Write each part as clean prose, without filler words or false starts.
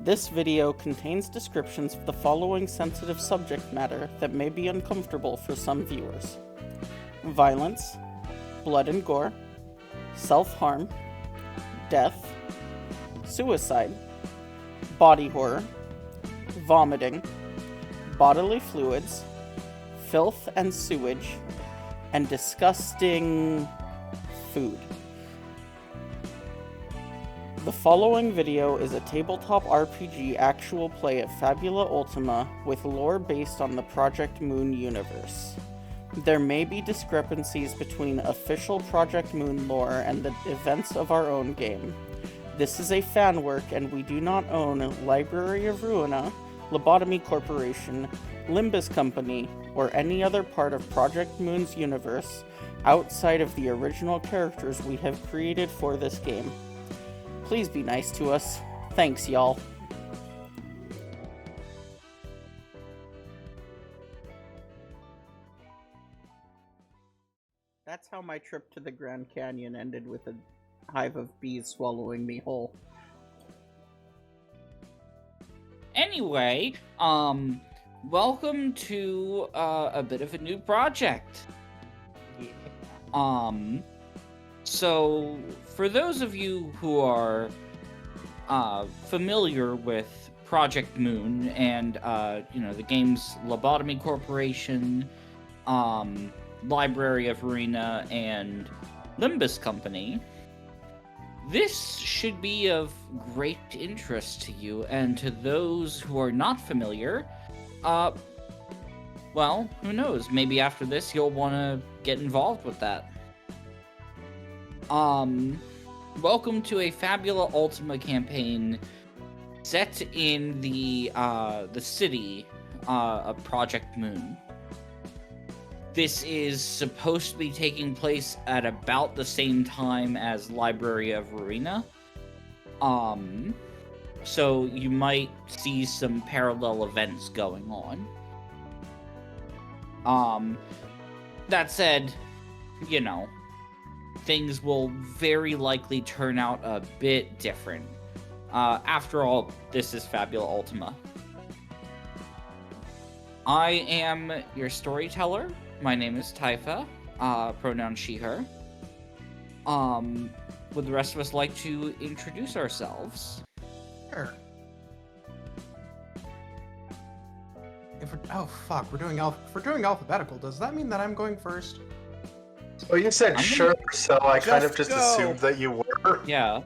This video contains descriptions of the following sensitive subject matter that may be uncomfortable for some viewers: violence, blood and gore, self-harm, death, suicide, body horror, vomiting, bodily fluids, filth and sewage, and disgusting food. The following video is a tabletop RPG actual play of Fabula Ultima with lore based on the Project Moon universe. There may be discrepancies between official Project Moon lore and the events of our own game. This is a fan work and we do not own Library of Ruina, Lobotomy Corporation, Limbus Company, or any other part of Project Moon's universe outside of the original characters we have created for this game. Please be nice to us. Thanks, y'all. That's how my trip to the Grand Canyon ended, with a hive of bees swallowing me whole. Anyway, welcome to a bit of a new project. So for those of you who are familiar with Project Moon and the game's Lobotomy Corporation, Library of Ruina, and Limbus Company, this should be of great interest to you, and to those who are not familiar, well, who knows, maybe after this you'll want to get involved with that. Welcome to a Fabula Ultima campaign set in the city of Project Moon. This is supposed to be taking place at about the same time as Library of Ruina. So you might see some parallel events going on. That said, things will very likely turn out a bit different. After all, this is Fabula Ultima. I am your storyteller. My name is Taifa, pronoun she, her. Would the rest of us like to introduce ourselves? Sure. We're doing alphabetical. Does that mean that I'm going first? Oh, you said sure, so I kind of just assumed that you were. Yeah.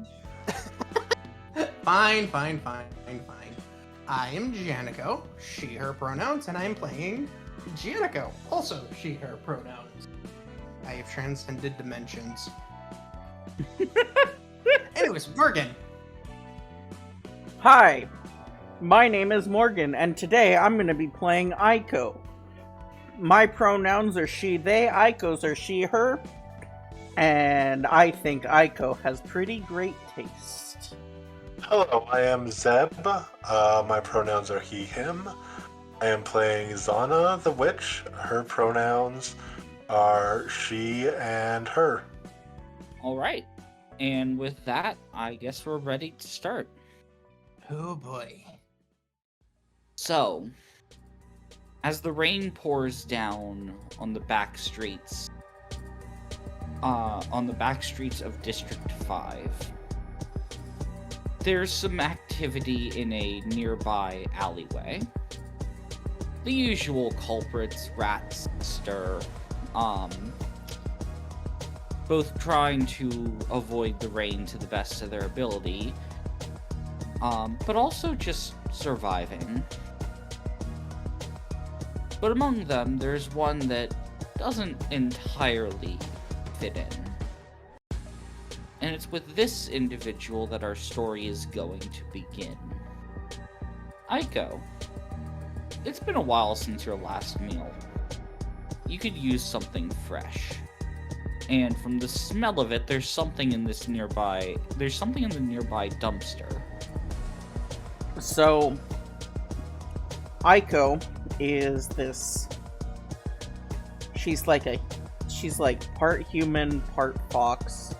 Fine. I am Giannico, she, her pronouns, and I am playing Giannico, also she, her pronouns. I have transcended dimensions. Anyways, Morgan. Hi, my name is Morgan, and today I'm going to be playing Aiko. My pronouns are she, they, Aiko's are she, her, and I think Aiko has pretty great taste. Hello, I am Zeb. My pronouns are he, him. I am playing Zana the Witch. Her pronouns are she and her. Alright. And with that, I guess we're ready to start. Oh boy. So, as the rain pours down on the backstreets of District 5, there's some activity in a nearby alleyway. The usual culprits, rats, stir, both trying to avoid the rain to the best of their ability, but also just surviving. But among them, there's one that doesn't entirely fit in. And it's with this individual that our story is going to begin. Aiko, it's been a while since your last meal. You could use something fresh. And from the smell of it, there's something in the nearby dumpster. So, Aiko is this... She's like part human, part fox.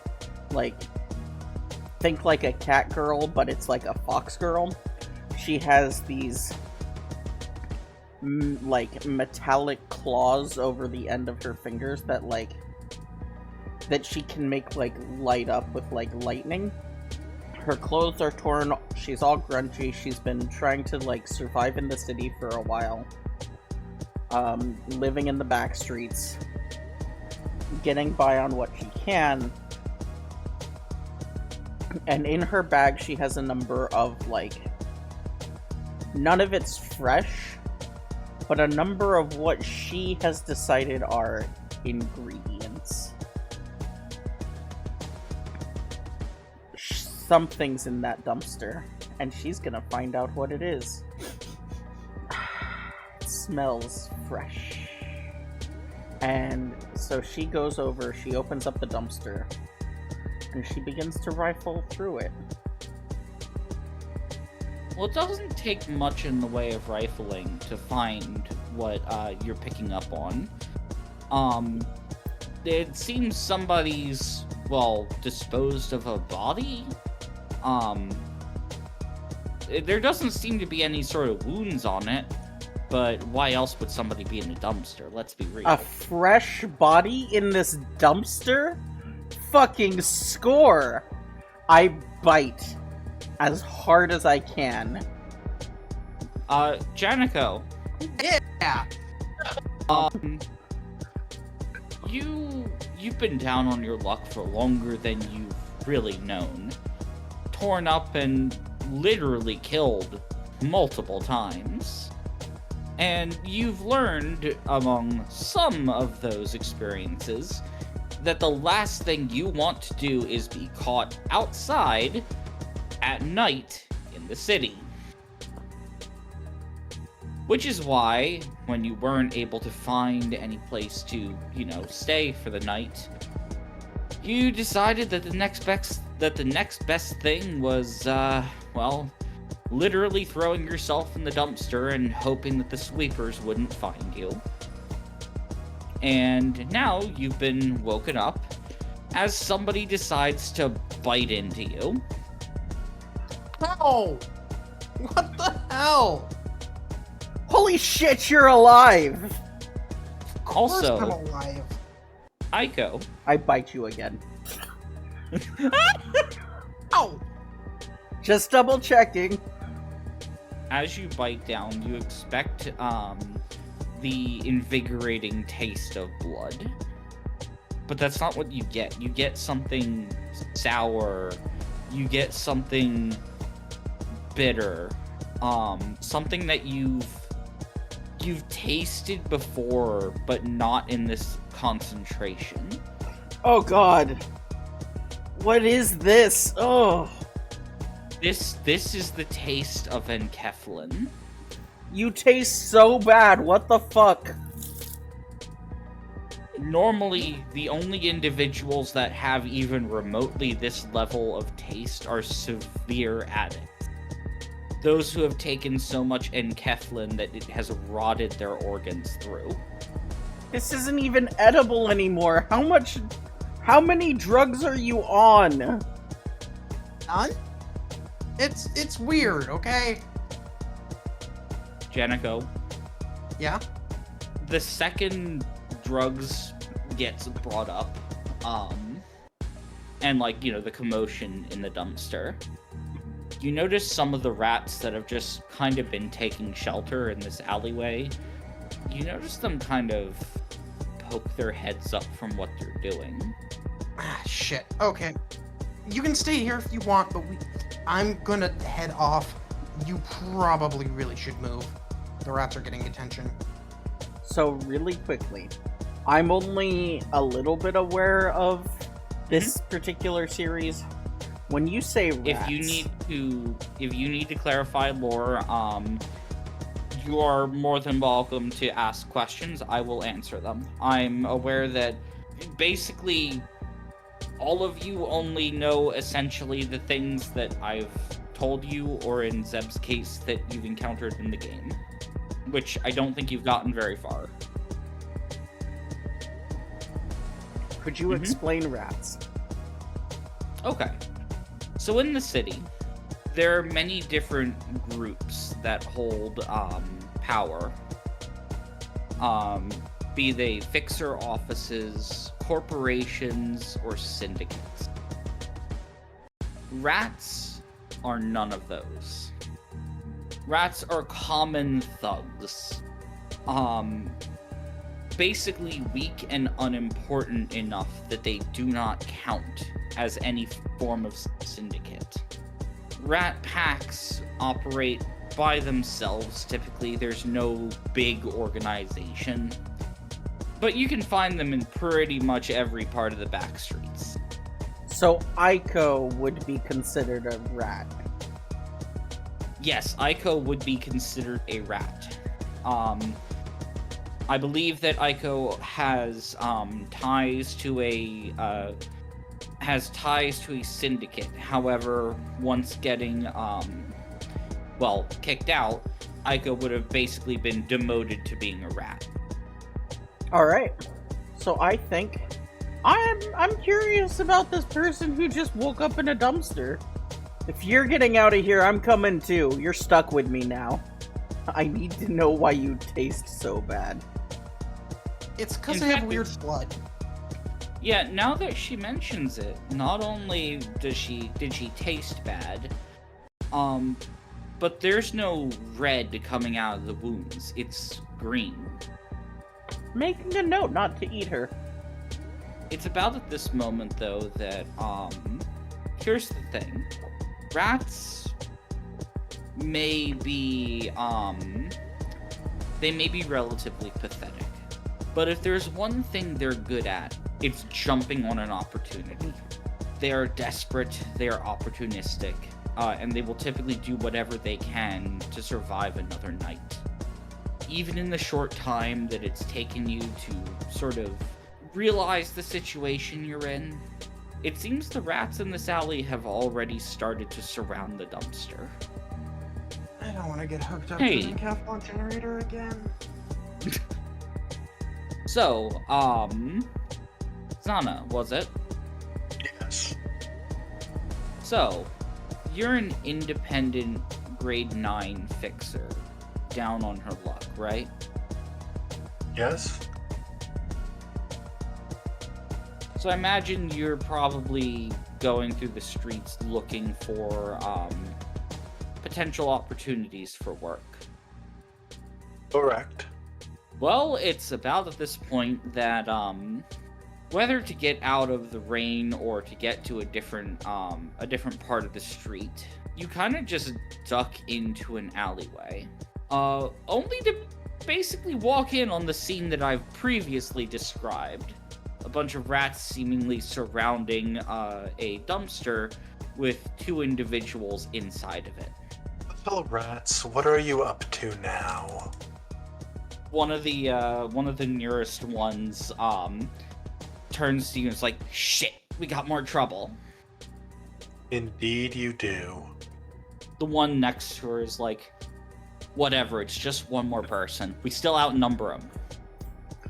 Think like a cat girl, but it's like a fox girl. she has these like metallic claws over the end of her fingers that she can make like light up with like lightning. Her clothes are torn, she's all grungy, she's been trying to like survive in the city for a while. Living in the backstreets, getting by on what she can. And in her bag she has a number of like, none of it's fresh, but a number of what she has decided are ingredients. Something's in that dumpster, and she's gonna find out what it is. It smells fresh. And so she goes over, she opens up the dumpster, and she begins to rifle through it. Well, it doesn't take much in the way of rifling to find what you're picking up on. It seems somebody's, well, disposed of a body. There doesn't seem to be any sort of wounds on it, but why else would somebody be in a dumpster? Let's be real. A fresh body in this dumpster? Fucking score! I bite as hard as I can. Janico. Yeah. You've been down on your luck for longer than you've really known. Torn up and literally killed multiple times. And you've learned, among some of those experiences, that the last thing you want to do is be caught outside at night in the city. Which is why, when you weren't able to find any place to, stay for the night, you decided that the next best thing was, literally throwing yourself in the dumpster and hoping that the sweepers wouldn't find you. And now you've been woken up as somebody decides to bite into you. Ow! What the hell? Holy shit, you're alive! Of course Also, I'm alive. Aiko. I bite you again. Ow! Just double checking. As you bite down, you expect the invigorating taste of blood. But that's not what you get. You get something sour. You get something bitter. Something that you've tasted before, but not in this concentration. Oh god. What is this? Oh. This is the taste of Enkeflin. You taste so bad, what the fuck? Normally, the only individuals that have even remotely this level of taste are severe addicts. Those who have taken so much Enkeflin that it has rotted their organs through. This isn't even edible anymore. How many drugs are you on? None? It's weird, okay? Janico, Yeah? the second drugs gets brought up, and the commotion in the dumpster, you notice some of the rats that have just kind of been taking shelter in this alleyway. You notice them kind of poke their heads up from what they're doing. Ah, shit. Okay. You can stay here if you want, but I'm gonna head off. You probably really should move. The rats are getting attention. So really quickly, I'm only a little bit aware of this particular series. When you say rats, If you need to clarify lore, you are more than welcome to ask questions. I will answer them. I'm aware that basically all of you only know essentially the things that I've told you, or in Zeb's case, that you've encountered in the game, which I don't think you've gotten very far. could you explain rats? Okay. So in the city, there are many different groups that hold power. Be they fixer offices, corporations, or syndicates. Rats are none of those. Rats are common thugs. Basically weak and unimportant enough that they do not count as any form of syndicate. Rat packs operate by themselves. Typically, there's no big organization. But you can find them in pretty much every part of the backstreets. So Aiko would be considered a rat. Yes, Aiko would be considered a rat. I believe that Aiko has ties to a syndicate. However, once getting kicked out, Aiko would have basically been demoted to being a rat. All right. So I think I'm curious about this person who just woke up in a dumpster. If you're getting out of here, I'm coming too. You're stuck with me now. I need to know why you taste so bad. It's because In I have fact, weird blood. Yeah, now that she mentions it, not only did she taste bad, but there's no red coming out of the wounds. It's green. Making a note not to eat her. It's about at this moment, though, that, here's the thing. Rats may be, they may be relatively pathetic. But if there's one thing they're good at, it's jumping on an opportunity. They are desperate, they are opportunistic, and they will typically do whatever they can to survive another night. Even in the short time that it's taken you to sort of realize the situation you're in, it seems the rats in this alley have already started to surround the dumpster. I don't want to get hooked up Hey. to the Decathlon generator again. So, Zana, was it? Yes. So, you're an independent grade 9 fixer, down on her luck, right? Yes. So I imagine you're probably going through the streets looking for potential opportunities for work. Correct. Well, it's about at this point that whether to get out of the rain or to get to a different part of the street, you kind of just duck into an alleyway. Only to basically walk in on the scene that I've previously described. A bunch of rats seemingly surrounding a dumpster with two individuals inside of it. Little rats, what are you up to now? One of the nearest ones turns to you and is like, "Shit, we got more trouble." Indeed you do. The one next to her is like, "Whatever, it's just one more person. We still outnumber them."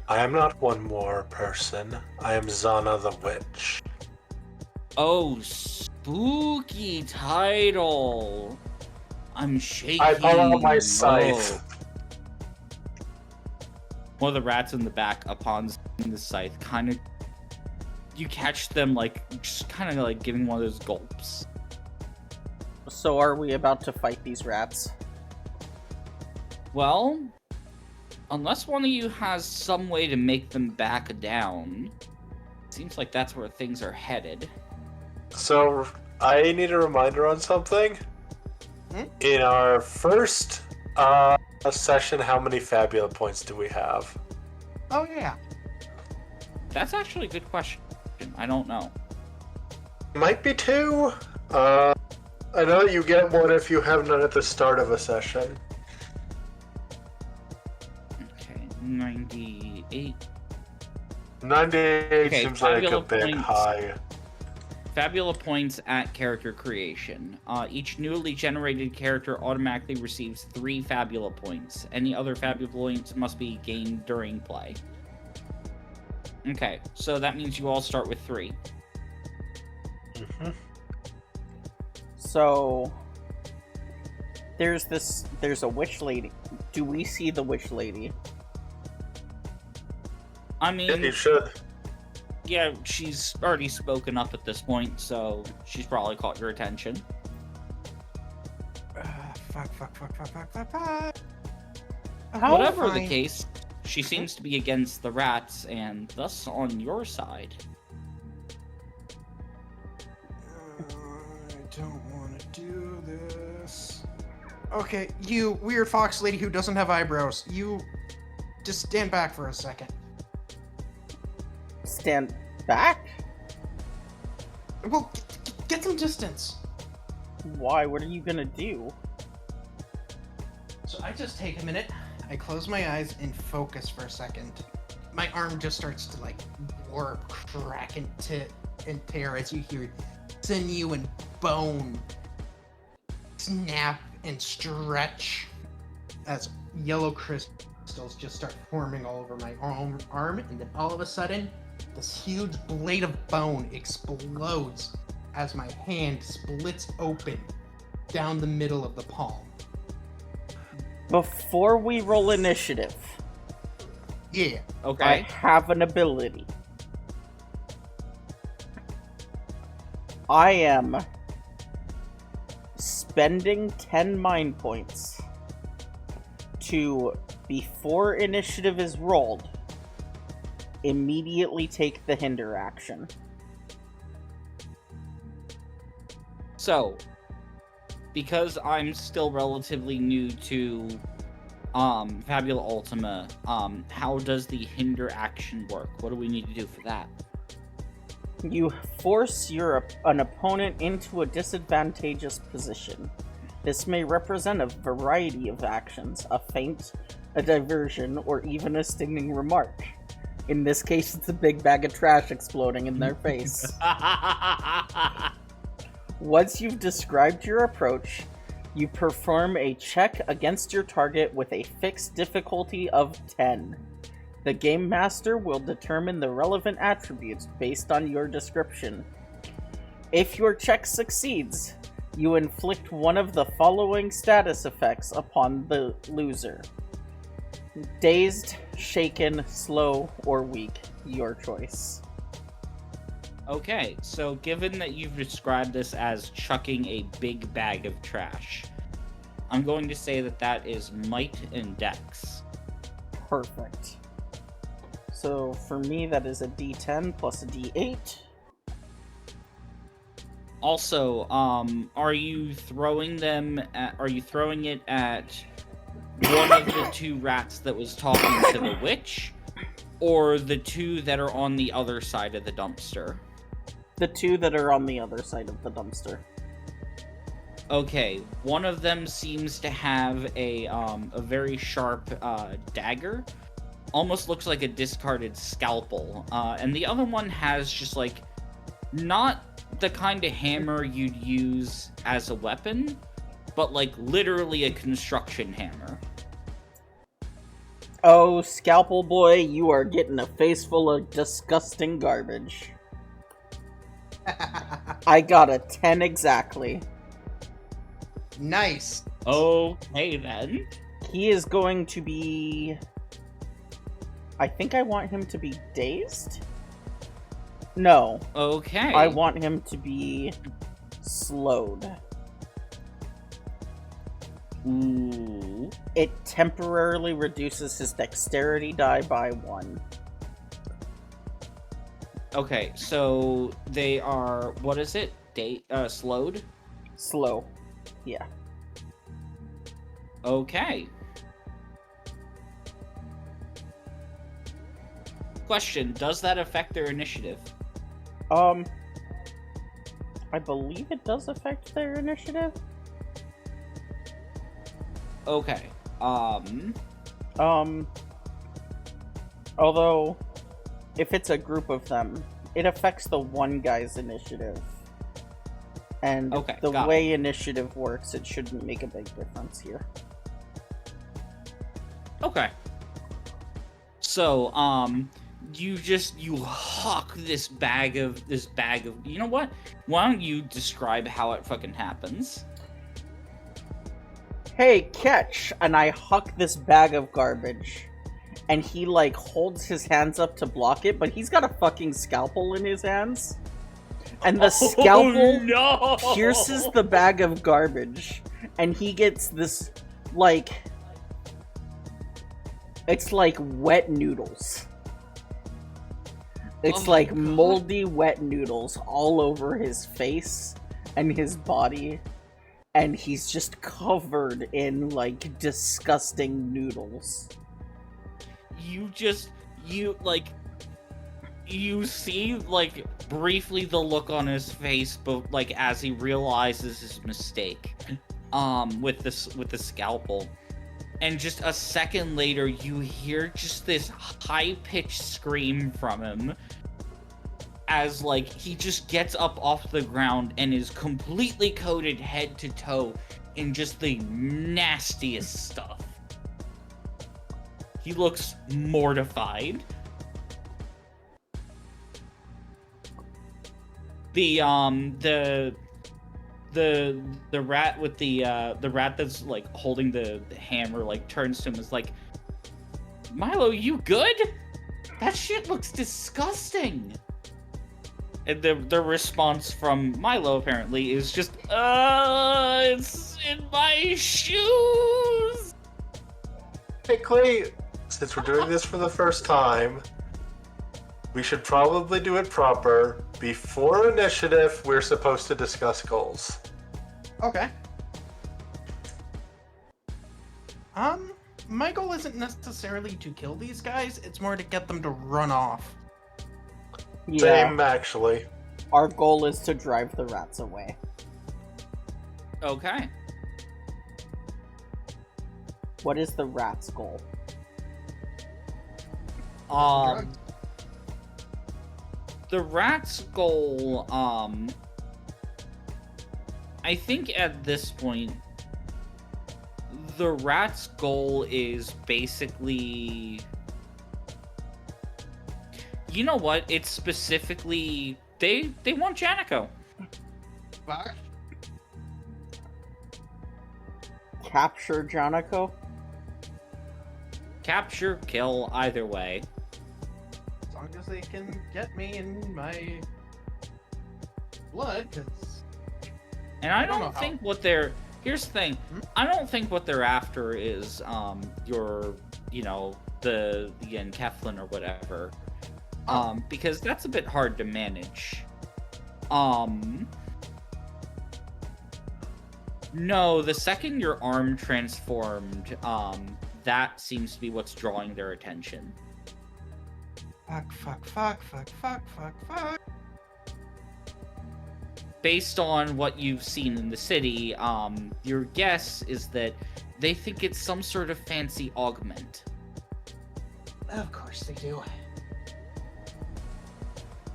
I am not one more person. I am Zana the Witch. Oh, spooky title. I'm shaking. I pull out my scythe. One of the rats in the back, upon seeing the scythe, you catch them just kind of giving one of those gulps. So are we about to fight these rats? Well, unless one of you has some way to make them back down, seems like that's where things are headed. So, I need a reminder on something. In our first session, how many Fabula points do we have? Oh yeah. That's actually a good question. I don't know. Might be 2. I know that you get one if you have none at the start of a session. Okay, 98. 98 Okay, seems like a Fabula bit points. high. Fabula points at character creation. Each newly generated character automatically receives 3 Fabula points. Any other Fabula points must be gained during play. Okay, so that means you all start with 3. Mm-hmm. So There's a witch lady. Do we see the witch lady? I Yeah, mean, you should. yeah, she's already spoken up at this point, so she's probably caught your attention. Fuck. Whatever the Fine. case, she seems to be against the rats and thus on your side. I don't want to do this. Okay, you weird fox lady who doesn't have eyebrows. You just stand back for a second. Stand back? Well, get some distance. Why? What are you gonna do? So I just take a minute, I close my eyes and focus for a second. My arm just starts to like warp, crack, and tear as you hear sinew and bone snap and stretch as yellow crystals just start forming all over my arm, and then all of a sudden, this huge blade of bone explodes as my hand splits open down the middle of the palm. Before we roll initiative, Yeah. I Okay. have an ability. I am spending 10 mind points to, before initiative is rolled, immediately take the hinder action. So, because I'm still relatively new to Fabula Ultima, how does the hinder action work? What do we need to do for that? You force an opponent into a disadvantageous position. This may represent a variety of actions, a feint, a diversion, or even a stinging remark. In this case, it's a big bag of trash exploding in their face. Once you've described your approach, you perform a check against your target with a fixed difficulty of 10. The Game Master will determine the relevant attributes based on your description. If your check succeeds, you inflict one of the following status effects upon the loser. Dazed, shaken, slow, or weak. Your choice. Okay, so given that you've described this as chucking a big bag of trash, I'm going to say that that is might and dex. Perfect. So for me, that is a D10 plus a D8. Also, are you throwing it at one of the two rats that was talking to the witch, or the two that are on the other side of the dumpster? The two that are on the other side of the dumpster. Okay, one of them seems to have a very sharp dagger. Almost looks like a discarded scalpel. And the other one has just like, not the kind of hammer you'd use as a weapon, but like literally a construction hammer. Oh, Scalpel Boy, you are getting a face full of disgusting garbage. I got a 10 exactly. Nice. Okay then. He is going to be... I think I want him to be dazed? No. Okay. I want him to be slowed. Ooh. It temporarily reduces his dexterity die by 1. Okay, so they are, what is it? Slowed? Slow. Yeah. Okay. Question, does that affect their initiative? I believe it does affect their initiative. Okay. Although, if it's a group of them, it affects the one guy's initiative. And Okay, the got way initiative works, it shouldn't make a big difference here. Okay. So, you hawk this bag of, you know what? Why don't you describe how it fucking happens? hey, catch! And I huck this bag of garbage. And he, like, holds his hands up to block it, but he's got a fucking scalpel in his hands. And the scalpel no! pierces the bag of garbage. And he gets this, like... It's like wet noodles. It's like my God. moldy wet noodles all over his face and his body. And he's just covered in, like, disgusting noodles. You see, like, briefly the look on his face, but, like, as he realizes his mistake, with the scalpel. And just a second later, you hear just this high-pitched scream from him as, like, he just gets up off the ground and is completely coated head to toe in just the nastiest stuff. He looks mortified. The rat with the rat that's like holding the hammer like turns to him and is like, Milo, you good? That shit looks disgusting. And the response from Milo apparently is just, it's in my shoes. Hey Clay, since we're doing this for the first time, we should probably do it proper. Before initiative, we're supposed to discuss goals. Okay. My goal isn't necessarily to kill these guys, it's more to get them to run off. Yeah, Same, actually. our goal is to drive the rats away. Okay. What is the rat's goal? The rat's goal, I think at this point, the rat's goal is basically... You know what? It's specifically... They want Janico. Fuck. Capture Janico? Capture, kill, either way. As long as they can get me in my blood, because... And I don't know don't how- think what they're... Here's the thing. I don't think what they're after is, your, you know, the Enkeflin or whatever. Because that's a bit hard to manage. No, the second your arm transformed, that seems to be what's drawing their attention. Fuck. Based on what you've seen in the city, your guess is that they think it's some sort of fancy augment. Of course they do.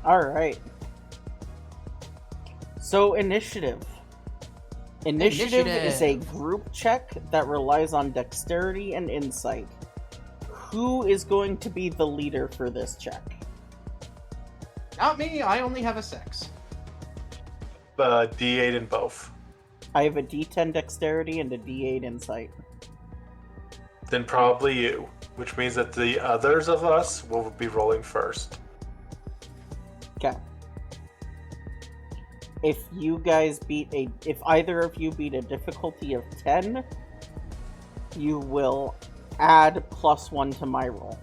Alright. So, initiative. Initiative is a group check that relies on dexterity and insight. Who is going to be the leader for this check? Not me, I only have a 6. D8 in both. I have a D10 dexterity and a D8 insight. Then probably you, which means that the others of us will be rolling first. Okay. If either of you beat a difficulty of 10, you will add +1 to my roll.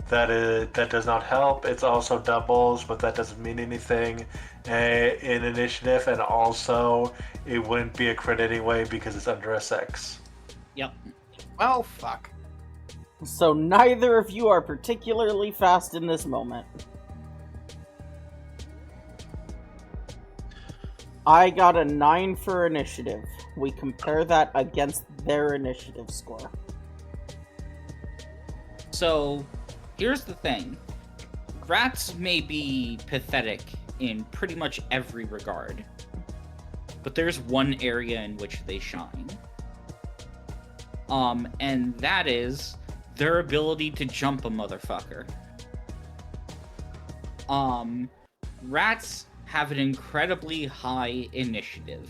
That does not help. It's also doubles, but that doesn't mean anything in initiative, and also it wouldn't be a crit anyway because it's under a 6. Yep. Well, fuck. So neither of you are particularly fast in this moment. I got a 9 for initiative. We compare that against their initiative score. So, here's the thing. Rats may be pathetic in pretty much every regard, but there's one area in which they shine. And that is their ability to jump a motherfucker. Rats have an incredibly high initiative.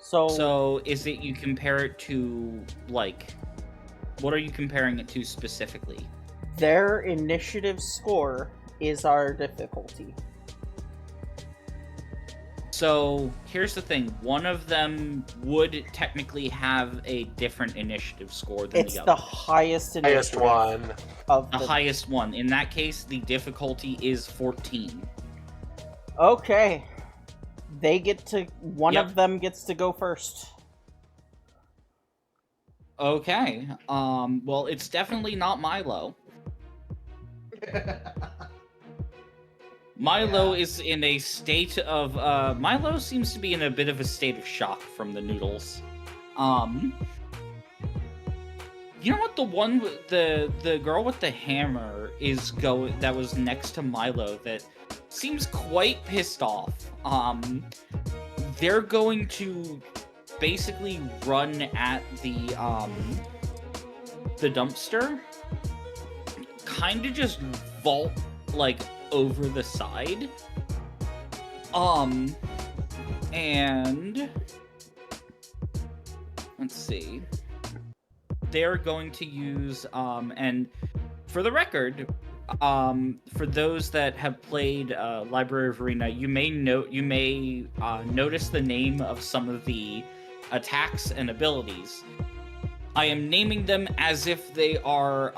So is it you compare it to, like, what are you comparing it to specifically? Their initiative score is our difficulty. So here's the thing: one of them would technically have a different initiative score than It's the the other. highest Highest initiative one. of The highest one. In that case, the difficulty is 14. Okay. They get to... One Yep. of them gets to go first. Okay. Well, it's definitely not Milo. Milo is in a state of, Milo seems to be in a bit of a state of shock from the noodles. You know what, the girl with the hammer that was next to Milo that seems quite pissed off. They're going to basically run at the dumpster, kind of just vault, like, over the side. And let's see. They're going to use, and for the record, for those that have played Library of Ruina, you may notice the name of some of the attacks and abilities. I am naming them as if they are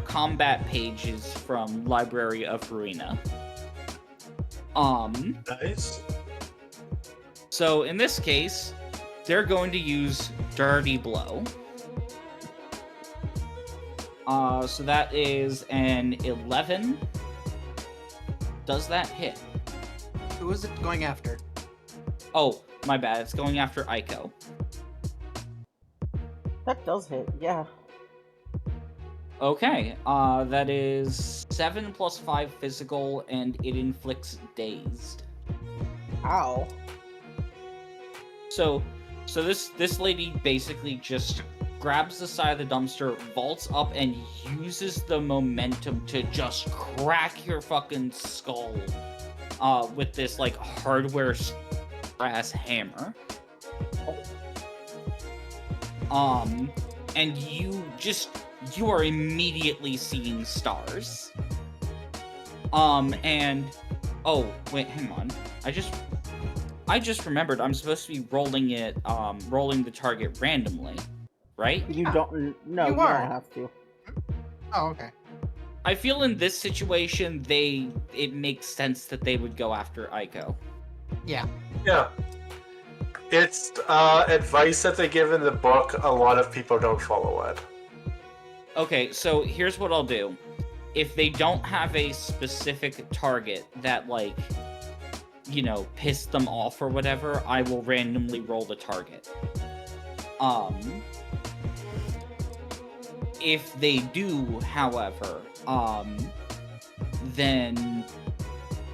combat pages from Library of Ruina. Nice. So in this case, they're going to use Dirty Blow. So that is an 11. Does that hit? Who is it going after? Oh, my bad. It's going after Aiko. That does hit, yeah. Okay, that is 7 plus 5 physical, and it inflicts dazed. Ow. So this lady basically just grabs the side of the dumpster, vaults up, and uses the momentum to just crack your fucking skull with this, like, hardware ass hammer. And you are immediately seeing stars. And oh wait, hang on. I just remembered I'm supposed to be rolling the target randomly, right? You don't... No, You you are. don't have to. Oh, okay. I feel in this situation it makes sense that they would go after Aiko. Yeah. Yeah. It's advice that they give in the book. A lot of people don't follow it. Okay, so here's what I'll do. If they don't have a specific target that, like, you know, pissed them off or whatever, I will randomly roll the target. If they do, however, then,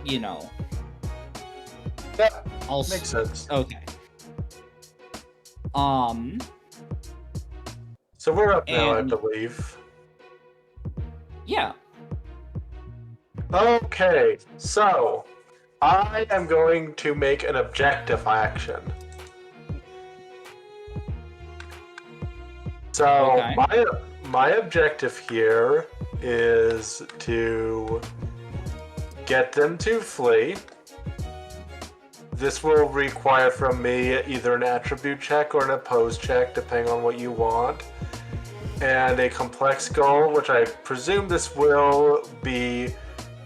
you know, Yeah, I'll makes sense. Okay. So we're up now, I and- believe. Yeah. Okay, so I am going to make an objective action. So Okay. my objective here is to get them to flee. This will require from me either an attribute check or an oppose check, depending on what you want. And a complex goal, which I presume this will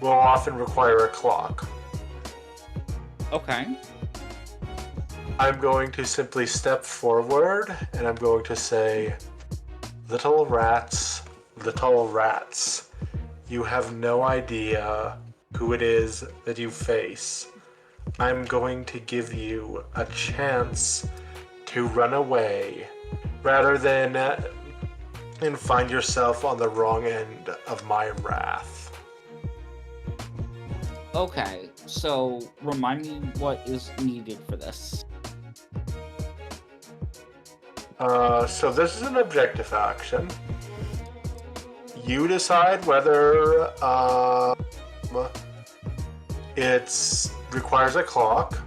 often require a clock. Okay. I'm going to simply step forward and I'm going to say, little rats, you have no idea who it is that you face. I'm going to give you a chance to run away rather than and find yourself on the wrong end of my wrath. Okay, so remind me what is needed for this. So this is an objective action. You decide whether Ultima. It requires a clock,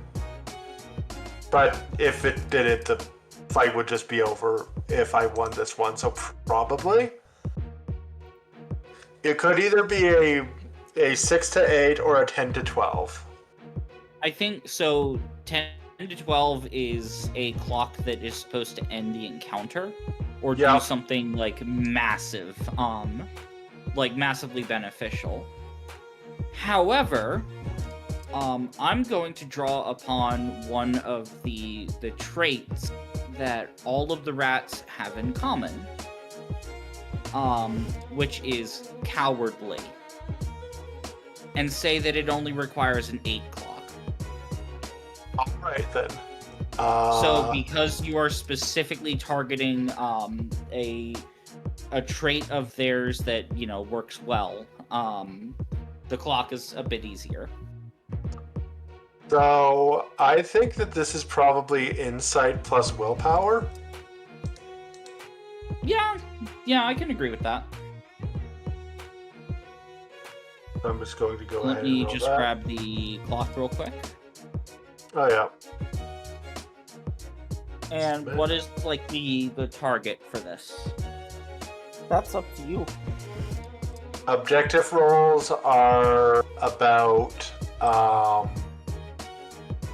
but if it did it, the fight would just be over if I won this one. So probably it could either be a 6 to 8 or a 10 to 12. I think so. 10 to 12 is a clock that is supposed to end the encounter or do something like massive, like massively beneficial. However, I'm going to draw upon one of the traits that all of the rats have in common, which is cowardly, and say that it only requires an 8 clock. Alright then. So because you are specifically targeting a trait of theirs that, you know, works well, the clock is a bit easier. So I think that this is probably insight plus willpower. Yeah, I can agree with that. I'm just going to go Let ahead me and roll just that. grab the clock real quick. Oh yeah. And what is like the target for this? That's up to you. Objective rolls are about,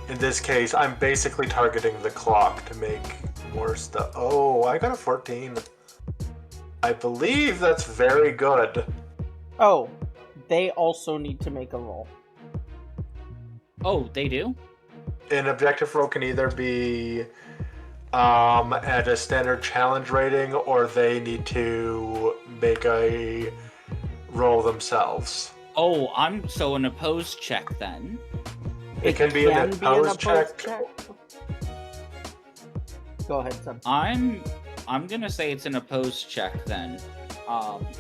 in this case, I'm basically targeting the clock to make more stuff. Oh, I got a 14. I believe that's very good. Oh, they also need to make a roll. Oh, they do? An objective roll can either be at a standard challenge rating, or they need to make a roll themselves. Oh, so an opposed check then. It can be an opposed check. Go ahead, Sam. I'm gonna say it's an opposed check then,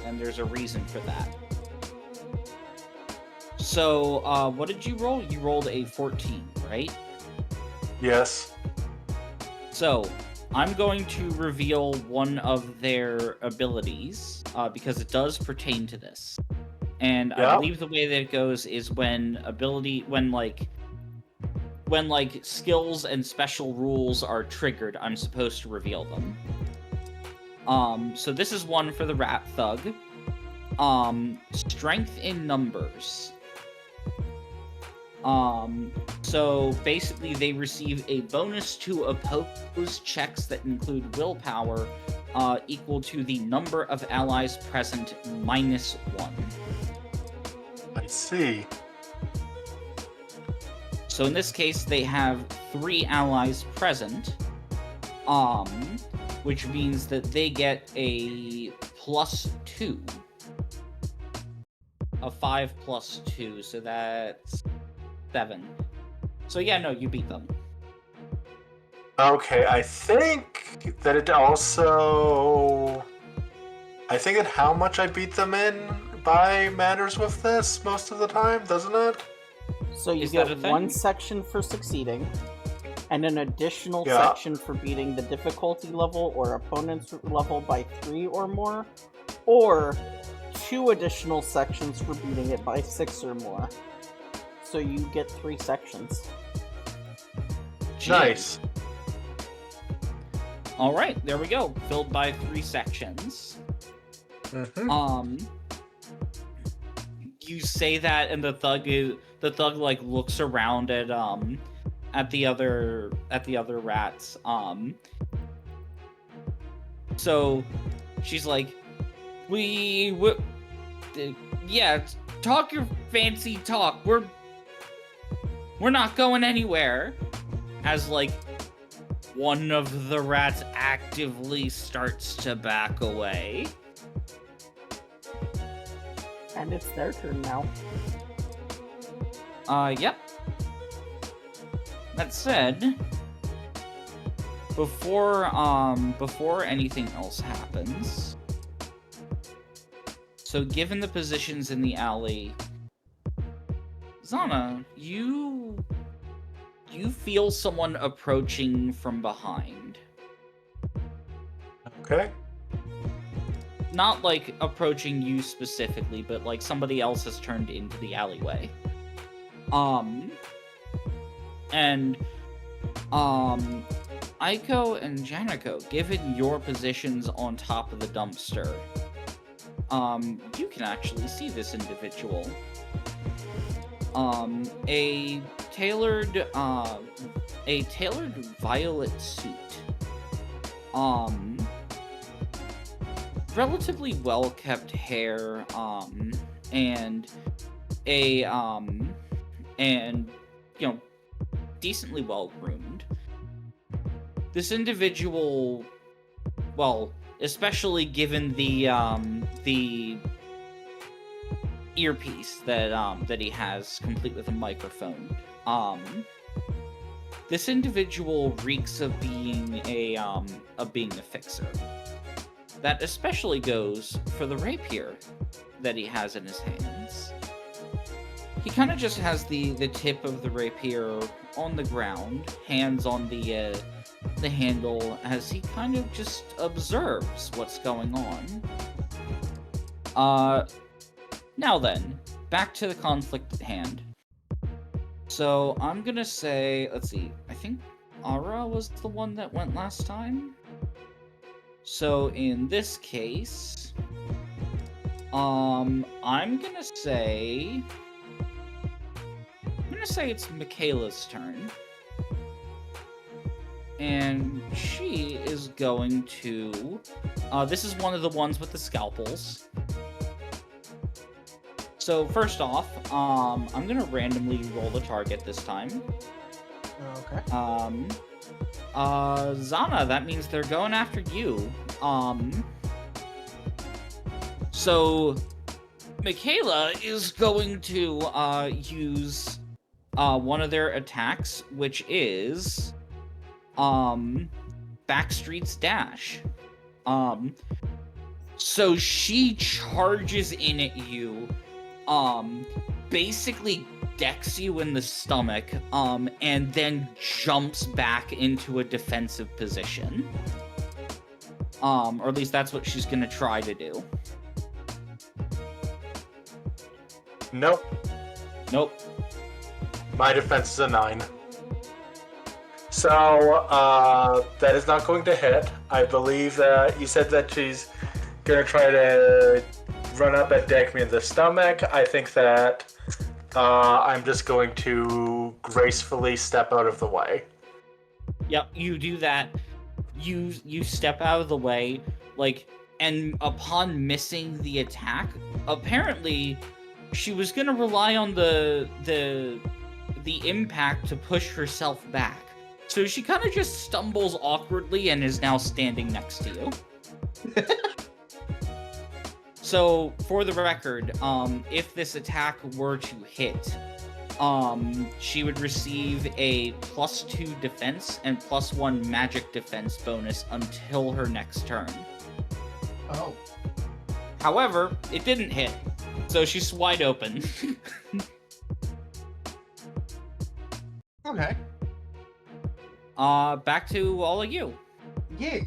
and there's a reason for that. So, what did you roll? You rolled a 14, right? Yes. So, I'm going to reveal one of their abilities, because it does pertain to this. And I believe the way that it goes is when skills and special rules are triggered, I'm supposed to reveal them. So this is one for the Rat Thug. Strength in numbers. So basically they receive a bonus to opposed checks that include willpower, equal to the number of allies present minus 1. I see. So in this case, they have 3 allies present, which means that they get a +2. A 5 plus 2, so that's 7. So yeah, no, you beat them. Okay, I think that it also... I think that how much I beat them in by matters with this most of the time, doesn't it? So you Is that a get thing? 1 section for succeeding, and an additional section for beating the difficulty level or opponent's level by 3 or more, or 2 additional sections for beating it by 6 or more. So you get 3 sections. Jeez. Nice. Alright, there we go. Filled by 3 sections. Mm-hmm. You say that, and the thug like looks around at the other rats. So she's like, yeah, talk your fancy talk. We're not going anywhere. As like one of the rats actively starts to back away. And it's their turn now. Yep. That said, before anything else happens, so given the positions in the alley, Zana, you feel someone approaching from behind. Okay. not like approaching you specifically, but like somebody else has turned into the alleyway. And Aiko and Janiko, given your positions on top of the dumpster, you can actually see this individual. A tailored violet suit. Relatively well-kept hair, and you know, decently well-groomed. This individual, well, especially given the earpiece that he has, complete with a microphone, this individual reeks of being a fixer. That especially goes for the rapier that he has in his hands. He kind of just has the tip of the rapier on the ground, hands on the handle, as he kind of just observes what's going on. Now then, back to the conflict at hand. So I'm gonna say, let's see, I think Ara was the one that went last time. So in this case, I'm gonna say it's Michaela's turn. And she is going to, this is one of the ones with the scalpels. So first off, I'm gonna randomly roll the target this time. Okay. Zana, that means they're going after you. So Michaela is going to use one of their attacks, which is backstreets dash. So she charges in at you, basically decks you in the stomach, and then jumps back into a defensive position. Or at least that's what she's gonna try to do. Nope. My defense is a 9. So, that is not going to hit. I believe that you said that she's gonna try to run up and deck me in the stomach. I think that I'm just going to gracefully step out of the way. Yep, you do that. You step out of the way, like, and upon missing the attack, apparently she was gonna rely on the impact to push herself back. So she kind of just stumbles awkwardly and is now standing next to you. So, for the record, if this attack were to hit, she would receive a +2 defense and +1 magic defense bonus until her next turn. Oh. However, it didn't hit, so she's wide open. Okay. Back to all of you. Yeah.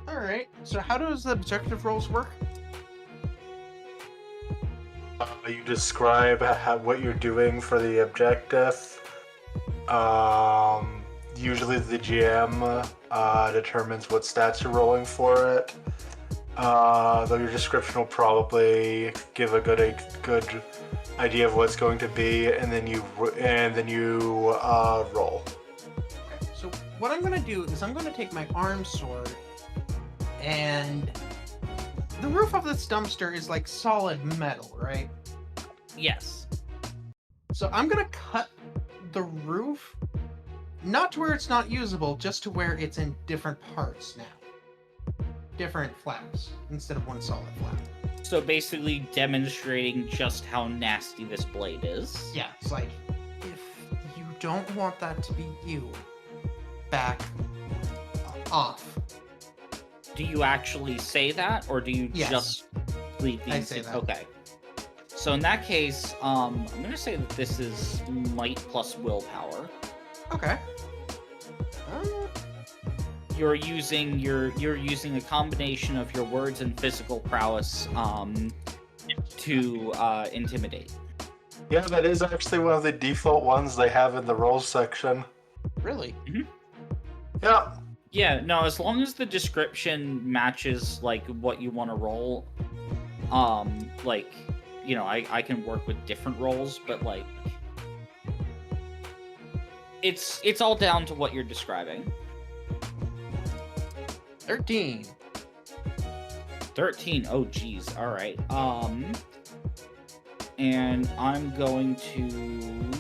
Alright, so how does the objective rolls work? You describe what you're doing for the objective. Usually the GM determines what stats you're rolling for it. Though your description will probably give a good idea of what it's going to be, and then you roll. Okay, so what I'm gonna do is I'm gonna take my arm sword, and the roof of this dumpster is like solid metal, right? Yes. So I'm gonna cut the roof, not to where it's not usable, just to where it's in different parts now. Different flaps, instead of one solid flap. So basically demonstrating just how nasty this blade is. Yeah, it's like, if you don't want that to be you, back off. Do you actually say that, or do you Yes. just leave the I say that. Okay. So in that case, I'm gonna say that this is might plus willpower. Okay. you're using a combination of your words and physical prowess to intimidate. Yeah, that is actually one of the default ones they have in the roles section. Really? Yeah. Yeah, no, as long as the description matches like what you want to roll, like, you know, I can work with different roles, but like it's all down to what you're describing. 13. 13. Oh geez. All right. And I'm going to,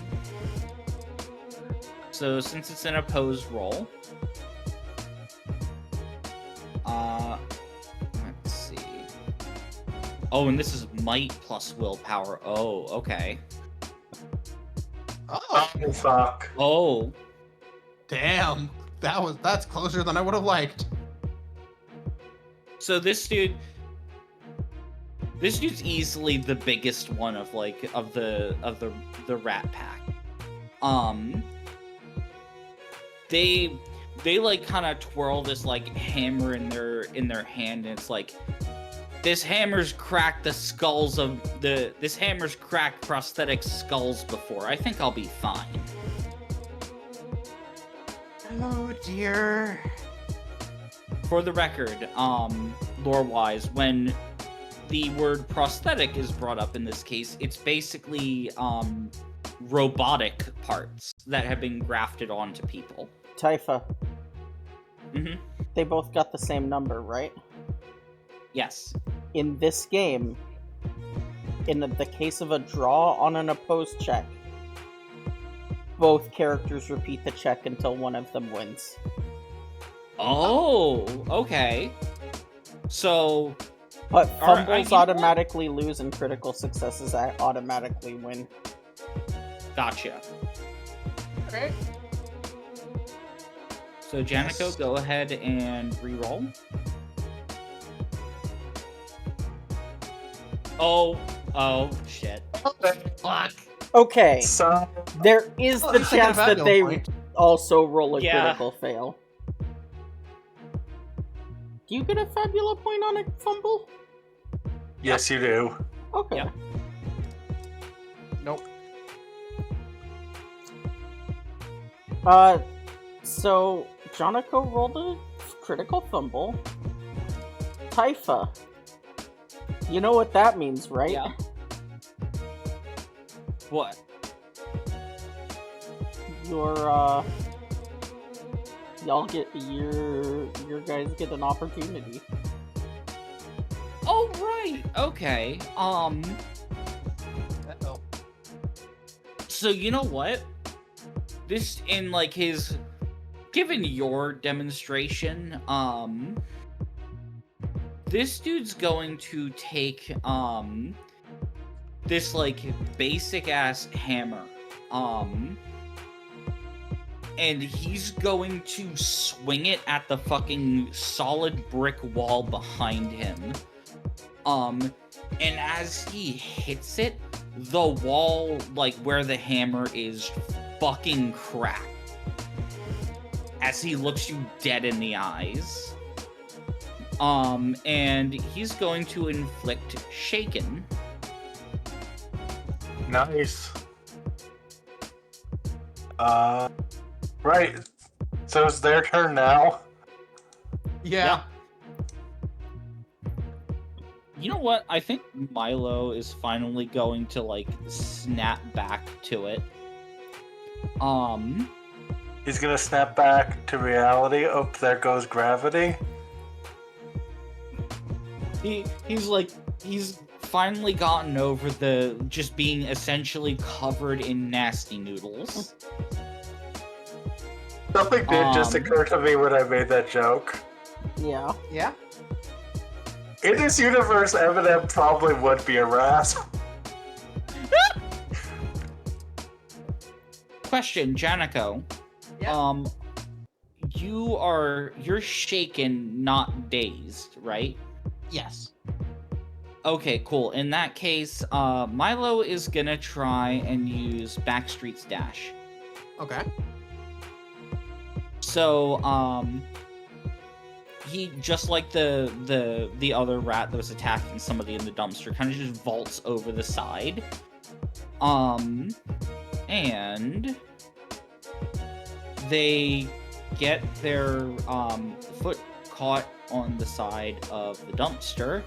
so since it's an opposed roll, let's see. Oh, and this is might plus willpower. Oh, okay. Oh, Oh, fuck. Oh, damn. That's closer than I would have liked. so this dude's easily the biggest one of like of the rat pack. They like kind of twirl this like hammer in their hand, and it's like, this hammer's cracked prosthetic skulls before. I think I'll be fine. Oh dear. For the record, lore-wise, when the word prosthetic is brought up in this case, it's basically robotic parts that have been grafted onto people. Typha. Mm-hmm. They both got the same number, right? Yes. In this game, in the case of a draw on an opposed check, both characters repeat the check until one of them wins. Oh, okay. So, But Alright, fumbles you know what? automatically lose and critical successes automatically win. gotcha. Okay. So, Janico, go ahead and re-roll. Oh, shit. Fuck. Okay, So, there is Well, the at least I got a chance that Fabula they point. also roll a Yeah. critical fail. Do you get a Fabula point on a fumble? yes, you do. Okay. Yep. Nope. So Jonico rolled a critical fumble. Typha. You know what that means, right? Yeah. What? Your your guys get an opportunity. Oh, right. Okay. Uh-oh. So you know what? This, in like his, given your demonstration, this dude's going to take this like basic ass hammer, and he's going to swing it at the fucking solid brick wall behind him. And as he hits it, the wall, like where the hammer is, fucking crack as he looks you dead in the eyes. And he's going to inflict Shaken. Nice. Right. So it's their turn now. Yeah. You know what? I think Milo is finally going to like snap back to it. He's gonna snap back to reality. Oh, there goes gravity. He's finally gotten over the just being essentially covered in nasty noodles. Something did just occur to me when I made that joke. Yeah. Yeah. In this universe, Eminem probably would be a rat. Question, Janico. Yeah. You're shaken, not dazed, right? Yes. Okay, cool. In that case, Milo is gonna try and use Backstreets Dash. Okay. So, he, just like the other rat that was attacking somebody in the dumpster, kind of just vaults over the side. And they get their foot caught on the side of the dumpster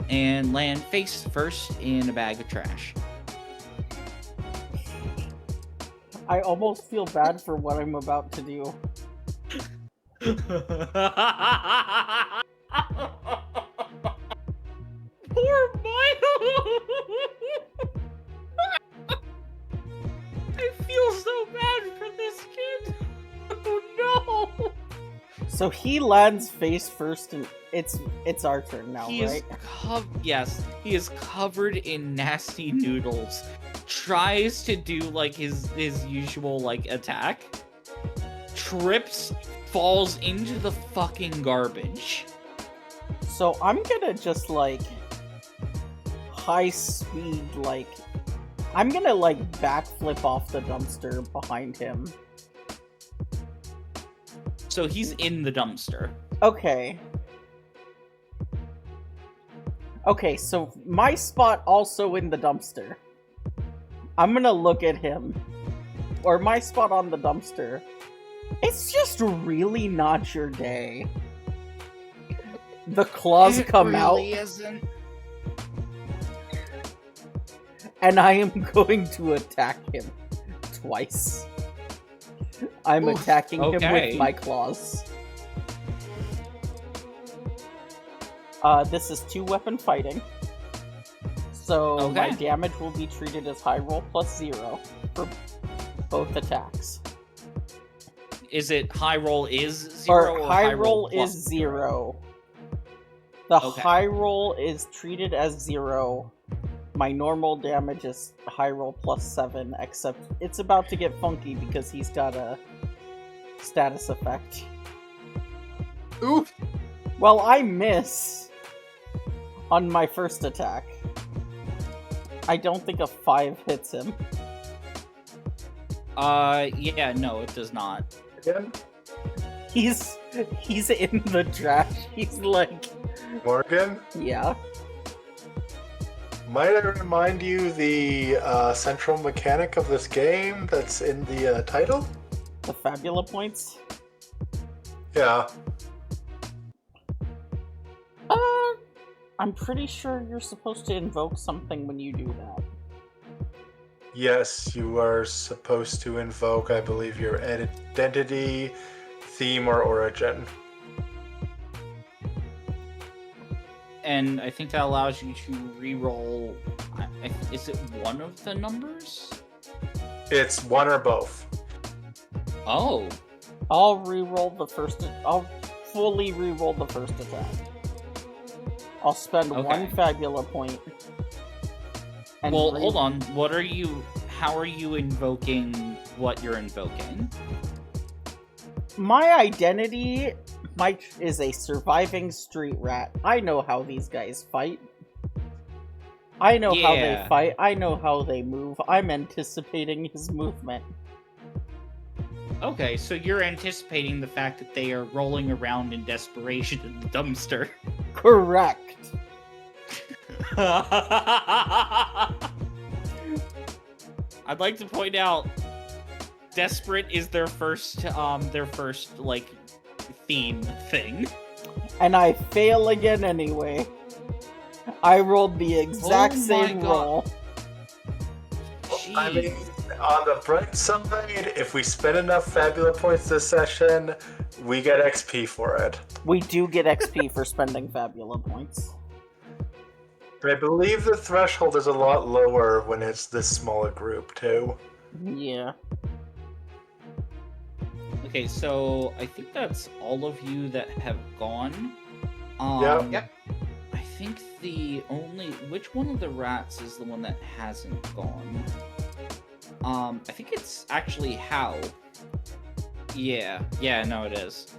and land face first in a bag of trash. I almost feel bad for what I'm about to do. Poor Milo! I feel so bad for this kid. Oh no! So he lands face first, and it's our turn now, He right? Yes, he is covered in nasty noodles. Tries to do like his usual like attack. Trips, falls into the fucking garbage. So I'm gonna just like high speed, like I'm gonna like backflip off the dumpster behind him. So he's in the dumpster. Okay. Okay, so my spot also in the dumpster. I'm gonna look at him. Or my spot on the dumpster. It's just really not your day. The claws come really out. Isn't. And I am going to attack him twice. I'm attacking him with my claws. This is 2-weapon fighting. So my damage will be treated as high roll plus 0 for both attacks. Is it high roll is 0 or high roll is plus 0? The high roll is treated as 0. My normal damage is high roll plus 7, except it's about to get funky because he's got a status effect. Oof! Well, I miss on my first attack. I don't think a 5 hits him. Yeah, no, it does not. Again? He's in the trash. He's like... Morgan? Yeah? Might I remind you the central mechanic of this game that's in the title? The Fabula points? Yeah. I'm pretty sure you're supposed to invoke something when you do that. Yes, you are supposed to invoke, I believe, your identity, theme, or origin. And I think that allows you to reroll. Is it one of the numbers? It's one or both. Oh. I'll fully reroll the first attack. I'll spend 1 Fabula point. And well, hold on. How are you invoking what you're invoking? My identity is a surviving street rat. I know how these guys fight. I know how they fight. I know how they move. I'm anticipating his movement. Okay, so you're anticipating the fact that they are rolling around in desperation in the dumpster. Correct. I'd like to point out, desperate is their first like theme thing. And I fail again anyway. I rolled the exact same roll. Jeez. I mean, on the bright side, if we spend enough Fabula points this session, we get XP for it. We do get XP for spending Fabula points. I believe the threshold is a lot lower when it's this small a group, too. Yeah. Okay, so I think that's all of you that have gone. Yep. I think which one of the rats is the one that hasn't gone? I think it's actually How. Yeah, no, it is.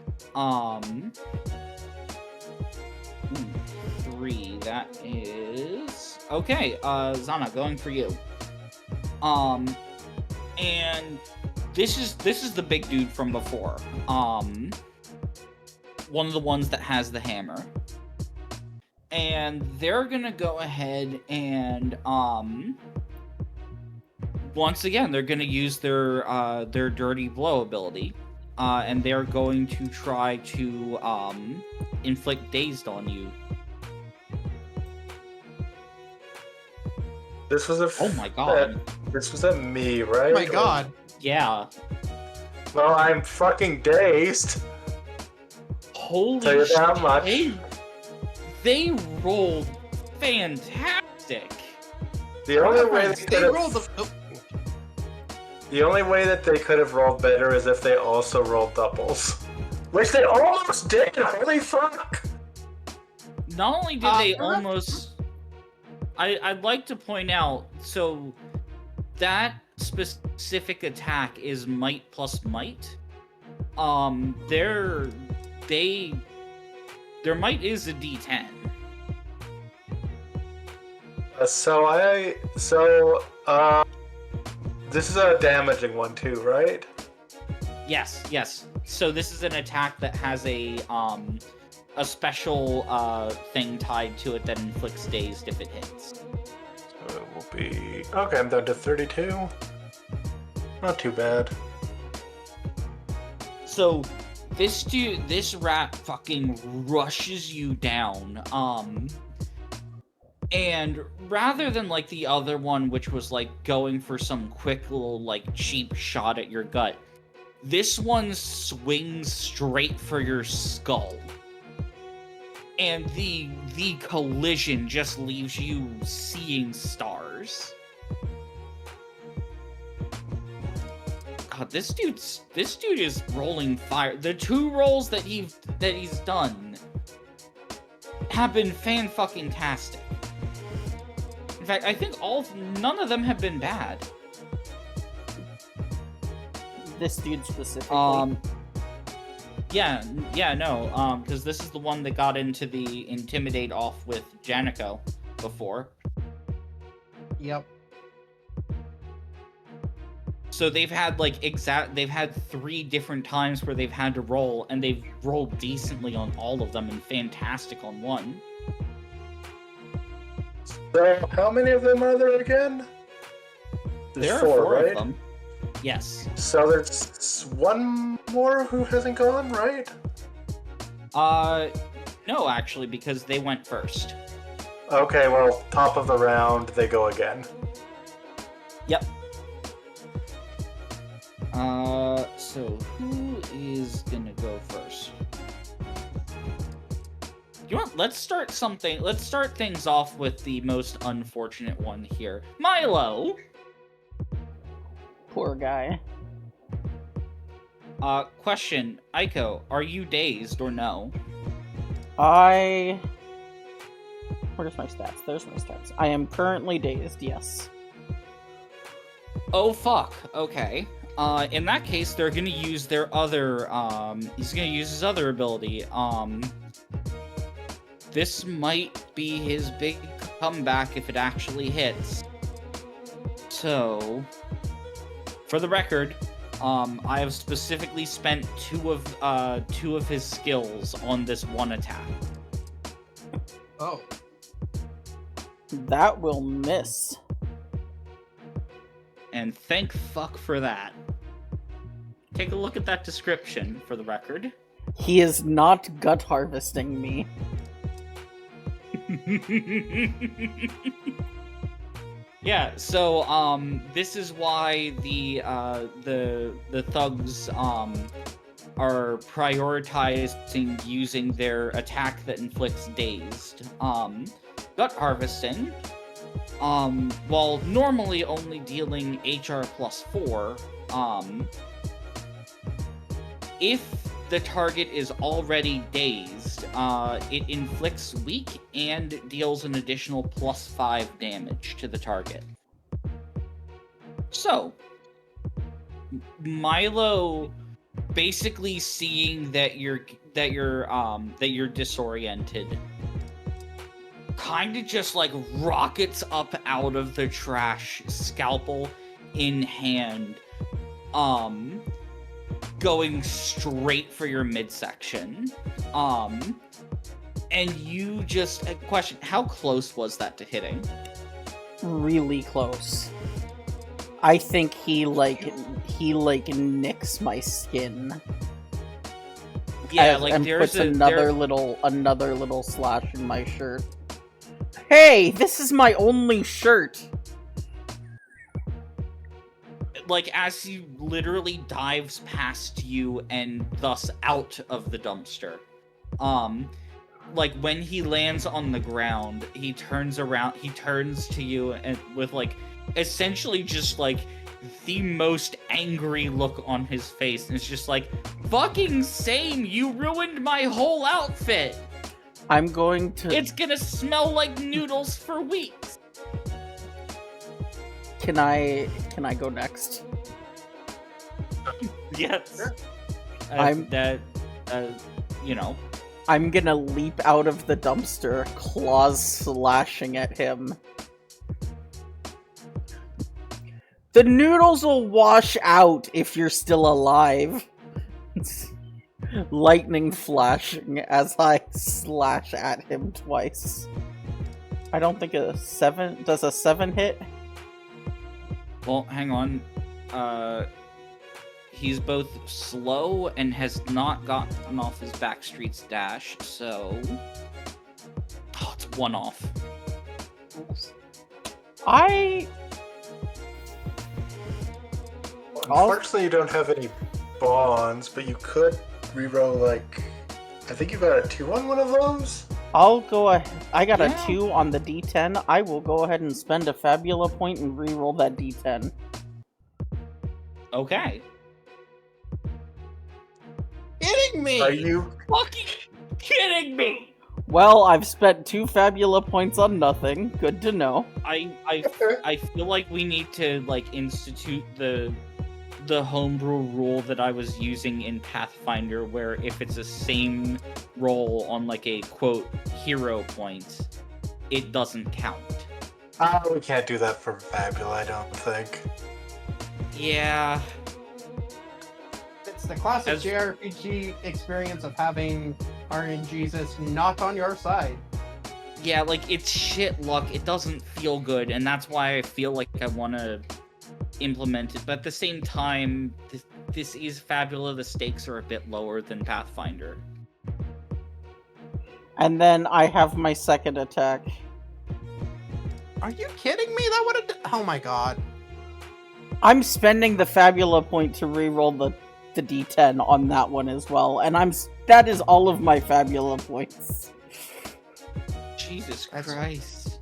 3, that is... Okay, Zana, going for you. And this is the big dude from before. one of the ones that has the hammer. And they're gonna go ahead and once again they're gonna use their dirty blow ability, and they're going to try to inflict dazed on you. This was a. Oh my god! This was a me, right? Oh my god. Yeah. Well, I'm fucking dazed. Holy Tell you that much. They rolled fantastic. The only way They rolled the. Oh, the only way that they could have rolled better is if they also rolled doubles, which they almost did. Holy fuck! Not only did they almost... I'd like to point out, so that specific attack is might plus might. Their might is a D10. This is a damaging one too, right? Yes. So this is an attack that has a special thing tied to it that inflicts dazed if it hits. So it will be... Okay, I'm down to 32. Not too bad. So this rat fucking rushes you down. And rather than like the other one, which was like going for some quick little like cheap shot at your gut, this one swings straight for your skull. And the collision just leaves you seeing stars. God, this dude is rolling fire. The 2 rolls that he's done have been fan-fucking-tastic. In fact, I think none of them have been bad. This dude specifically. Because this is the one that got into the intimidate off with Janico before. Yep. So they've had they've had 3 different times where they've had to roll, and they've rolled decently on all of them and fantastic on one. So, how many of them are there again? There are 4, four right? of them. Yes. So there's one more who hasn't gone, right? No, actually, because they went first. Okay, well, top of the round, they go again. Yep. So who is gonna go first? You know what? Let's start things off with the most unfortunate one here. Milo! Poor guy. Question. Aiko, are you dazed or no? Where's my stats? There's my stats. I am currently dazed, yes. Oh, fuck. Okay. In that case, they're gonna use their other, he's gonna use his other ability. This might be his big comeback if it actually hits. So, for the record, I have specifically spent two of his skills on this one attack. Oh. That will miss. And thank fuck for that. Take a look at that description, for the record. He is not gut harvesting me. Yeah, so this is why the thugs are prioritizing using their attack that inflicts dazed. Gut harvesting, while normally only dealing HR +4, if the target is already dazed, it inflicts weak and deals an additional +5 damage to the target. So, Milo, basically seeing that you're disoriented, kind of just like rockets up out of the trash, scalpel in hand, going straight for your midsection. And you just... A question, how close was that to hitting? Really close. I think he nicks my skin. Yeah, like and there's puts another little slash in my shirt. Hey, this is my only shirt. Like, as he literally dives past you and thus out of the dumpster. Like, when he lands on the ground, he turns around, he turns to you and with, like, essentially just, like, the most angry look on his face. And it's just like, fucking same, you ruined my whole outfit! I'm going to... It's gonna smell like noodles for weeks! Can I go next? Yes. You know. I'm gonna leap out of the dumpster, claws slashing at him. The noodles will wash out if you're still alive. Lightning flashing as I slash at him twice. I don't think does a 7 hit? Well, hang on. He's both slow and has not gotten off his backstreets dash, so... Oh, it's 1 off. Unfortunately, you don't have any bonds, but you could reroll, like... I think you got a 2 on one of those? I'll go ahead. I got a 2 on the D10. I will go ahead and spend a Fabula point and reroll that D10. Okay. Kidding me? Are you... Fucking kidding me? Well, I've spent 2 Fabula points on nothing. Good to know. I feel like we need to, like, institute the homebrew rule that I was using in Pathfinder, where if it's the same roll on, like, a, quote, hero point, it doesn't count. We can't do that for Fabula, I don't think. Yeah. It's the classic JRPG experience of having RNGesus not on your side. Yeah, like, it's shit luck. It doesn't feel good, and that's why I feel like I want to implement it. But at the same time, this is Fabula. The stakes are a bit lower than Pathfinder. And then I have my second attack. Are you kidding me? That would have... Oh my god. I'm spending the Fabula point to reroll the D10 on that one as well, and that is all of my Fabula points. Jesus Christ.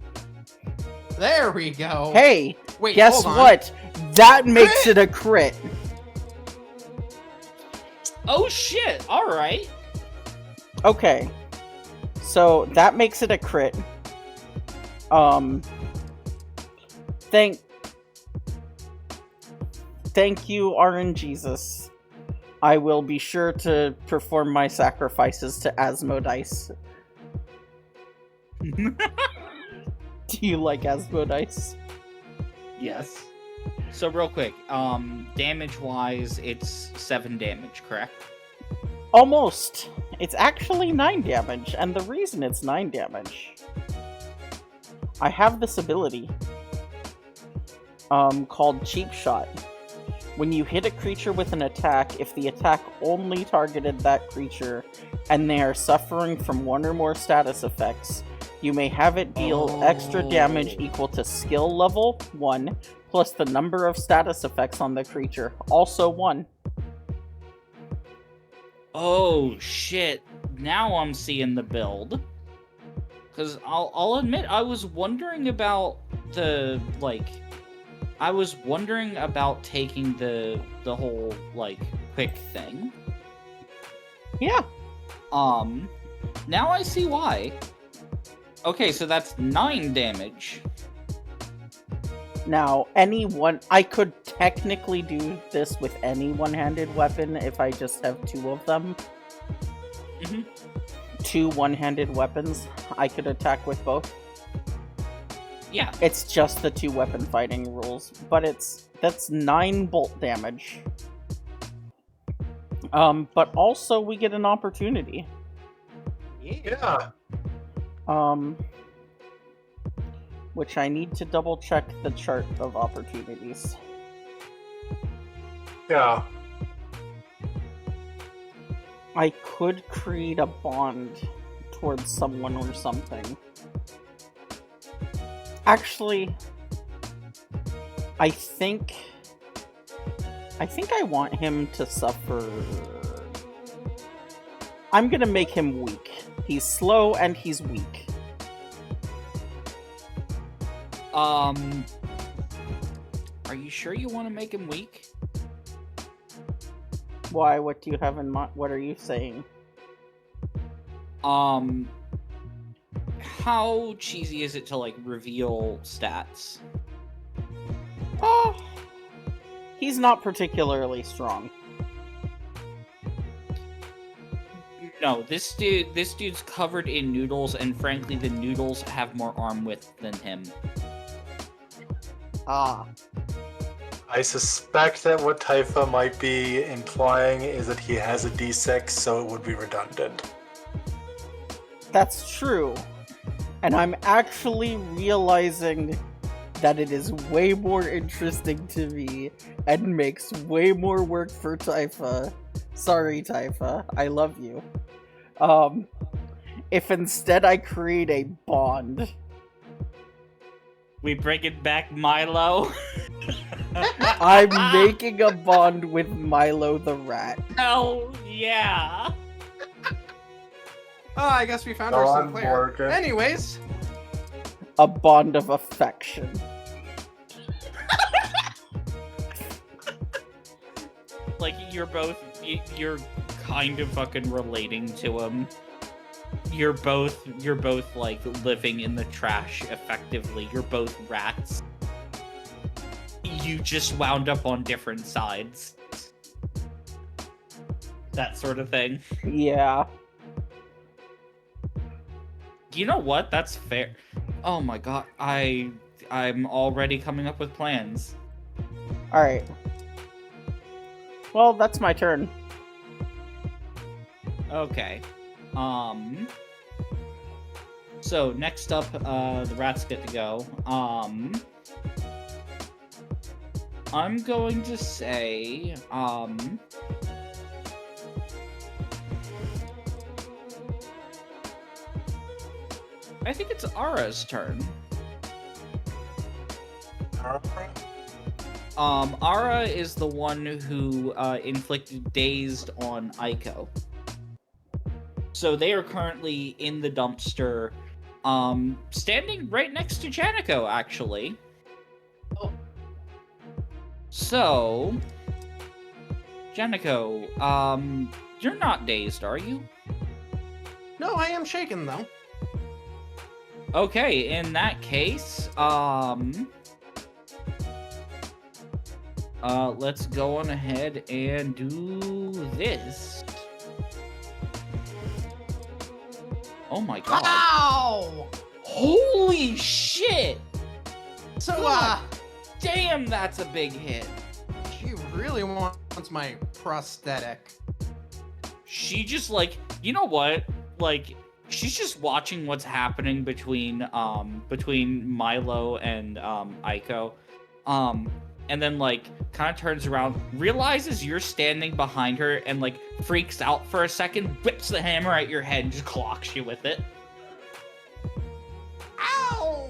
There we go. Hey, wait, guess hold on. what? That makes it a crit. Oh shit, alright. Okay. So, that makes it a crit. Thank you, RNGesus. I will be sure to perform my sacrifices to Asmodeus. Do you like Asmodeus? Yes. So real quick, damage-wise, it's 7 damage, correct? Almost. It's actually 9 damage, and the reason it's 9 damage... I have this ability. Called Cheap Shot. When you hit a creature with an attack, if the attack only targeted that creature, and they are suffering from 1 or more status effects, you may have it deal extra damage equal to skill level 1, plus the number of status effects on the creature, also 1. Oh, shit. Now I'm seeing the build. Because I'll admit, I was wondering about I was wondering about taking the whole, like, quick thing. Yeah. Now I see why. Okay, so that's 9 damage. Now, I could technically do this with any one-handed weapon if I just have 2 of them. Mm-hmm. 2 one-handed weapons, I could attack with both. Yeah. It's just the 2 weapon fighting rules, but that's 9 bolt damage. But also we get an opportunity. Yeah. Which I need to double check the chart of opportunities. Yeah. I could create a bond towards someone or something. Actually, I think I want him to suffer. I'm gonna make him weak. He's slow and he's weak. Are you sure you want to make him weak? Why? What do you have in mind? What are you saying? How cheesy is it to, like, reveal stats? Oh, he's not particularly strong. No, this dude's covered in noodles, and frankly, the noodles have more arm width than him. Ah. I suspect that what Taifa might be implying is that he has a D6, so it would be redundant. That's true. And I'm actually realizing that it is way more interesting to me and makes way more work for Taifa. Sorry, Taifa. I love you. If instead I create a bond. We bring it back, Milo. I'm making a bond with Milo the rat. Hell yeah. Oh, I guess we found Go our on, Sinclair. Morgan. Anyways, A bond of affection. Like, you're kind of fucking relating to him. You're both like living in the trash effectively. You're both rats. You just wound up on different sides. That sort of thing. Yeah. You know what? That's fair. Oh my god, I'm already coming up with plans. Alright. Well, that's my turn. Okay. So next up, the rats get to go. I'm going to say, I think it's Ara's turn. Ara is the one who inflicted dazed on Aiko. So they are currently in the dumpster, standing right next to Janiko, actually. Oh. So, Janiko, you're not dazed, are you? no, I am shaken though. Okay, in that case, let's go on ahead and do this. Oh my god. Ow! Holy shit! So, Damn, that's a big hit. she really wants my prosthetic. She just, like, you know what? Like, she's just watching what's happening between Milo and Aiko. And then, like, kind of turns around, realizes you're standing behind her, and, like, freaks out for a second, whips the hammer at your head, and just clocks you with it. Ow!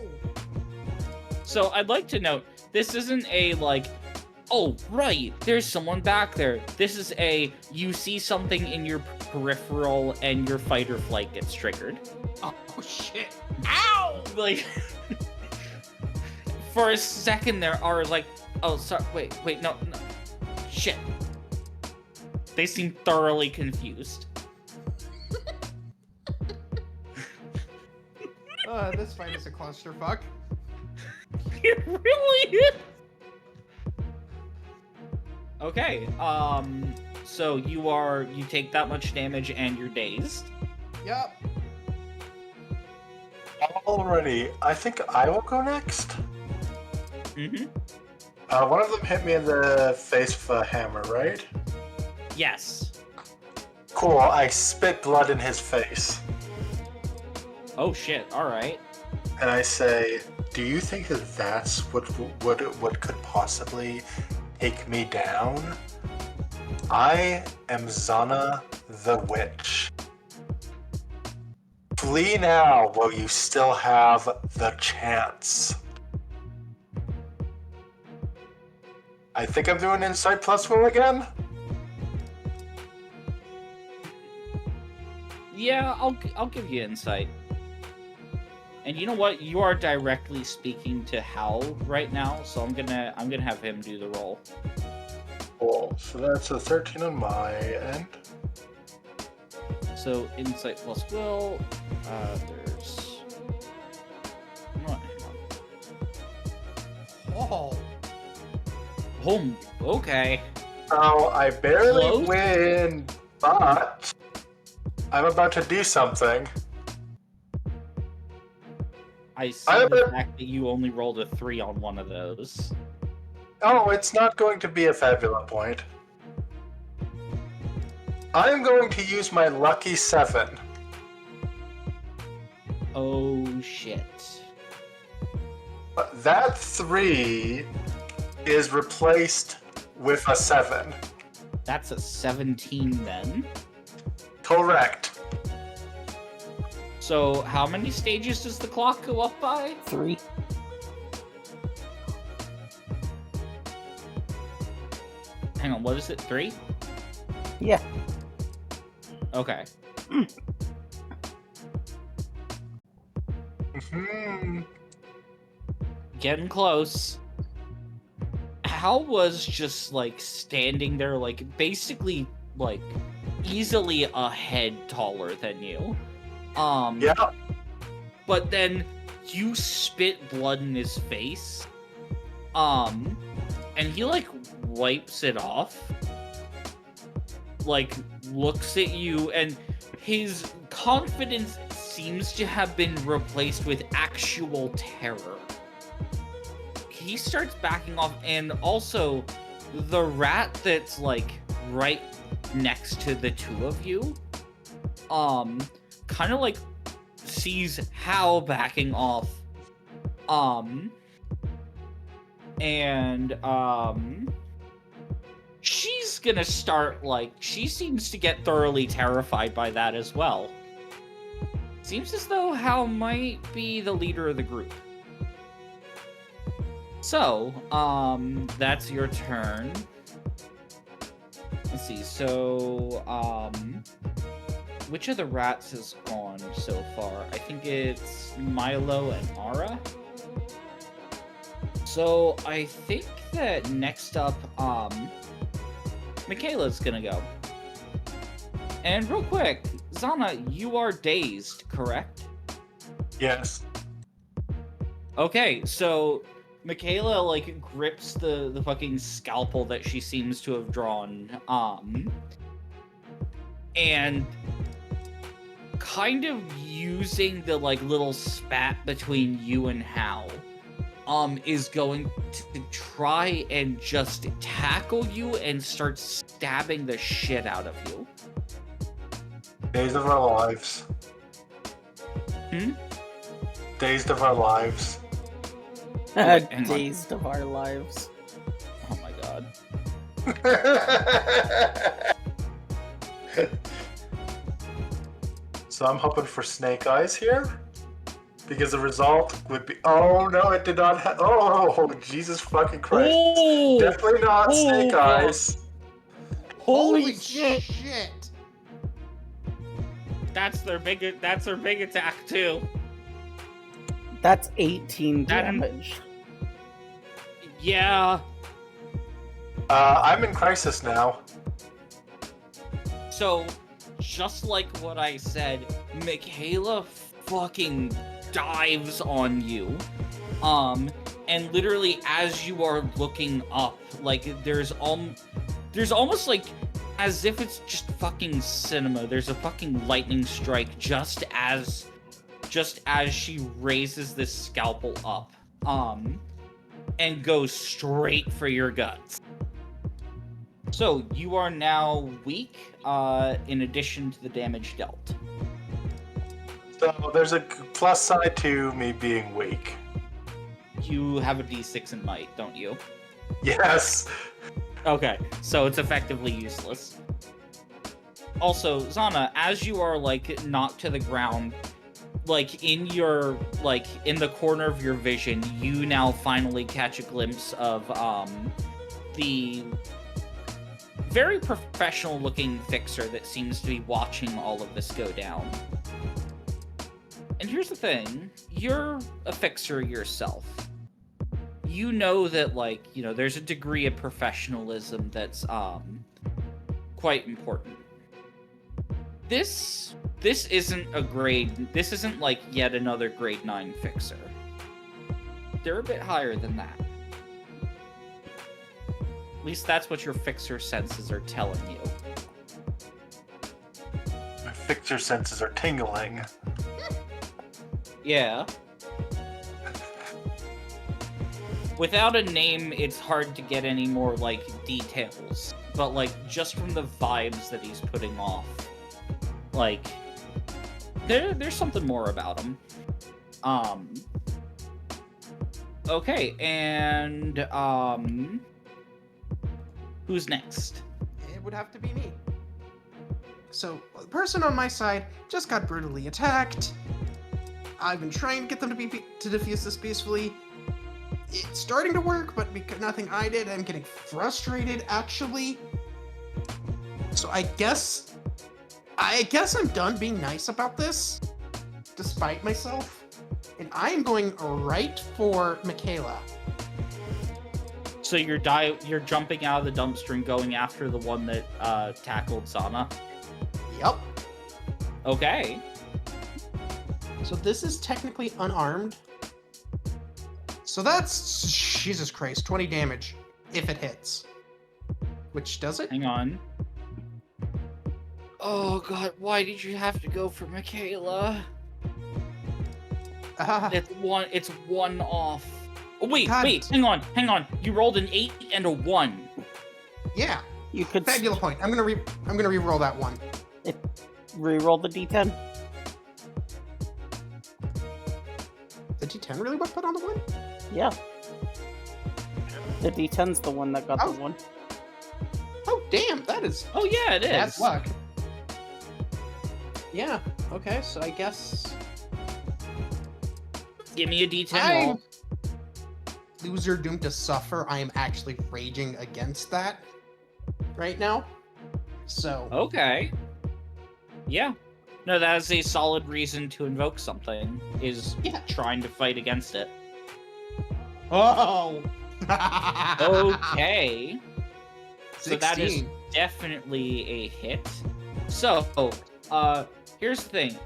So, I'd like to note, this isn't a, like, oh, right, there's someone back there. This is a, you see something in your peripheral, and your fight or flight gets triggered. Oh, shit. Ow! Like, for a second there, Ara's like, oh, sorry, wait, no, shit. They seem thoroughly confused. This fight is a clusterfuck. It really is. Okay, so you take that much damage and you're dazed. Yup. Alrighty, I think I will go next. Mm-hmm. One of them hit me in the face with a hammer, right? Yes. Cool, I spit blood in his face. Oh shit, alright. And I say, do you think that that's what could possibly take me down? I am Zana the Witch. Flee now while you still have the chance. I think I'm doing Insight plus will again. Yeah, I'll give you insight. And you know what? You are directly speaking to Hal right now, so I'm gonna have him do the roll. Cool. So that's a 13 on my end. So insight plus will. There's. Hang on. Oh, okay. So I barely Close? win, but I'm about to do something. I see the fact that you only rolled a 3 on one of those. Oh, it's not going to be a Fabula point. I'm going to use my lucky 7. Oh shit. That 3 is replaced with a 7. That's a 17 then. Correct. So how many stages does the clock go up by? 3. Hang on, what is it? 3? Yeah. Okay. Getting close. Hal was just like standing there, like basically like easily a head taller than you. Yeah. But then you spit blood in his face. And he like wipes it off. Like looks at you, and his confidence seems to have been replaced with actual terror. He starts backing off, and also the rat that's like right next to the two of you kind of like sees Hal backing off, and she's gonna start like, she seems to get thoroughly terrified by that as well. Seems as though Hal might be the leader of the group. So, that's your turn. Let's see, so, which of the rats has gone so far? I think it's Milo and Ara. So, I think that next up, Michaela's gonna go. And real quick, Zana, you are dazed, correct? Yes. Okay, so Michaela, like, grips the fucking scalpel that she seems to have drawn, and kind of using the, like, little spat between you and Hal, is going to try and just tackle you and start stabbing the shit out of you. Days of our lives. Days of our lives. Wait, hang on. Dazed of our lives. Oh my god. So I'm hoping for snake eyes here. Because the result would be... Oh, no, it did not have... Oh, Jesus fucking Christ. Oh! Definitely not Oh, snake God. eyes. Holy shit! That's their big attack too. That's 18 That- damage. Yeah. I'm in crisis now. So, just like what I said, Michaela fucking dives on you. And literally as you are looking up, like there's almost like as if it's just fucking cinema. There's a fucking lightning strike just as she raises this scalpel up, and goes straight for your guts. So, you are now weak, in addition to the damage dealt. So there's a plus side to me being weak. You have a d6 in might, don't you? Yes. Okay, so it's effectively useless. Also, Zana, as you are, like, knocked to the ground, like, in the corner of your vision, you now finally catch a glimpse of, the very professional-looking fixer that seems to be watching all of this go down. And here's the thing, you're a fixer yourself. You know that, like, there's a degree of professionalism that's, quite important. This isn't like yet another grade 9 fixer. They're a bit higher than that. At least that's what your fixer senses are telling you. My fixer senses are tingling. Yeah. Without a name, it's hard to get any more, like, details. But, like, just from the vibes that he's putting off, like, there's something more about him. Okay, and, who's next? It would have to be me. So, the person on my side just got brutally attacked. I've been trying to get them to defuse this peacefully. It's starting to work, but because nothing I did, I'm getting frustrated, actually. So I guess I'm done being nice about this, despite myself. And I'm going right for Michaela. So you're jumping out of the dumpster and going after the one that tackled Zana? Yep. Okay. So this is technically unarmed. So that's, Jesus Christ, 20 damage, if it hits. Which does it? Hang on. Oh god, why did you have to go for Michaela? It's one off. Oh, wait, God. hang on. You rolled an 8 and a 1. Yeah. You could Fabula point. I'm gonna re-roll that one. re-roll the d10. The D10 really what put on the one? Yeah. The d10's the one that got Oh. the one. Oh damn, that is Oh yeah, it is. bad luck. Yeah. Okay, so I guess Give me a D10 I roll. loser doomed to suffer. I am actually raging against that right now. So Okay. Yeah. No, that is a solid reason to invoke something, is Yeah. trying to fight against it. Oh. Okay. So that is 16. definitely a hit. So, here's the thing.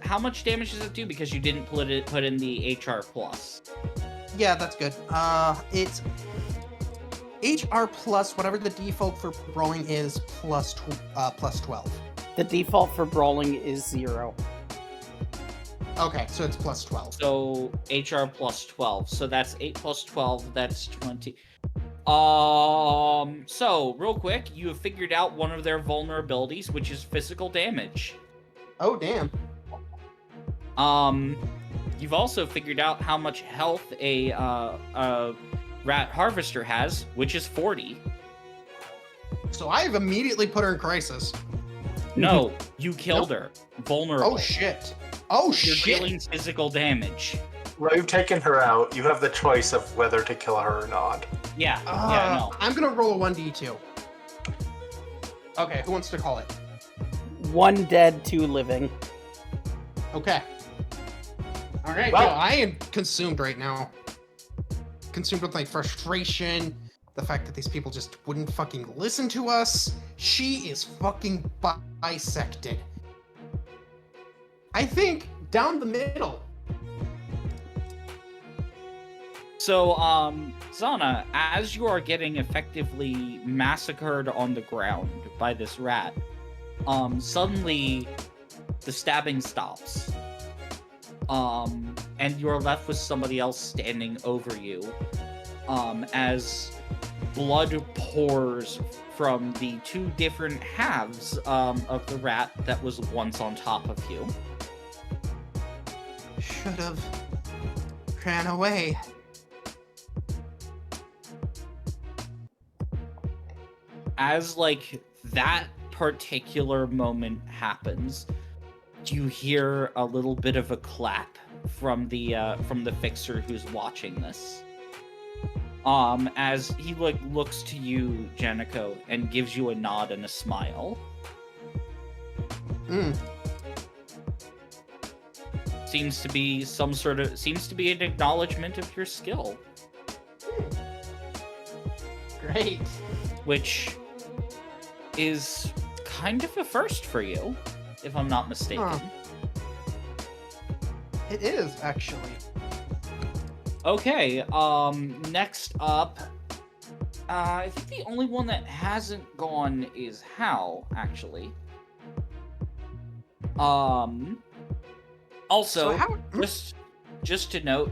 How much damage does it do? Because you didn't put in the HR plus. Yeah, that's good. It's HR plus whatever the default for rolling is plus 12. The default for brawling is 0. Okay, so it's plus 12. So HR plus 12. So that's 8 plus 12. That's 20. So real quick, you have figured out one of their vulnerabilities, which is physical damage. Oh damn. You've also figured out how much health a rat harvester has, which is 40. So I've immediately put her in crisis. No, you killed her. Vulnerable. Oh shit. Oh You're shit. dealing physical damage. Well, you've taken her out. You have the choice of whether to kill her or not. Yeah, yeah, no. I'm gonna roll a 1d2. Okay, who wants to call it? 1 dead, 2 living. Okay. Alright, Well- no, I am consumed right now. Consumed with my frustration, the fact that these people just wouldn't fucking listen to us. She is fucking bisected. I think down the middle. So, Zana, as you are getting effectively massacred on the ground by this rat, suddenly the stabbing stops. And you're left with somebody else standing over you, as blood pours from the two different halves of the rat that was once on top of you. Should have ran away. As, like, that particular moment happens, you hear a little bit of a clap from the fixer who's watching this. As he, like, looks to you, Janico, and gives you a nod and a smile. Seems to be an acknowledgement of your skill. Great. Which is kind of a first for you, if I'm not mistaken. Huh. It is, actually. Okay, next up, I think the only one that hasn't gone is Hal, actually. Also, So how... just to note,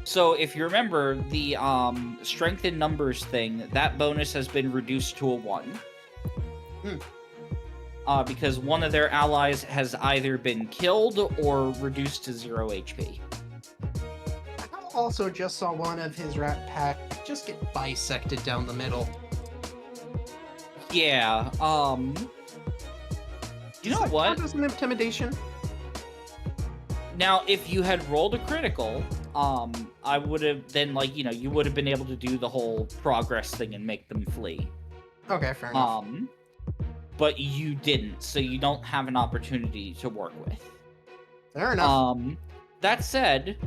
so if you remember, the strength in numbers thing, that bonus has been reduced to a 1. Because one of their allies has either been killed or reduced to 0 HP. I also just saw one of his rat pack just get bisected down the middle. Yeah, you know what? That an intimidation? Now, if you had rolled a critical, I would have then, like, you know, you would have been able to do the whole progress thing and make them flee. Okay, fair enough. But you didn't, so you don't have an opportunity to work with. Fair enough. That said,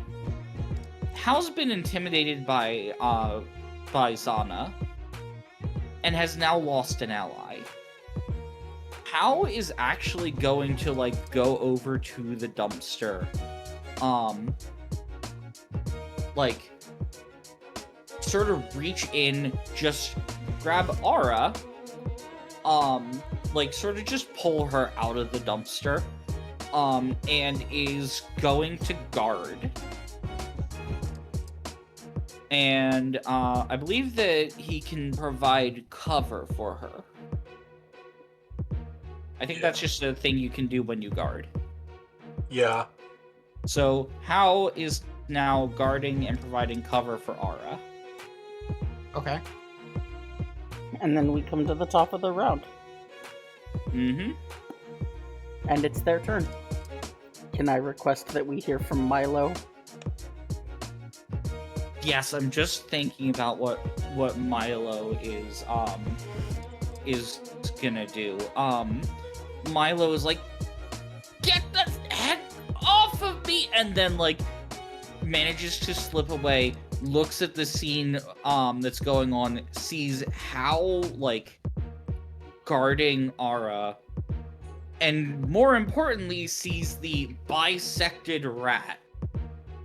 Hal's been intimidated by Zana, and has now lost an ally. Hal is actually going to, like, go over to the dumpster, like, sort of reach in, just grab Aura, like, sort of just pull her out of the dumpster, and is going to guard. And, I believe that he can provide cover for her. I think that's just a thing you can do when you guard. Yeah. So, Hal is now guarding and providing cover for Aura. Okay. And then we come to the top of the round. Mm-hmm. And it's their turn. Can I request that we hear from Milo? Yes, I'm just thinking about what Milo is gonna do. Milo is like, get the heck off of me, and then, like, manages to slip away, looks at the scene that's going on, sees Hal, like, guarding Aura, and more importantly, sees the bisected rat,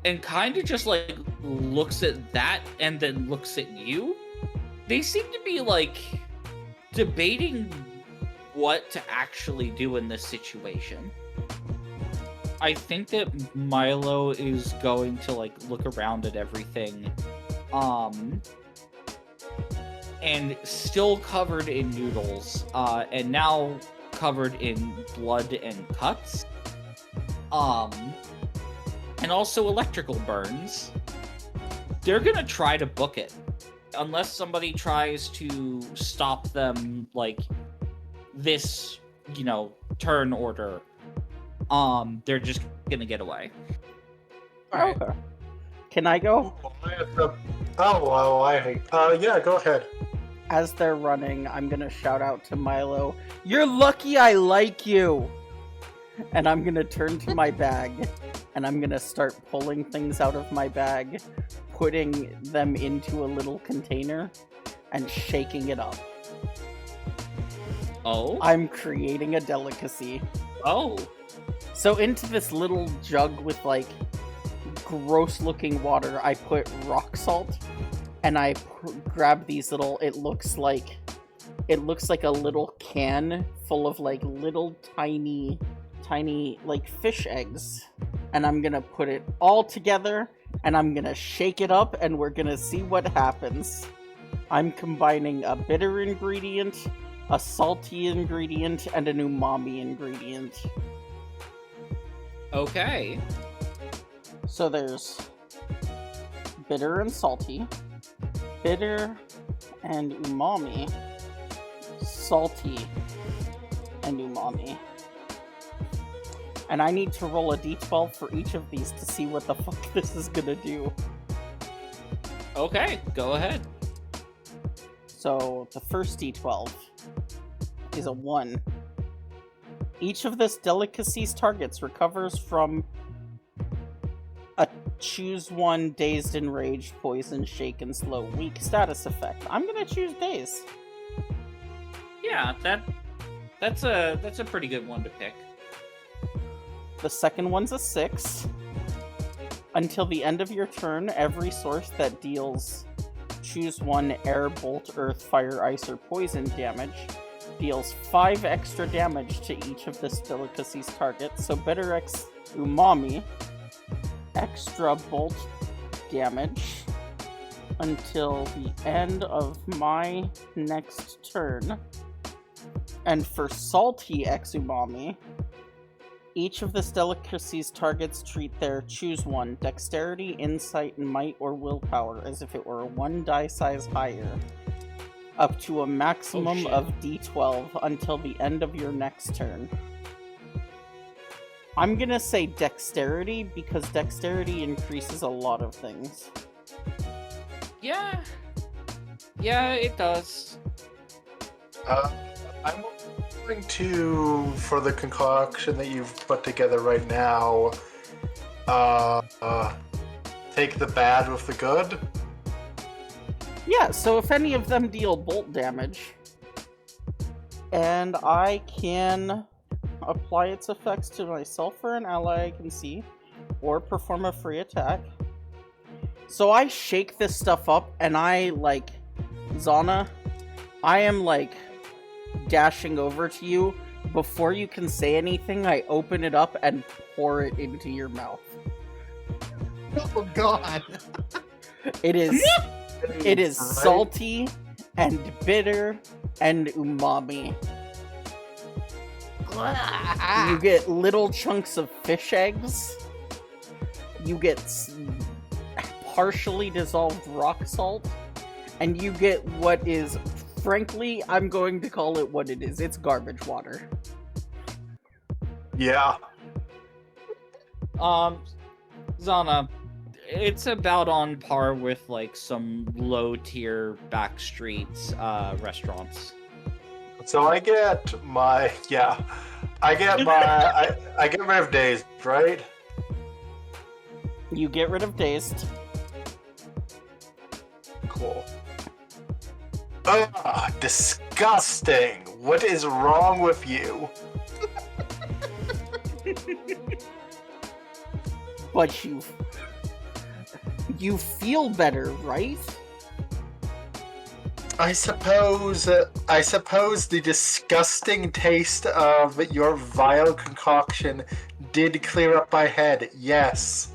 and kind of just, like, looks at that and then looks at you. They seem to be, like, debating what to actually do in this situation. I think that Milo is going to, like, look around at everything, and still covered in noodles, and now covered in blood and cuts, and also electrical burns. They're gonna try to book it. Unless somebody tries to stop them, like, this, you know, turn order, they're just gonna get away. Alright. Okay. Can I go? Yeah, go ahead. As they're running, I'm gonna shout out to Milo, "You're lucky I like you!" And I'm gonna turn to my bag, and I'm gonna start pulling things out of my bag, putting them into a little container, and shaking it up. Oh? I'm creating a delicacy. Oh. So into this little jug with, like, gross looking water, I put rock salt, and I grab these little, it looks like a little can full of, like, little tiny, like, fish eggs. And I'm gonna put it all together and I'm gonna shake it up and we're gonna see what happens. I'm combining a bitter ingredient, a salty ingredient, and an umami ingredient. Okay. So there's bitter and salty, bitter and umami, salty and umami. And I need to roll a d12 for each of these to see what the fuck this is gonna do. Okay, go ahead. So the first d12 is a 1. Each of this delicacy's targets recovers from a choose one dazed, enraged, poison, shaken, slow, weak status effect. I'm gonna choose dazed. Yeah, that's a pretty good one to pick. The second one's a 6. Until the end of your turn, every source that deals choose one air, bolt, earth, fire, ice, or poison damage deals 5 extra damage to each of this delicacy's targets. So bitter X umami, extra bolt damage until the end of my next turn. And for salty X umami, each of this delicacy's targets treat their choose one dexterity, insight, might, or willpower as if it were 1 die size higher, up to a maximum of d12 until the end of your next turn. I'm gonna say dexterity because dexterity increases a lot of things. Yeah, it does. I'm going to, for the concoction that you've put together right now, take the bad with the good. Yeah, so if any of them deal bolt damage, and I can apply its effects to myself or an ally I can see, or perform a free attack. So I shake this stuff up, and I, Zana, I am, dashing over to you. Before you can say anything, I open it up and pour it into your mouth. Oh god. It is salty and bitter and umami. You get little chunks of fish eggs. You get partially dissolved rock salt. And you get what is, frankly, I'm going to call it what it is. It's garbage water. Yeah. Zana, it's about on par with some low tier backstreets restaurants. So I get my I get rid of dazed, right? You get rid of dazed. Cool. Ugh, disgusting. What is wrong with you? But you feel better, right? I suppose the disgusting taste of your vile concoction did clear up my head, yes.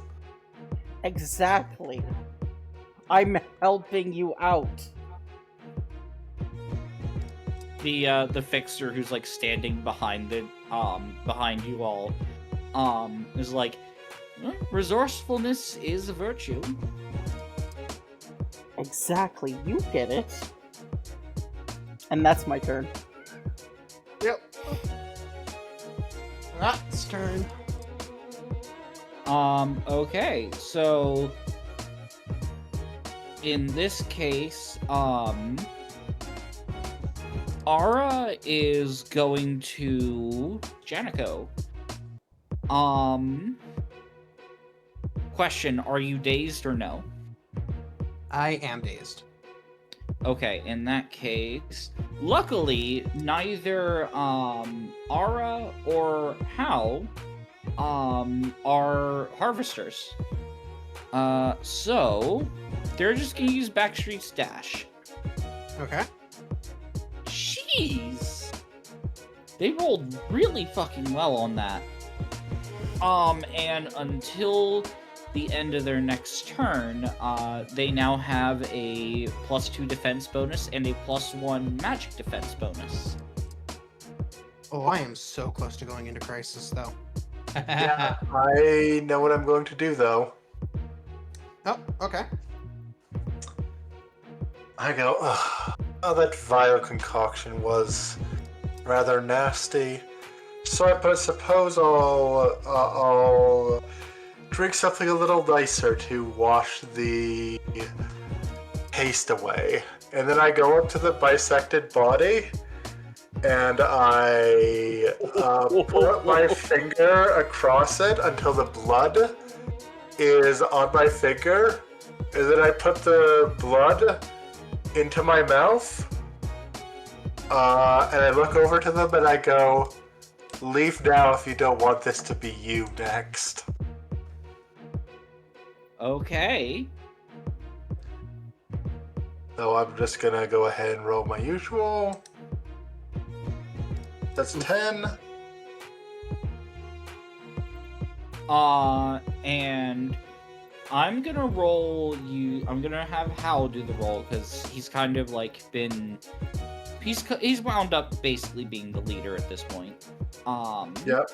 Exactly. I'm helping you out. The fixer who's standing behind behind you all is like, well, resourcefulness is a virtue. Exactly, you get it. And that's my turn. Yep. Rat's turn. Okay, so in this case, Ara is going to Janico. Question, are you dazed or no? I am dazed. Okay, in that case, luckily, neither Ara or Hal are harvesters. So they're just gonna use Backstreet's dash. Okay. Jeez! They rolled really fucking well on that. And until the end of their next turn, they now have a +2 defense bonus and a +1 magic defense bonus. Oh, I am so close to going into crisis, though. Yeah, I know what I'm going to do, though. Oh, okay. I go, ugh. Oh, that vile concoction was rather nasty. So I suppose I'll drink something a little nicer to wash the taste away. And then I go up to the bisected body, and I put my finger across it until the blood is on my finger. And then I put the blood into my mouth. And I look over to them and I go, leave now if you don't want this to be you next. Okay. So I'm just gonna go ahead and roll my usual. That's 10. And I'm gonna roll you. I'm gonna have Hal do the roll because he's kind of like been. He's wound up basically being the leader at this point. Yep.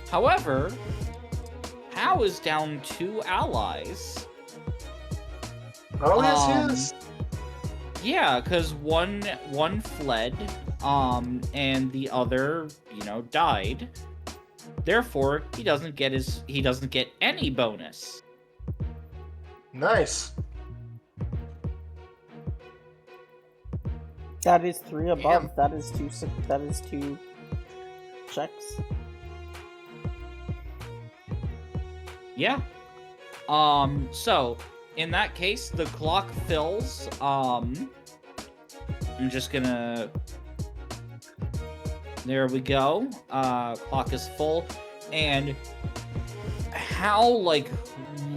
However, Hal is down 2 allies. Oh, yes. Yeah, because one fled, and the other, died. Therefore, he doesn't get any bonus. Nice. That is 3 above. Damn. That is two checks. Yeah. So, in that case, the clock fills. I'm just gonna... There we go. Clock is full. And Hal,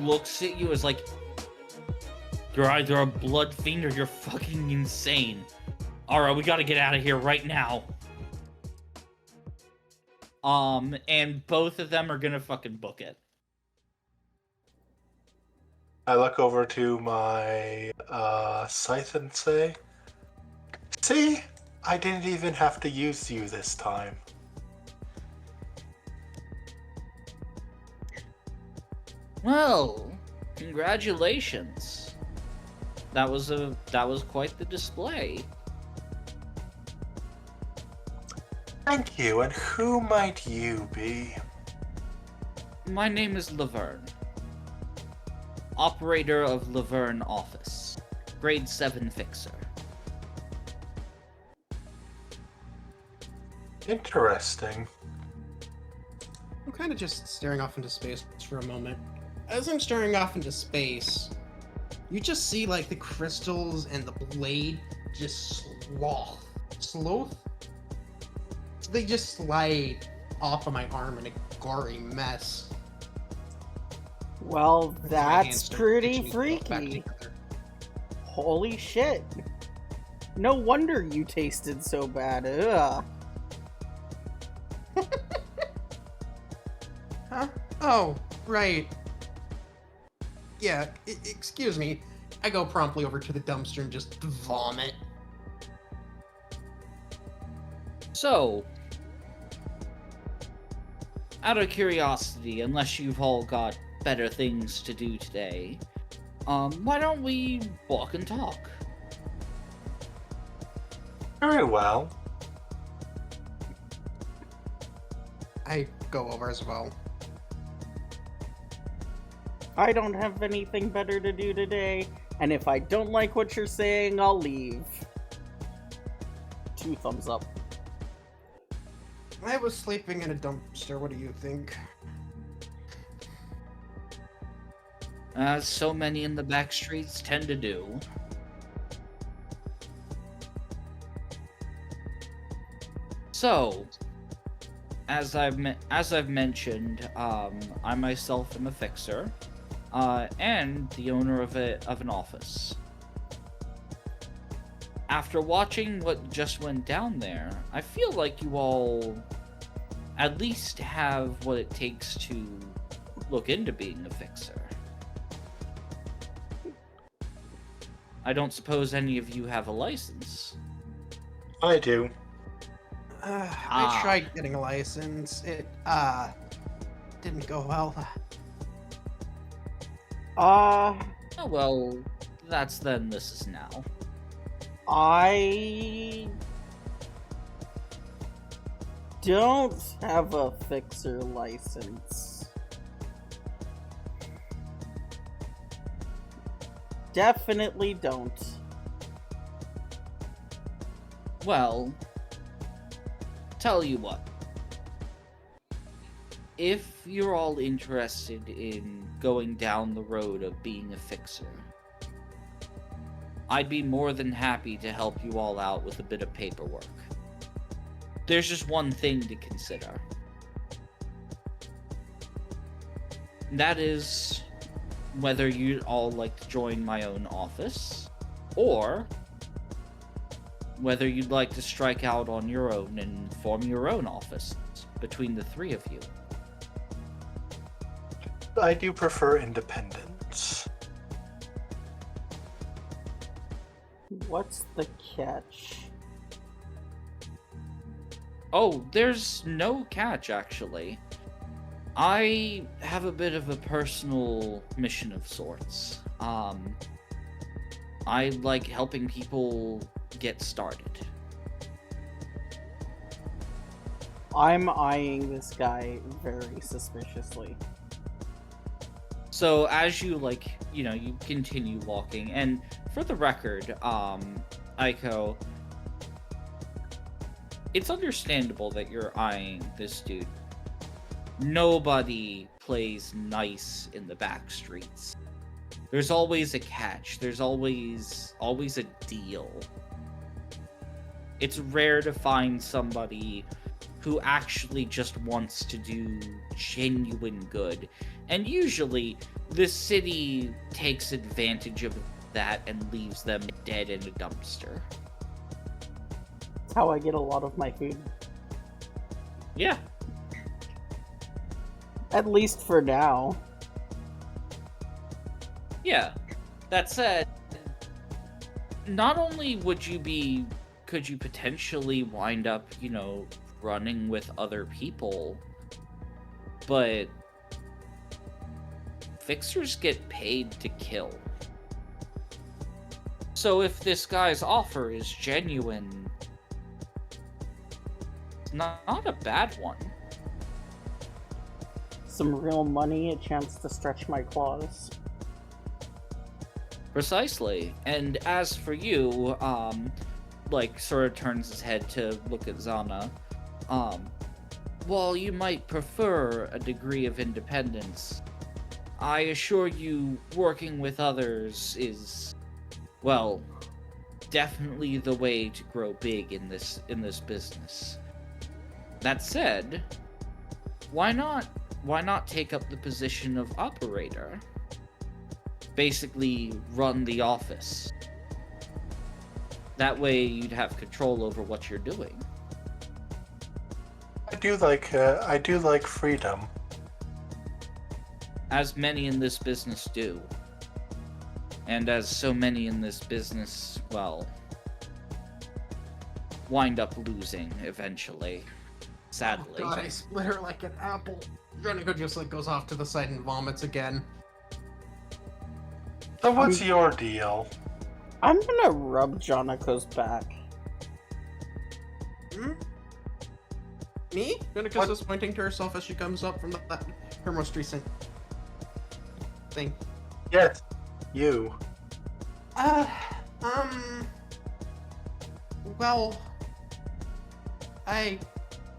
looks at you as you're either a blood fiend or you're fucking insane. Alright, we gotta get out of here right now. And both of them are gonna fucking book it. I look over to my scythe and say, see? I didn't even have to use you this time. Well, congratulations. That was quite the display. Thank you, and who might you be? My name is Laverne. Operator of Laverne Office. Grade 7 fixer. Interesting. I'm kind of just staring off into space for a moment. As I'm staring off into space, you just see the crystals and the blade just sloth. They just slide off of my arm in a gory mess. Well, My hands that's start pretty itching to go back freaky. together. Holy shit. No wonder you tasted so bad. Ugh. Huh? Oh, right. Yeah, excuse me. I go promptly over to the dumpster and just vomit. So, out of curiosity, unless you've all got better things to do today, why don't we walk and talk? Very well. I go over as well. I don't have anything better to do today, and if I don't like what you're saying, I'll leave. 2 thumbs up. I was sleeping in a dumpster, what do you think? As so many in the backstreets tend to do. So, as I've mentioned, I myself am a fixer, and the owner of an office. After watching what just went down there, I feel like you all at least have what it takes to look into being a fixer. I don't suppose any of you have a license. I do. I tried getting a license. It didn't go well. Oh, well, that's then this is now. I don't have a fixer license. Definitely don't. Well, tell you what. If you're all interested in going down the road of being a fixer, I'd be more than happy to help you all out with a bit of paperwork. There's just one thing to consider. That is whether you'd all like to join my own office, or whether you'd like to strike out on your own and form your own office between the three of you. I do prefer independence. What's the catch? Oh, there's no catch, actually. I have a bit of a personal mission of sorts. I like helping people get started. I'm eyeing this guy very suspiciously. So as you you continue walking, and for the record, Aiko, it's understandable that you're eyeing this dude. Nobody plays nice in the backstreets. There's always a catch. There's always a deal. It's rare to find somebody who actually just wants to do genuine good. And usually, the city takes advantage of that and leaves them dead in a dumpster. That's how I get a lot of my food. Yeah. At least for now. Yeah. That said, not only could you potentially wind up, running with other people, but fixers get paid to kill. So if this guy's offer is genuine, it's not a bad one. Some real money, a chance to stretch my claws. Precisely. And as for you, sort of turns his head to look at Zana. While you might prefer a degree of independence, I assure you working with others is, well, definitely the way to grow big in this business. That said, why not take up the position of operator? Basically run the office. That way you'd have control over what you're doing. I do like freedom. As many in this business do. And as so many in this business, well, wind up losing eventually. Sadly. Oh God, I split her like an apple. Jonica just goes off to the side and vomits again. So what's your deal? I'm gonna rub Jonico's back. Hmm? Me? Jonica's just pointing to herself as she comes up from her most recent thing. Yes, you. Well, I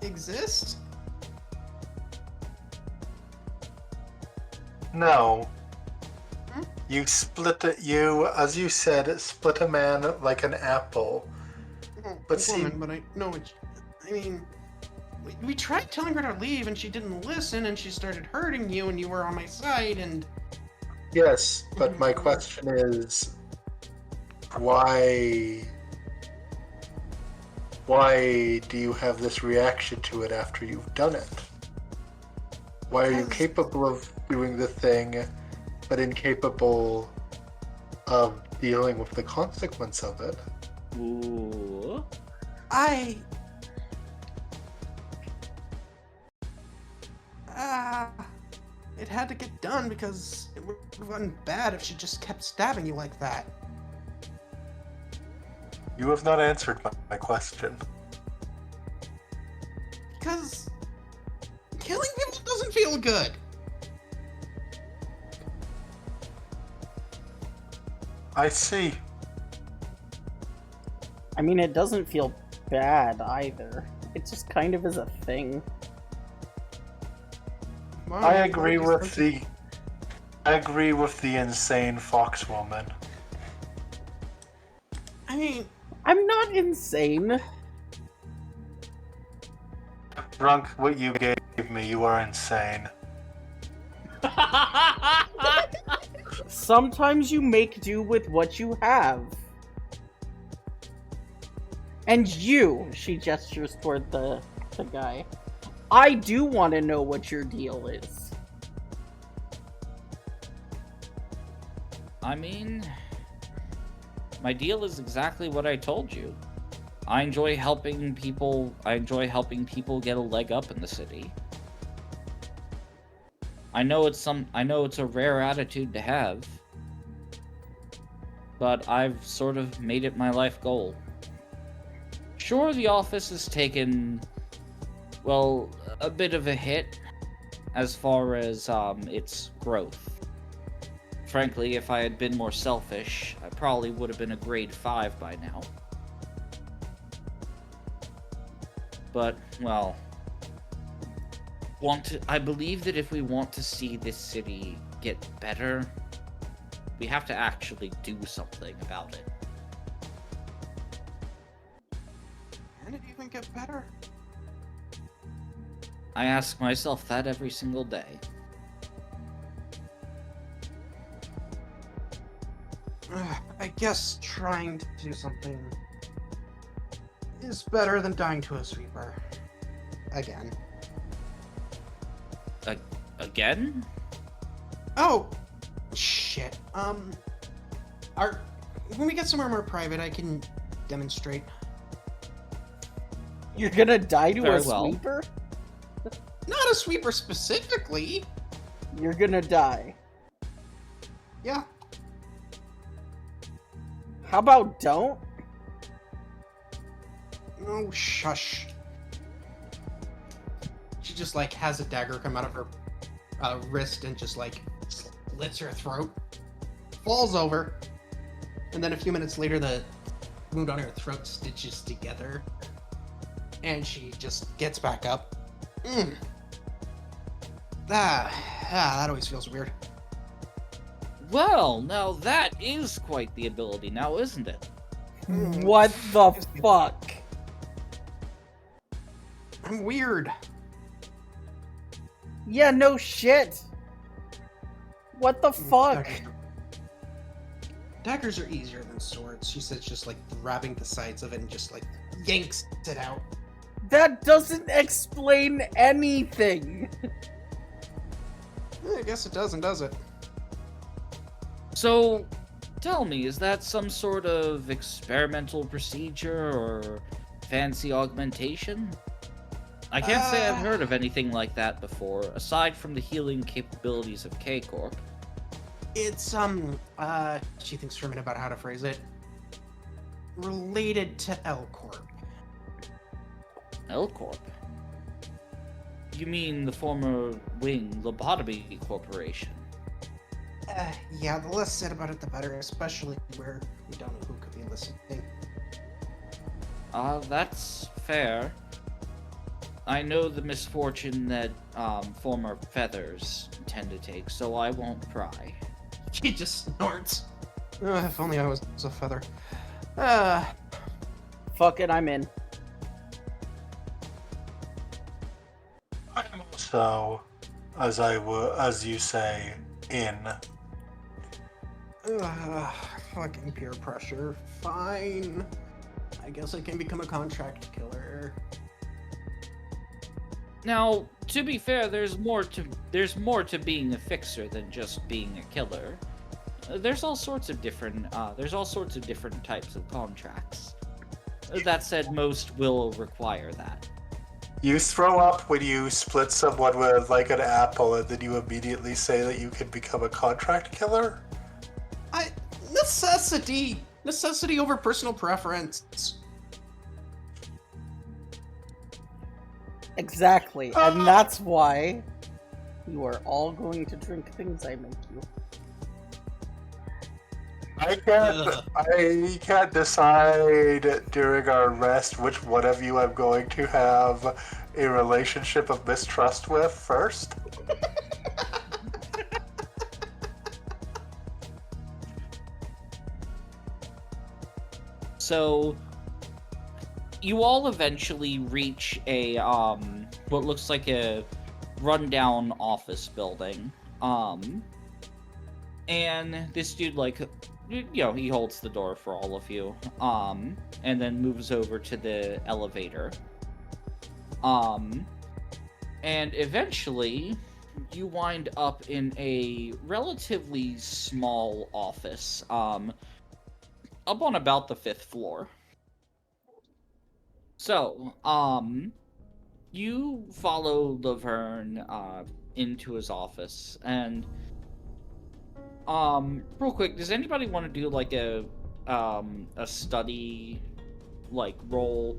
exist? No. Hmm? As you said, split a man like an apple. But see, we tried telling her to leave and she didn't listen and she started hurting you and you were on my side and... yes, but my question is, why do you have this reaction to it after you've done it? Why are you capable of doing the thing, but incapable of dealing with the consequence of it. Ooh. It had to get done because it would have gotten bad if she just kept stabbing you like that. You have not answered my question. Because killing people doesn't feel good. I see. I mean, it doesn't feel bad either. It just kind of is a thing. I agree with the insane fox woman. I mean, I'm not insane. Drunk what you gave me, you are insane. Sometimes you make do with what you have. And you, she gestures toward the guy. I do want to know what your deal is. I mean, my deal is exactly what I told you. I enjoy helping people. I enjoy helping people get a leg up in the city. I know it's a rare attitude to have, but I've sort of made it my life goal. Sure, the office has taken, well, a bit of a hit as far as its growth. Frankly, if I had been more selfish, I probably would have been a grade 5 by now. But, well, I believe that if we want to see this city get better, we have to actually do something about it. can it even get better? I ask myself that every single day. I guess trying to do something is better than dying to a sweeper. Again. Again? Oh! Shit. When we get somewhere more private, I can demonstrate. You're gonna die to Very a well. sweeper? Not a sweeper specifically! You're gonna die. Yeah. How about don't? Oh, shush. She just, like, has a dagger come out of her wrist and just, like, slits her throat. Falls over. And then a few minutes later, the wound on her throat stitches together. And she just gets back up. That always feels weird. Well, now that is quite the ability now, isn't it? What the fuck? I'm weird. Yeah, no shit. What the fuck? Daggers are easier than swords. She says just like grabbing the sides of it and just like yanks it out. That doesn't explain anything. I guess it doesn't, does it? So, tell me, is that some sort of experimental procedure or fancy augmentation? I can't say I've heard of anything like that before, aside from the healing capabilities of K-Corp. It's, she thinks for a minute about how to phrase it. Related to L-Corp. L-Corp? You mean the former wing Lobotomy Corporation? Yeah, the less said about it, the better, especially where we don't know who could be listening. That's fair. I know the misfortune that, former feathers tend to take, so I won't pry. He just snorts. If only I was a feather. Fuck it, I'm in. I am also, as you say, in. Fucking peer pressure. Fine. I guess I can become a contract killer. Now, to be fair, there's more to being a fixer than just being a killer. There's all sorts of different types of contracts. That said, most will require that. You throw up when you split someone with like an apple, and then you immediately say that you can become a contract killer? Necessity over personal preference. Exactly, and that's why you are all going to drink things I make you. I can't decide during our rest which one of you I'm going to have a relationship of mistrust with first. So, you all eventually reach a, what looks like a rundown office building. And this dude, like, he holds the door for all of you, and then moves over to the elevator. And eventually, you wind up in a relatively small office, up on about the 5th floor. So, you follow Laverne, into his office, and, real quick, does anybody want to do, like, a study, like, roll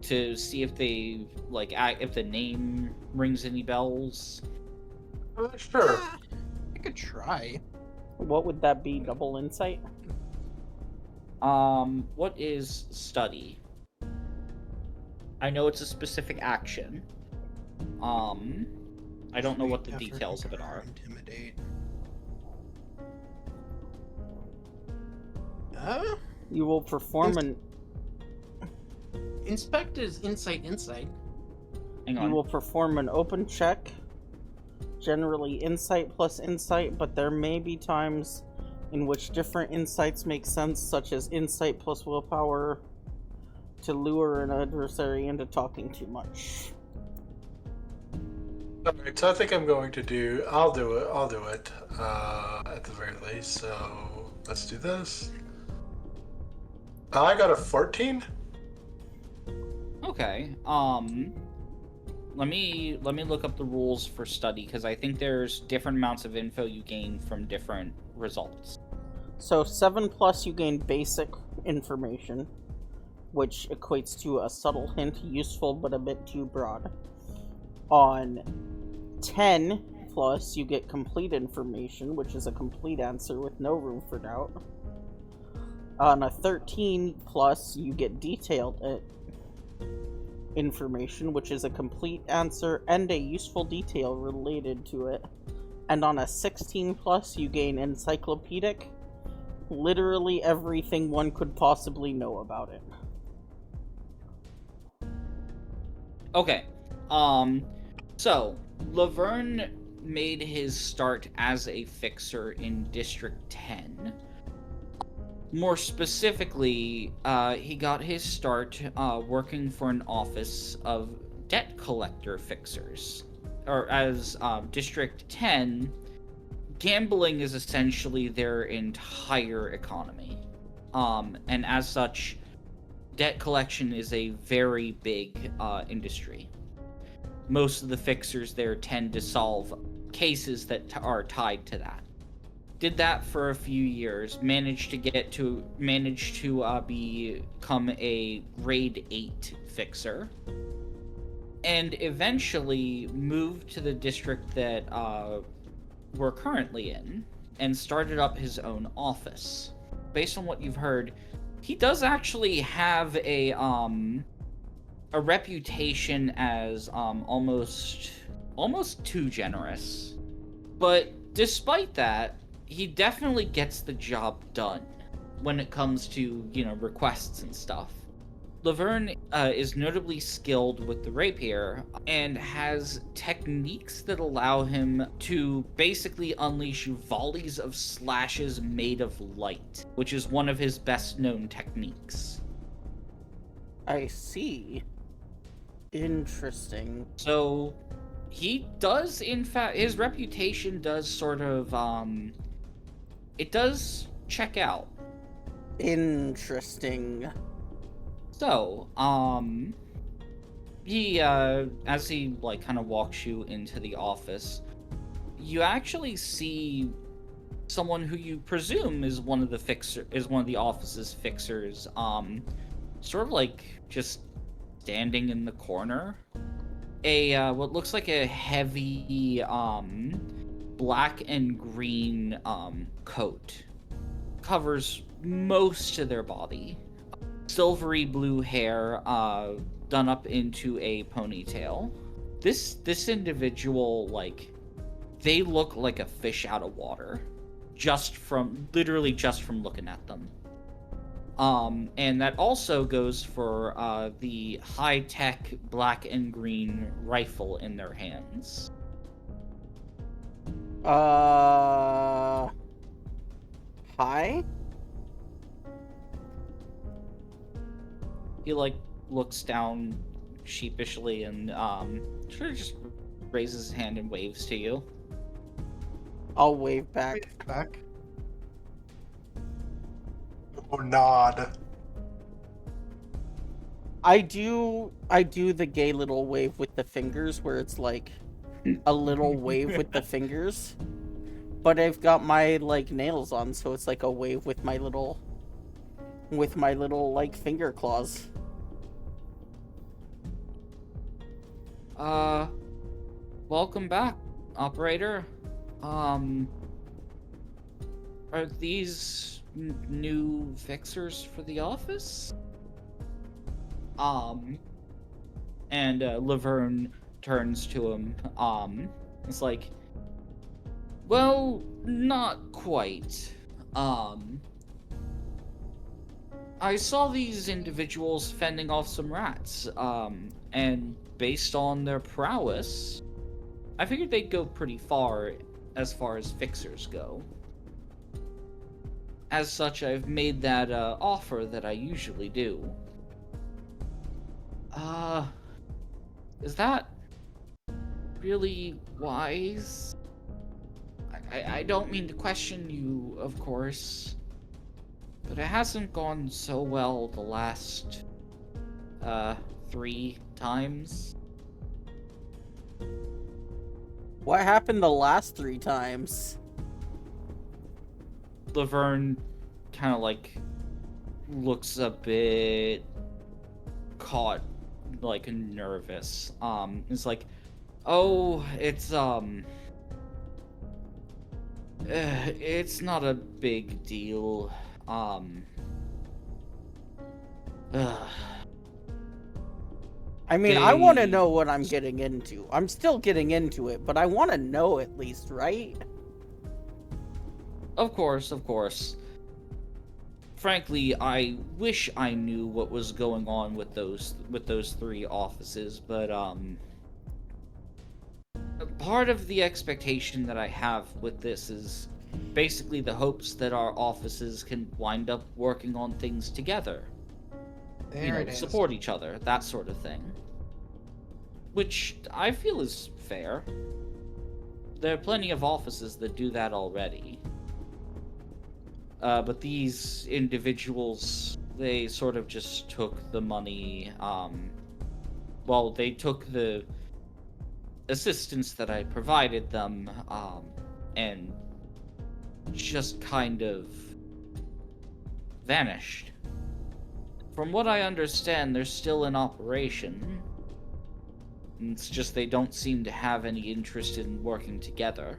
to see if they, like, if the name rings any bells? Sure. I could try. What would that be? Double insight? What is study? I know it's a specific action. I don't know what the details of it are. Intimidate. You will perform an... Inspect is insight. Hang on. You will perform an open check. Generally insight plus insight, but there may be times in which different insights make sense, such as insight plus willpower to lure an adversary into talking too much. Alright, so I think I'll do it, at the very least, so let's do this. I got a 14. Okay, let me look up the rules for study, because I think there's different amounts of info you gain from different results. So 7+ you gain basic information, which equates to a subtle hint, useful but a bit too broad. On 10+ you get complete information, which is a complete answer with no room for doubt. On a 13+ you get detailed information, which is a complete answer and a useful detail related to it. And on a 16+ you gain encyclopedic, literally everything one could possibly know about it. Okay, so Laverne made his start as a fixer in District 10. More specifically, he got his start working for an office of debt collector fixers. Or as District 10, gambling is essentially their entire economy. And as such, debt collection is a very big industry. Most of the fixers there tend to solve cases that are tied to that. Did that for a few years, managed to become a grade 8 fixer, and eventually moved to the district that we're currently in, and started up his own office. Based on what you've heard, he does actually have a reputation as almost too generous. But despite that, he definitely gets the job done when it comes to, requests and stuff. Laverne is notably skilled with the rapier and has techniques that allow him to basically unleash volleys of slashes made of light, which is one of his best known techniques. I see. Interesting. So he does, in fact, his reputation does sort of, it does check out. Interesting. So, he, as he, like, kind of walks you into the office, you actually see someone who you presume is one of the office's fixers, sort of like just standing in the corner. What looks like a heavy, black and green, coat. Covers most of their body. Silvery blue hair, done up into a ponytail. This individual, like, they look like a fish out of water. Literally just from looking at them. And that also goes for, the high-tech black and green rifle in their hands. Hi? He, like, looks down sheepishly and, sort of just raises his hand and waves to you. I'll wave back. Back. Or nod. I do the gay little wave with the fingers where it's like a little wave with the fingers. But I've got my like nails on, so it's like a wave with my little like finger claws. Welcome back, operator. Are these new fixers for the office? And Laverne turns to him. It's like, well, not quite. I saw these individuals fending off some rats, and based on their prowess, I figured they'd go pretty far as fixers go. As such, I've made that offer that I usually do. Is that really wise? I don't mean to question you, of course, but it hasn't gone so well the last 3 times. What happened the last 3 times? Laverne kind of like looks a bit caught, like nervous. It's like, oh, it's not a big deal. I mean, I want to know what I'm getting into. I'm still getting into it, but I want to know at least, right? Of course. Frankly, I wish I knew what was going on with those 3 offices, but part of the expectation that I have with this is basically the hopes that our offices can wind up working on things together. There it is. Support each other, that sort of thing. Which I feel is fair. There are plenty of offices that do that already. But these individuals, they sort of just took the money, they took the assistance that I provided them, and just kind of vanished. From what I understand, they're still in operation. It's just they don't seem to have any interest in working together.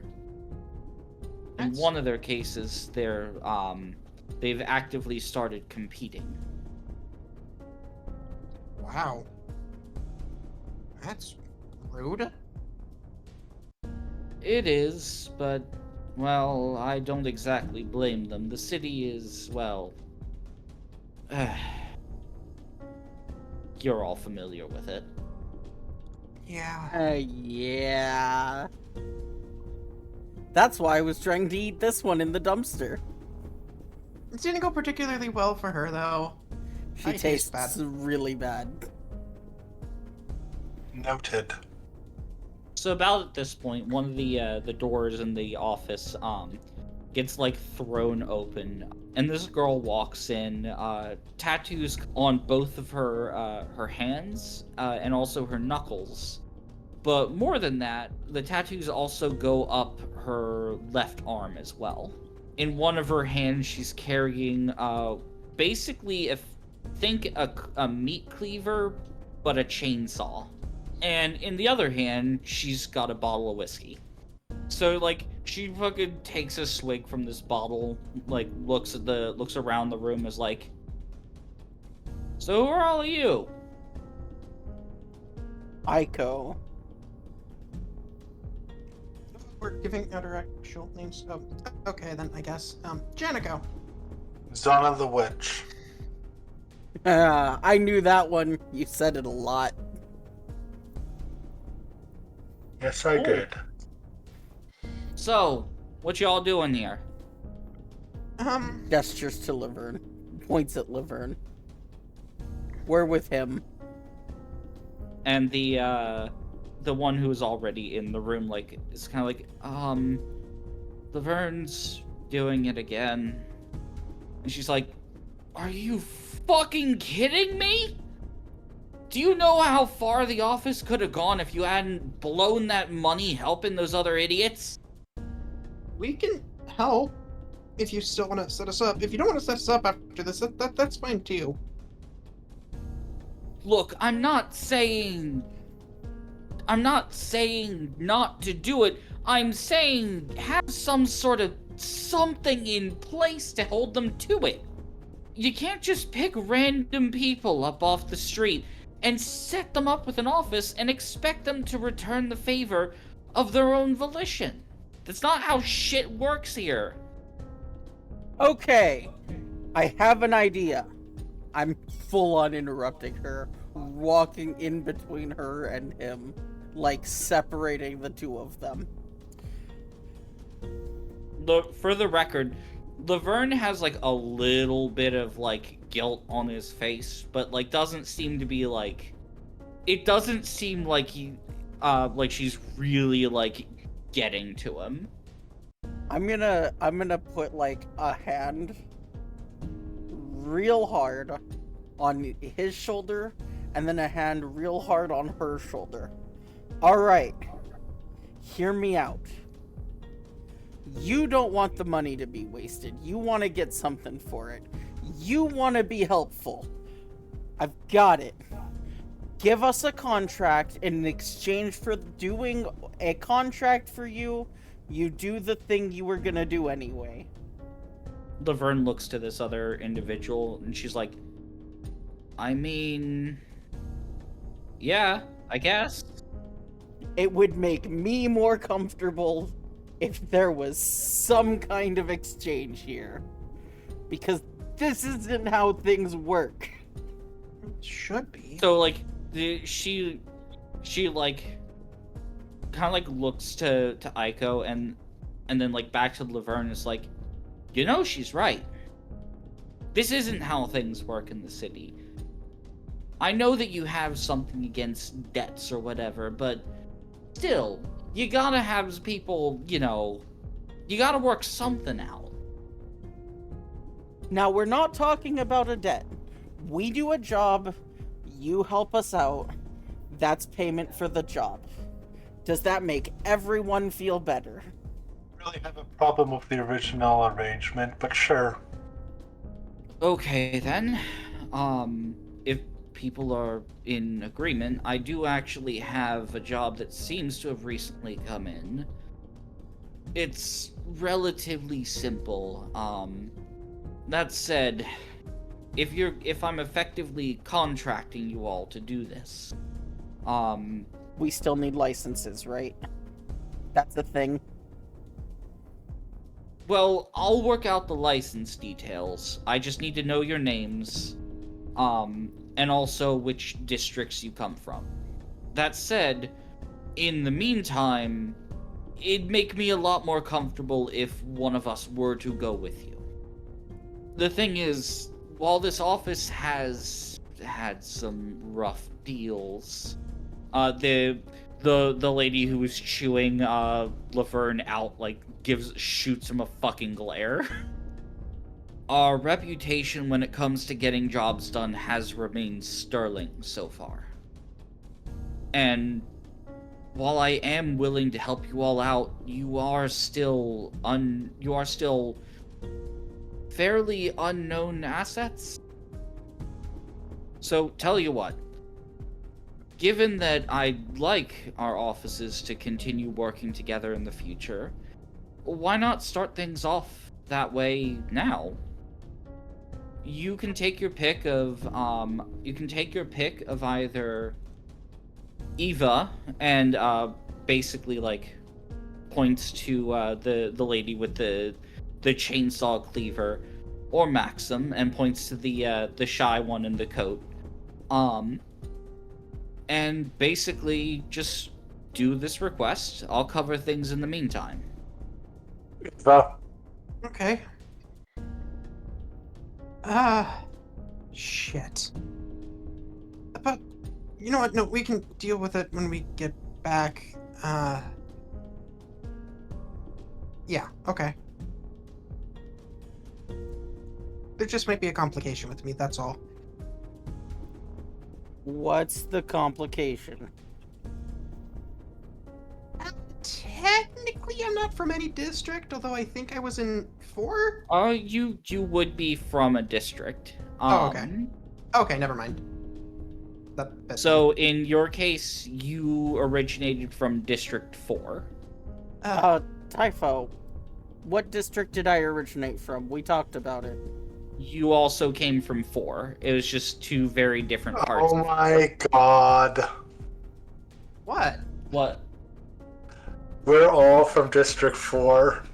In one of their cases, they've actively started competing. Wow. That's rude. It is, but, well, I don't exactly blame them. The city is, well... you're all familiar with it. Yeah. Yeah. That's why I was trying to eat this one in the dumpster. It didn't go particularly well for her, though. She tastes really bad. Noted. So about at this point, one of the doors in the office gets like thrown open, and this girl walks in, tattoos on both of her hands and also her knuckles. But more than that, the tattoos also go up her left arm as well. In one of her hands, she's carrying basically, think a meat cleaver, but a chainsaw. And in the other hand, she's got a bottle of whiskey. So, like, she fucking takes a swig from this bottle, like, looks around the room as like, so who are all of you? Aiko. We're giving out our actual names. Oh, okay, then I guess. Janico. Zana the Witch. I knew that one. You said it a lot. Yes, I did. So, what y'all doing here? Gestures to Laverne. Points at Laverne. We're with him. And the one who is already in the room, like, is kind of like, Laverne's doing it again. And she's like, are you fucking kidding me? Do you know how far the office could have gone if you hadn't blown that money helping those other idiots? We can help if you still want to set us up. If you don't want to set us up after this, that's fine too. Look, I'm not saying not to do it. I'm saying have some sort of something in place to hold them to it. You can't just pick random people up off the street and set them up with an office and expect them to return the favor of their own volition. That's not how shit works here. Okay, I have an idea. I'm full on interrupting her, walking in between her and him, like separating the two of them. For the record, Laverne has like a little bit of like guilt on his face, but like doesn't seem to be like, it doesn't seem like like she's really like getting to him. I'm gonna put like a hand real hard on his shoulder and then a hand real hard on her shoulder. All right, hear me out. You don't want the money to be wasted. You want to get something for it. You want to be helpful. I've got it. Give us a contract in exchange for doing a contract for you. You do the thing you were gonna do anyway. Laverne looks to this other individual and she's like, I mean, yeah, I guess. It would make me more comfortable if there was some kind of exchange here. Because this isn't how things work. It should be. So like she like kind of like looks to Aiko and then like back to Laverne is like, you know, she's right. This isn't how things work in the city. I know that you have something against debts or whatever, but still, you gotta have people, you know, you gotta work something out. Now, we're not talking about a debt. We do a job, you help us out, that's payment for the job. Does that make everyone feel better? I really have a problem with the original arrangement, but sure. Okay then, if people are in agreement, I do actually have a job that seems to have recently come in. It's relatively simple. That said, if I'm effectively contracting you all to do this, We still need licenses, right? That's the thing. well, I'll work out the license details. I just need to know your names, and also which districts you come from. That said, in the meantime, it'd make me a lot more comfortable if one of us were to go with you. The thing is, while this office has had some rough deals, The lady who was chewing Laverne out shoots him a fucking glare. Our reputation when it comes to getting jobs done has remained sterling so far. And while I am willing to help you all out, you are still fairly unknown assets. So tell you what, given that I'd like our offices to continue working together in the future, why not start things off that way now? You can take your pick of either Eva and basically points to the lady with the chainsaw cleaver, or Maxim and points to the shy one in the coat. And basically just do this request. I'll cover things in the meantime. Eva. Okay. Shit. But, you know what? No, we can deal with it when we get back. Yeah, okay. There just might be a complication with me, that's all. What's the complication? Technically, I'm not from any district, although I think I was in 4? You would be from a district. Oh, okay. Okay, never mind. So, in your case, you originated from District 4. Typho, what district did I originate from? We talked about it. You also came from 4. It was just two very different parts. Oh my god. What? What? We're all from District 4.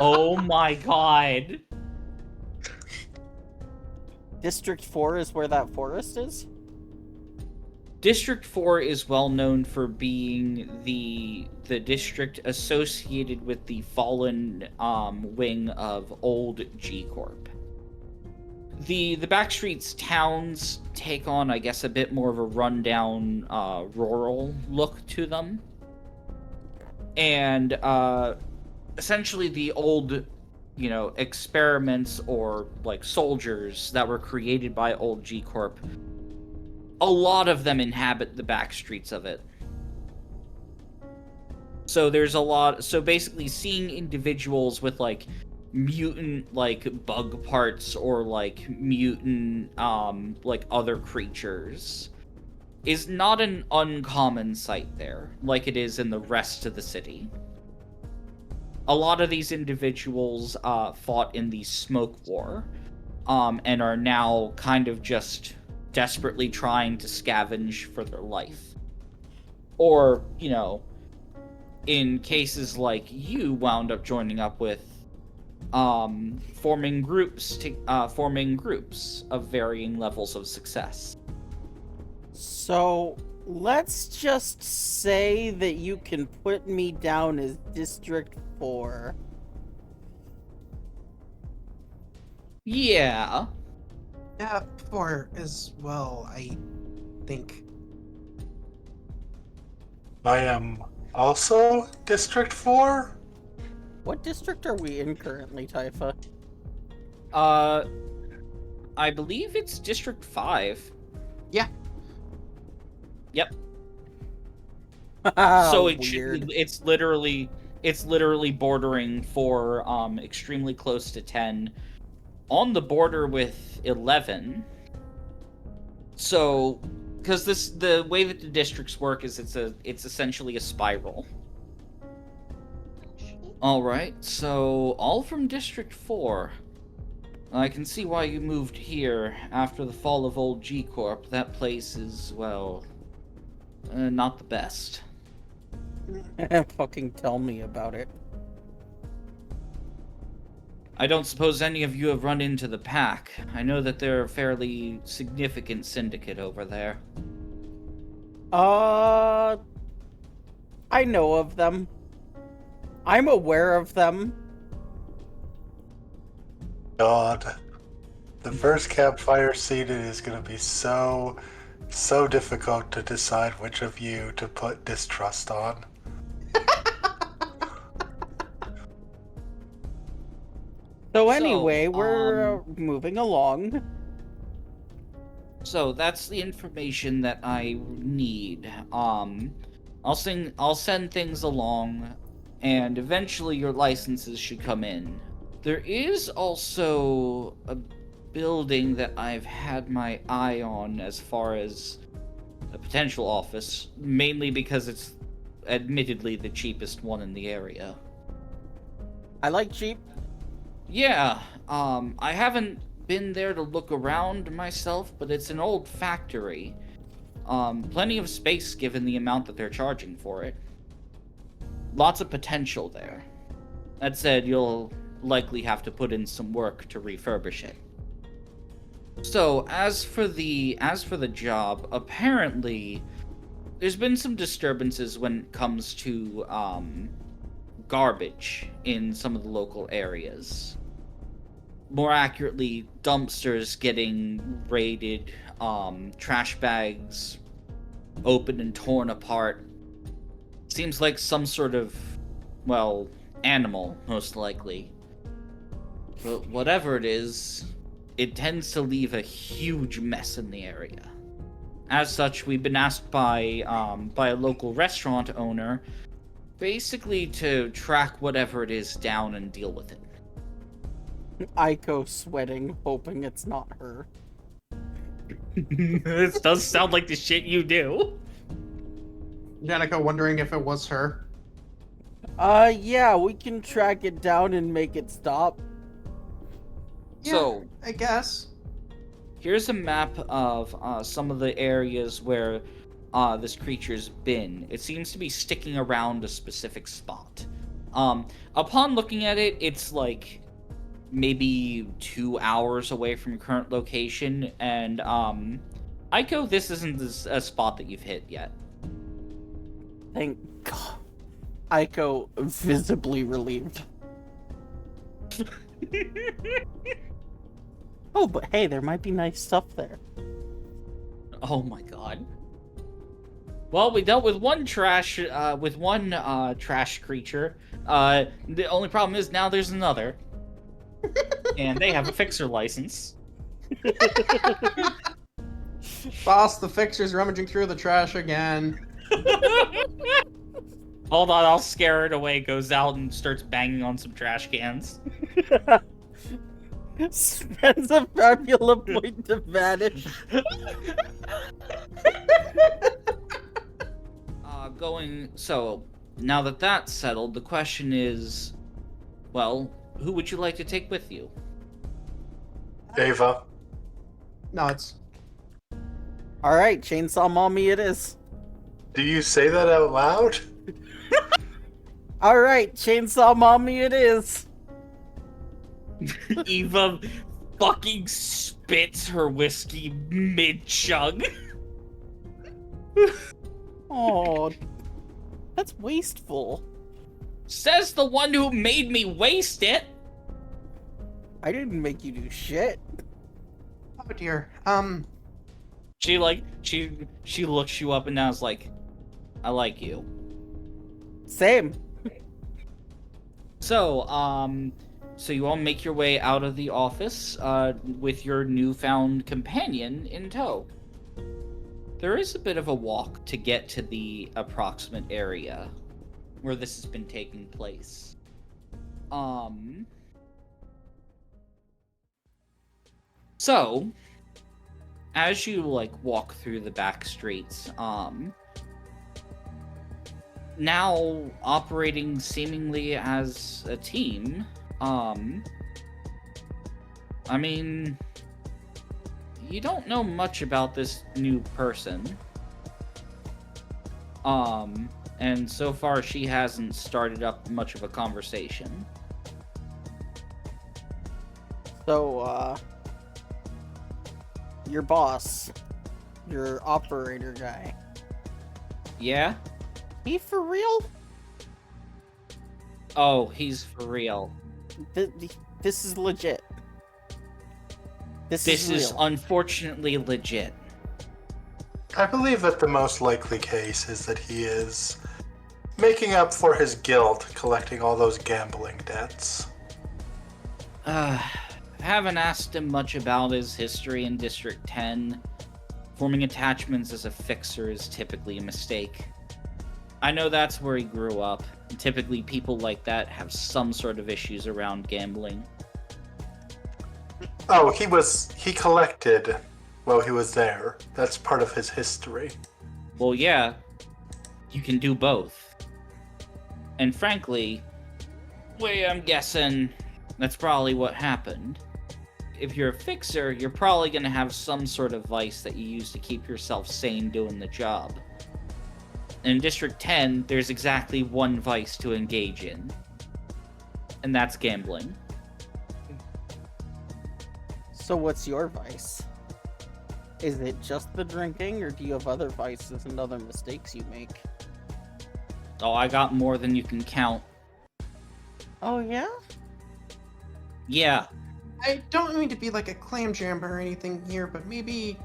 Oh my god. District 4 is where that forest is? District 4 is well known for being the district associated with the fallen wing of Old G Corp. The backstreets towns take on, I guess, a bit more of a rundown rural look to them. And essentially the old, experiments or soldiers that were created by Old G Corp, a lot of them inhabit the backstreets of it. So there's a lot. So basically, seeing individuals with mutant bug parts or mutant other creatures is not an uncommon sight there, like it is in the rest of the city. A lot of these individuals fought in the Smoke War, and are now kind of just desperately trying to scavenge for their life. Or, in cases like you wound up joining up with, forming groups of varying levels of success. So, let's just say that you can put me down as District 4. Yeah. Yeah, 4 as well, I think. I am also District 4? What district are we in currently, Typha? I believe it's District 5. Yeah. Yep. So it's literally bordering for extremely close to 10, on the border with 11. So, because the way that the districts work is it's essentially a spiral. All right, so all from District 4. I can see why you moved here after the fall of Old G Corp. That place is, well, not the best. Fucking tell me about it. I don't suppose any of you have run into the Pack. I know that they're a fairly significant syndicate over there. I know of them. I'm aware of them. God. The first campfire seated is going to be so So difficult to decide which of you to put distrust on. So So, anyway, we're moving along. So that's the information that I need. I'll send things along, and eventually your licenses should come in. There is also a building that I've had my eye on as far as a potential office, mainly because it's admittedly the cheapest one in the area. I like cheap. Yeah, I haven't been there to look around myself, but it's an old factory. Plenty of space given the amount that they're charging for it. Lots of potential there. That said, you'll likely have to put in some work to refurbish it. So, as for the job, apparently there's been some disturbances when it comes to garbage in some of the local areas. More accurately, dumpsters getting raided, trash bags opened and torn apart. Seems like some sort of, well, animal, most likely. But whatever it is, it tends to leave a huge mess in the area. As such, we've been asked by a local restaurant owner basically to track whatever it is down and deal with it. Aiko sweating, hoping it's not her. This does sound like the shit you do. Danica wondering if it was her. Yeah, we can track it down and make it stop. Yeah, So, I guess. here's a map of some of the areas where this creature's been. It seems to be sticking around a specific spot. Upon looking at it, it's like maybe 2 hours away from your current location, and Aiko, this isn't a spot that you've hit yet. Thank God. Aiko visibly relieved. Oh, but hey, there might be nice stuff there. Oh my god. Well, we dealt with one trash creature. The only problem is now there's another. And they have a fixer license. Boss, the fixer's rummaging through the trash again. Hold on, I'll scare it away, goes out and starts banging on some trash cans. Spends a Fabula point to vanish. So, now that that's settled, the question is, well, who would you like to take with you? Ava. No, it's... Alright, Chainsaw Mommy it is. Do you say that out loud? Alright, Chainsaw Mommy it is. Eva fucking spits her whiskey mid-chug. Oh, that's wasteful. Says the one who made me waste it. I didn't make you do shit. Oh dear. She looks you up and down, is like, I like you. Same. So you all make your way out of the office with your newfound companion in tow. There is a bit of a walk to get to the approximate area where this has been taking place. So, as you walk through the back streets, now operating seemingly as a team, I mean, you don't know much about this new person. And so far she hasn't started up much of a conversation. So, your boss, your operator guy, Yeah? he for real? Oh, he's for real. This is legit. This This is real. unfortunately legit. I believe that the most likely case is that he is making up for his guilt, collecting all those gambling debts. Haven't asked him much about his history in District 10. Forming attachments as a fixer is typically a mistake. I know that's where he grew up. And typically people like that have some sort of issues around gambling. Oh, he collected while he was there. That's part of his history. Well, yeah, you can do both. And frankly, way I'm guessing, that's probably what happened. If you're a fixer, you're probably going to have some sort of vice that you use to keep yourself sane doing the job. In District 10, there's exactly one vice to engage in. And that's gambling. So what's your vice? Is it just the drinking, or do you have other vices and other mistakes you make? Oh, I got more than you can count. Oh, yeah? Yeah. I don't mean to be like a clam jammer or anything here, but maybe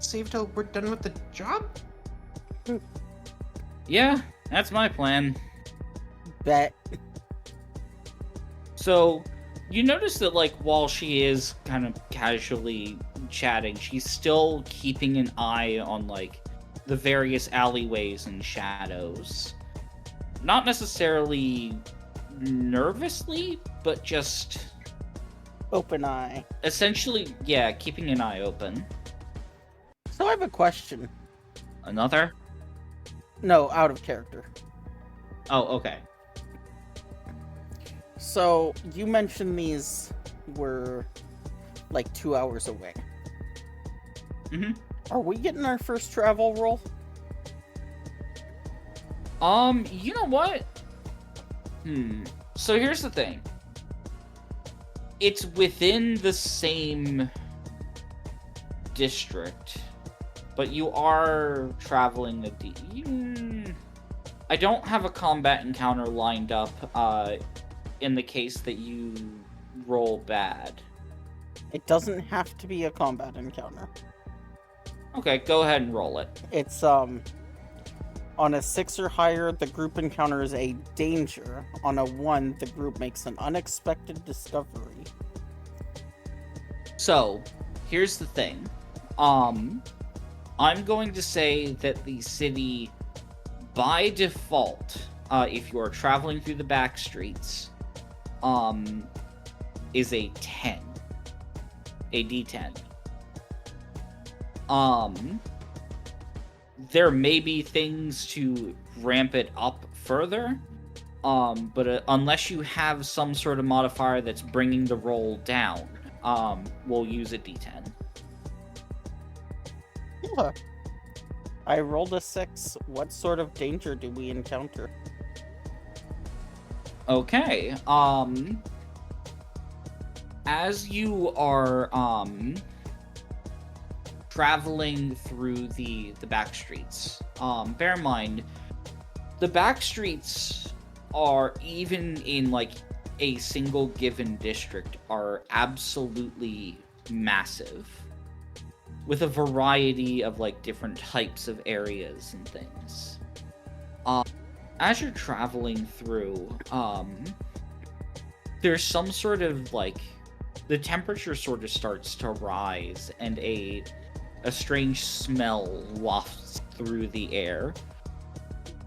save till we're done with the job? Yeah, that's my plan. Bet. So, you notice that, like, while she is kind of casually chatting, she's still keeping an eye on, like, the various alleyways and shadows. Not necessarily nervously, but just... Open eye. essentially, yeah, keeping an eye open. So I have a question. Another? No, out of character. Oh, okay. So, you mentioned these were like 2 hours away. Mm-hmm. Are we getting our first travel roll? You know what? So here's the thing. It's within the same district, but you are traveling I don't have a combat encounter lined up, in the case that you roll bad. It doesn't have to be a combat encounter. Okay, go ahead and roll it. It's, on a 6 or higher, the group encounters a danger. On a 1, the group makes an unexpected discovery. So, here's the thing. I'm going to say that the city, by default, if you are traveling through the backstreets, is a 10. A D10. There may be things to ramp it up further, but unless you have some sort of modifier that's bringing the roll down, we'll use a D10. Yeah. I rolled a 6. What sort of danger do we encounter? Okay, as you are, traveling through the back streets, bear in mind, the back streets are, even in, like, a single given district, are absolutely massive, with a variety of, like, different types of areas and things. As you're traveling through, there's some sort of, like, the temperature sort of starts to rise, and a strange smell wafts through the air.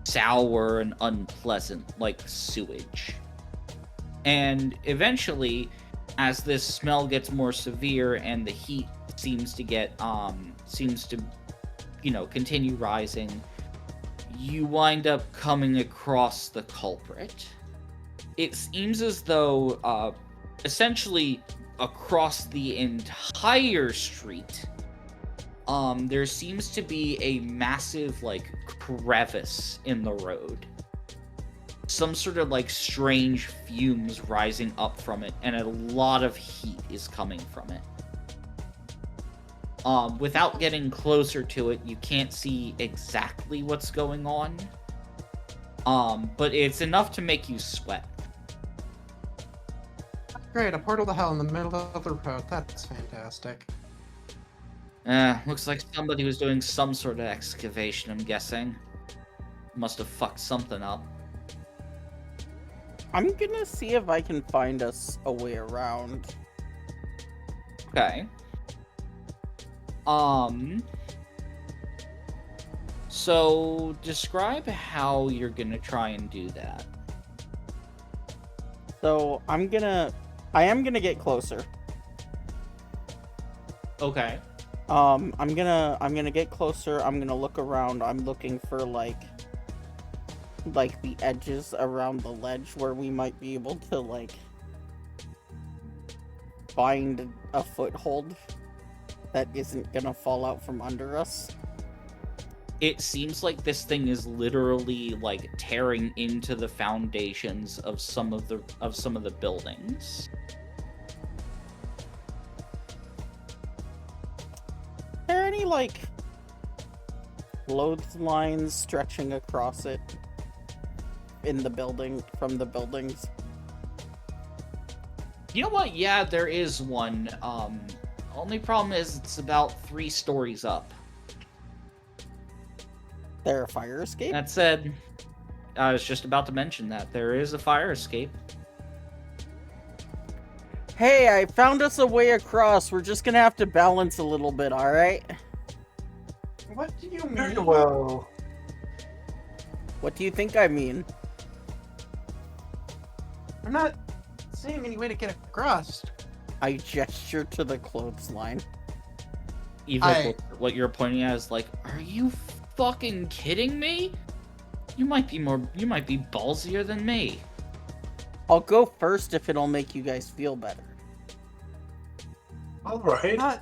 Sour and unpleasant, like sewage. And eventually, as this smell gets more severe and the heat seems to continue rising, you wind up coming across the culprit. It seems as though, essentially, across the entire street, there seems to be a massive, like, crevice in the road. Some sort of, like, strange fumes rising up from it, and a lot of heat is coming from it. Without getting closer to it, you can't see exactly what's going on. But it's enough to make you sweat. Great, a portal to hell in the middle of the road. That's fantastic. Looks like somebody was doing some sort of excavation, I'm guessing. Must have fucked something up. I'm gonna see if I can find us a way around. Okay. So describe how you're gonna try and do that. So I am gonna get closer. Okay. I'm gonna get closer. I'm gonna look around. I'm looking for like the edges around the ledge where we might be able to like find a foothold that isn't gonna fall out from under us. It seems like this thing is literally like tearing into the foundations of some of the buildings. Are there any like clotheslines stretching across it in the building from the buildings? You know what? Yeah, there is one. Only problem is it's about 3 stories up. There a fire escape? That said, I was just about to mention that there is a fire escape. Hey, I found us a way across. We're just gonna have to balance a little bit, alright? What do you Very mean? well. What do you think I mean? I'm not seeing any way to get across. I gesture to the clothesline. Even what you're pointing at is like, are you fucking kidding me? You might be ballsier than me. I'll go first if it'll make you guys feel better. All right.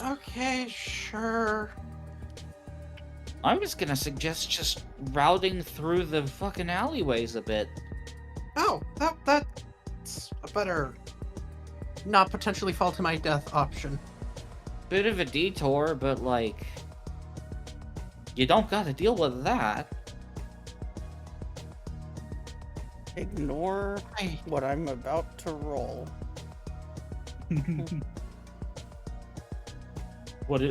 Okay, sure. I'm just gonna suggest just routing through the fucking alleyways a bit. Oh, that's a better, not potentially fall to my death option. Bit of a detour, but like, you don't gotta deal with that. Ignore Hey, what I'm about to roll. What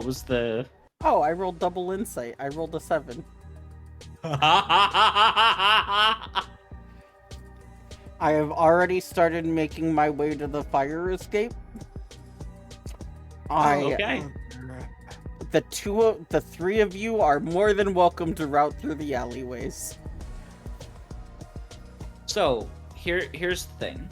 was the... Oh, I rolled double insight. I rolled a 7. I have already started making my way to the fire escape. Okay. The 3 of you are more than welcome to route through the alleyways. So, here's the thing.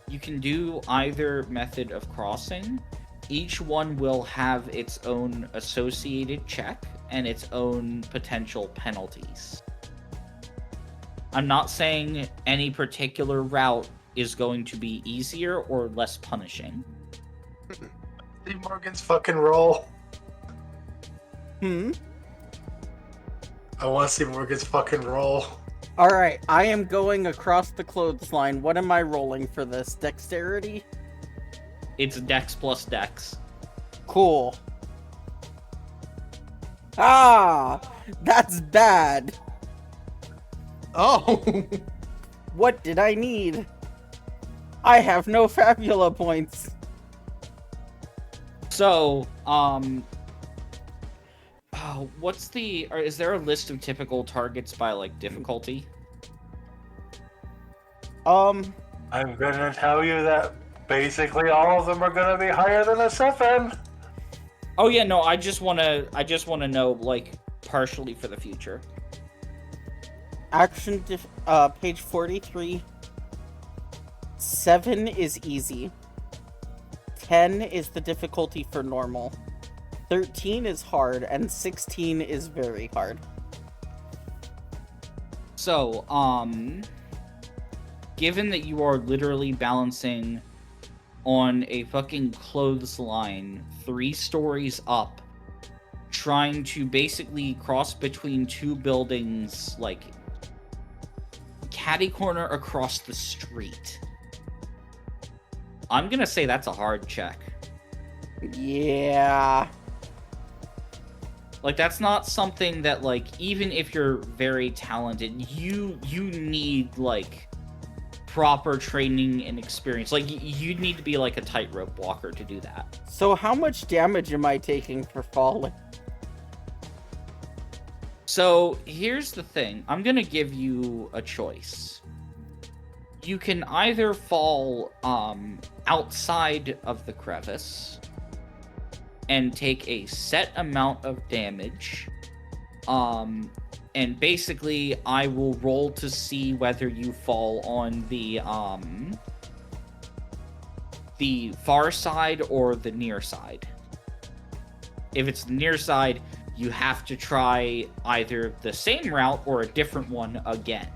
You can do either method of crossing. Each one will have its own associated check and its own potential penalties. I'm not saying any particular route is going to be easier or less punishing. See Morgan's fucking roll. Hmm? I want to see Morgan's fucking roll. Alright, I am going across the clothesline. What am I rolling for this? Dexterity? It's dex plus dex. Cool. Ah! That's bad! Oh! What did I need? I have no Fabula points. So, is there a list of typical targets by, like, difficulty? I'm gonna tell you that basically all of them are gonna be higher than a 7. Oh yeah, no, I just wanna know, like, partially for the future. Page 43. 7 is easy. 10 is the difficulty for normal. 13 is hard, and 16 is very hard. So, given that you are literally balancing on a fucking clothesline 3 stories up, trying to basically cross between 2 buildings, like, catty corner across the street, I'm gonna say that's a hard check. Yeah. Like, that's not something that, like, even if you're very talented, you need, like, proper training and experience. Like, you'd need to be like a tightrope walker to do that. So how much damage am I taking for falling? So, here's the thing. I'm gonna give you a choice. You can either fall outside of the crevice and take a set amount of damage. And basically, I will roll to see whether you fall on the far side or the near side. If it's the near side, you have to try either the same route or a different one again,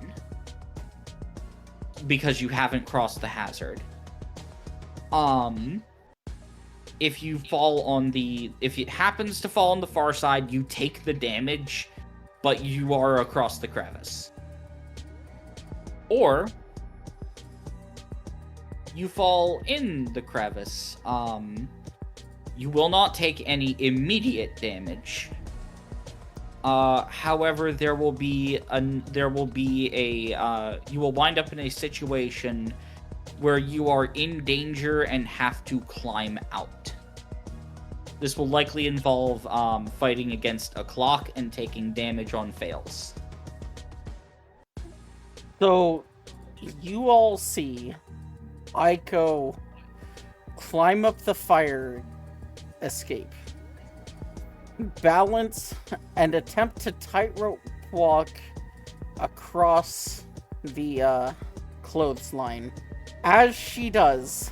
because you haven't crossed the hazard. If it happens to fall on the far side, you take the damage, but you are across the crevice. Or you fall in the crevice. You will not take any immediate damage. However, you will wind up in a situation where you are in danger and have to climb out. This will likely involve fighting against a clock and taking damage on fails. So, you all see Aiko climb up the fire escape, balance, and attempt to tightrope walk across the clothesline. As she does,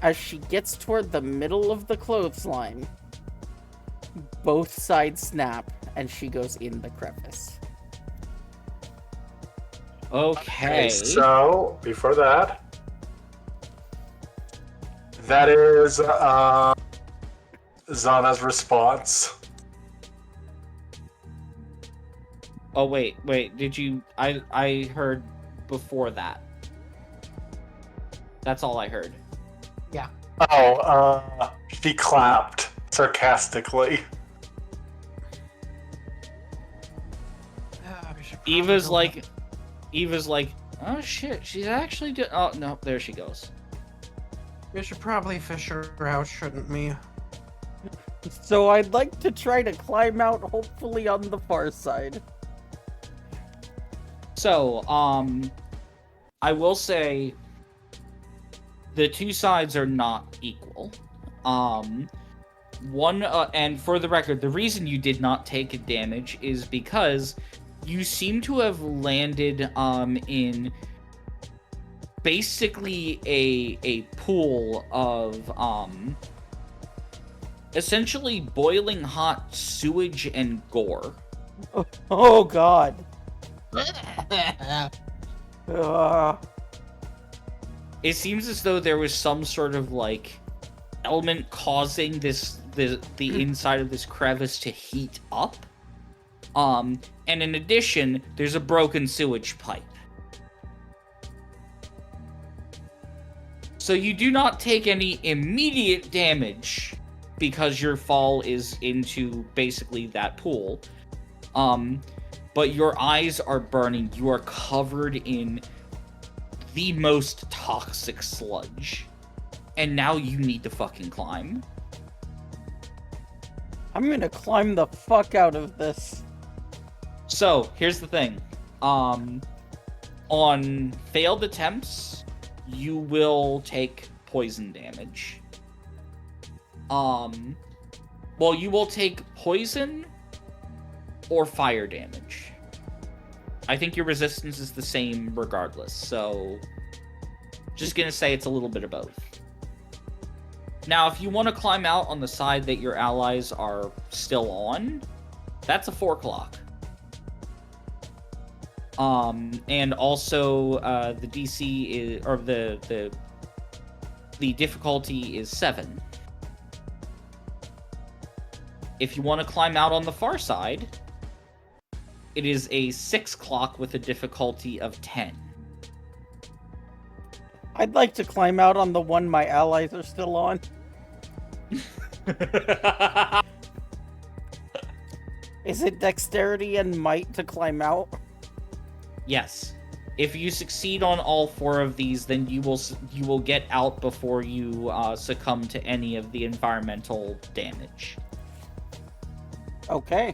as she gets toward the middle of the clothesline, both sides snap and she goes in the crevice. Okay. So, before that, that is Zana's response. Oh, wait, did you... I heard before that. That's all I heard. Yeah. Oh, she clapped sarcastically. Eva's like, oh shit, she's actually oh, no, there she goes. We should probably fish her out, shouldn't we? So I'd like to try to climb out, hopefully on the far side. So, I will say the two sides are not equal. One, and for the record, the reason you did not take damage is because you seem to have landed in basically a pool of essentially boiling hot sewage and gore. Oh god. It seems as though there was some sort of like element causing the inside of this crevice to heat up. And in addition, there's a broken sewage pipe. So you do not take any immediate damage because your fall is into basically that pool. But your eyes are burning. You are covered in the most toxic sludge. And now you need to fucking climb. I'm gonna climb the fuck out of this. So, here's the thing. On failed attempts, you will take poison damage. Well, you will take poison or fire damage. I think your resistance is the same regardless, so just gonna say it's a little bit of both. Now, if you want to climb out on the side that your allies are still on, that's a 4 o'clock. And also, the DC is, or the difficulty is 7. If you want to climb out on the far side, it is a 6 o'clock with a difficulty of 10. I'd like to climb out on the one my allies are still on. Is it dexterity and might to climb out? Yes. If you succeed on all 4 of these, then you will get out before you succumb to any of the environmental damage. Okay.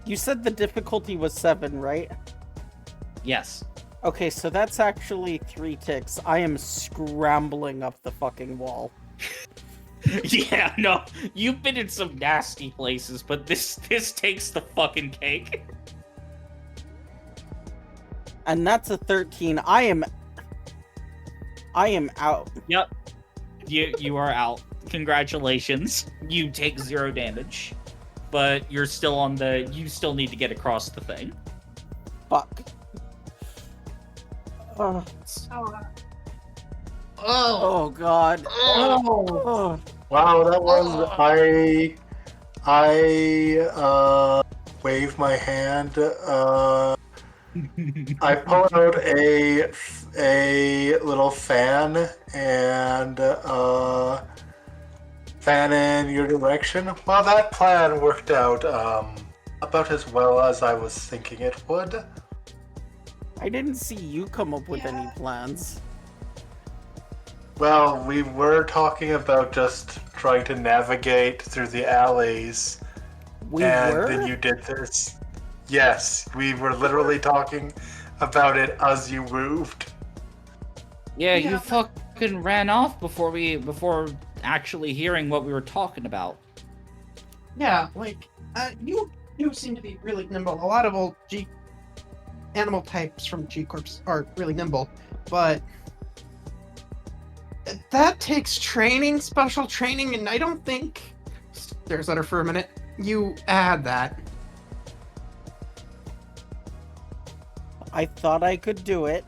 You said the difficulty was 7, right? Yes. Okay, so that's actually 3 ticks. I am scrambling up the fucking wall. Yeah, no, you've been in some nasty places, but this takes the fucking cake. And that's a 13. I am out. Yep. You are out. Congratulations. You take 0 damage. But you're still on the... You still need to get across the thing. Fuck. Oh, oh god. Oh. Wow, that was I wave my hand. I pull out a little fan and fan in your direction. Well, that plan worked out about as well as I was thinking it would. I didn't see you come up with any plans. Well, we were talking about just trying to navigate through the alleys. And then you did this. Yes, we were literally talking about it as you moved. Yeah, you fucking ran off before actually hearing what we were talking about. Yeah, like, you seem to be really nimble. A lot of old animal types from G-Corps are really nimble, but that takes training, special training, and I don't think... Stares at her for a minute. You add that. I thought I could do it.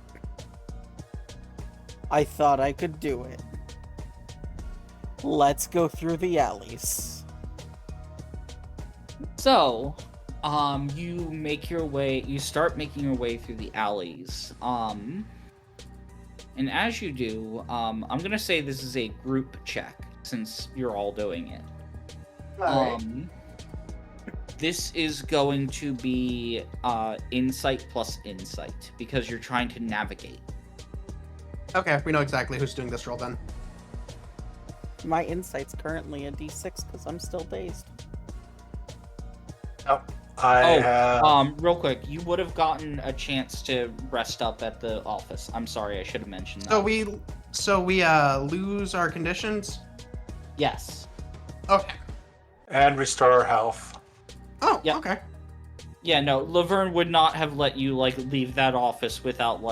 Let's go through the alleys. So, you start making your way through the alleys. And as you do, I'm gonna say this is a group check, since you're all doing it. Alright. This is going to be insight plus insight, because you're trying to navigate. Okay, we know exactly who's doing this roll then. My insight's currently a d6 because I'm still dazed. Oh, I have... real quick, you would have gotten a chance to rest up at the office. I'm sorry, I should have mentioned that. So we lose our conditions? Yes. Okay. And restore our health. Oh, Yep. okay. Yeah, no, Laverne would not have let you, leave that office without,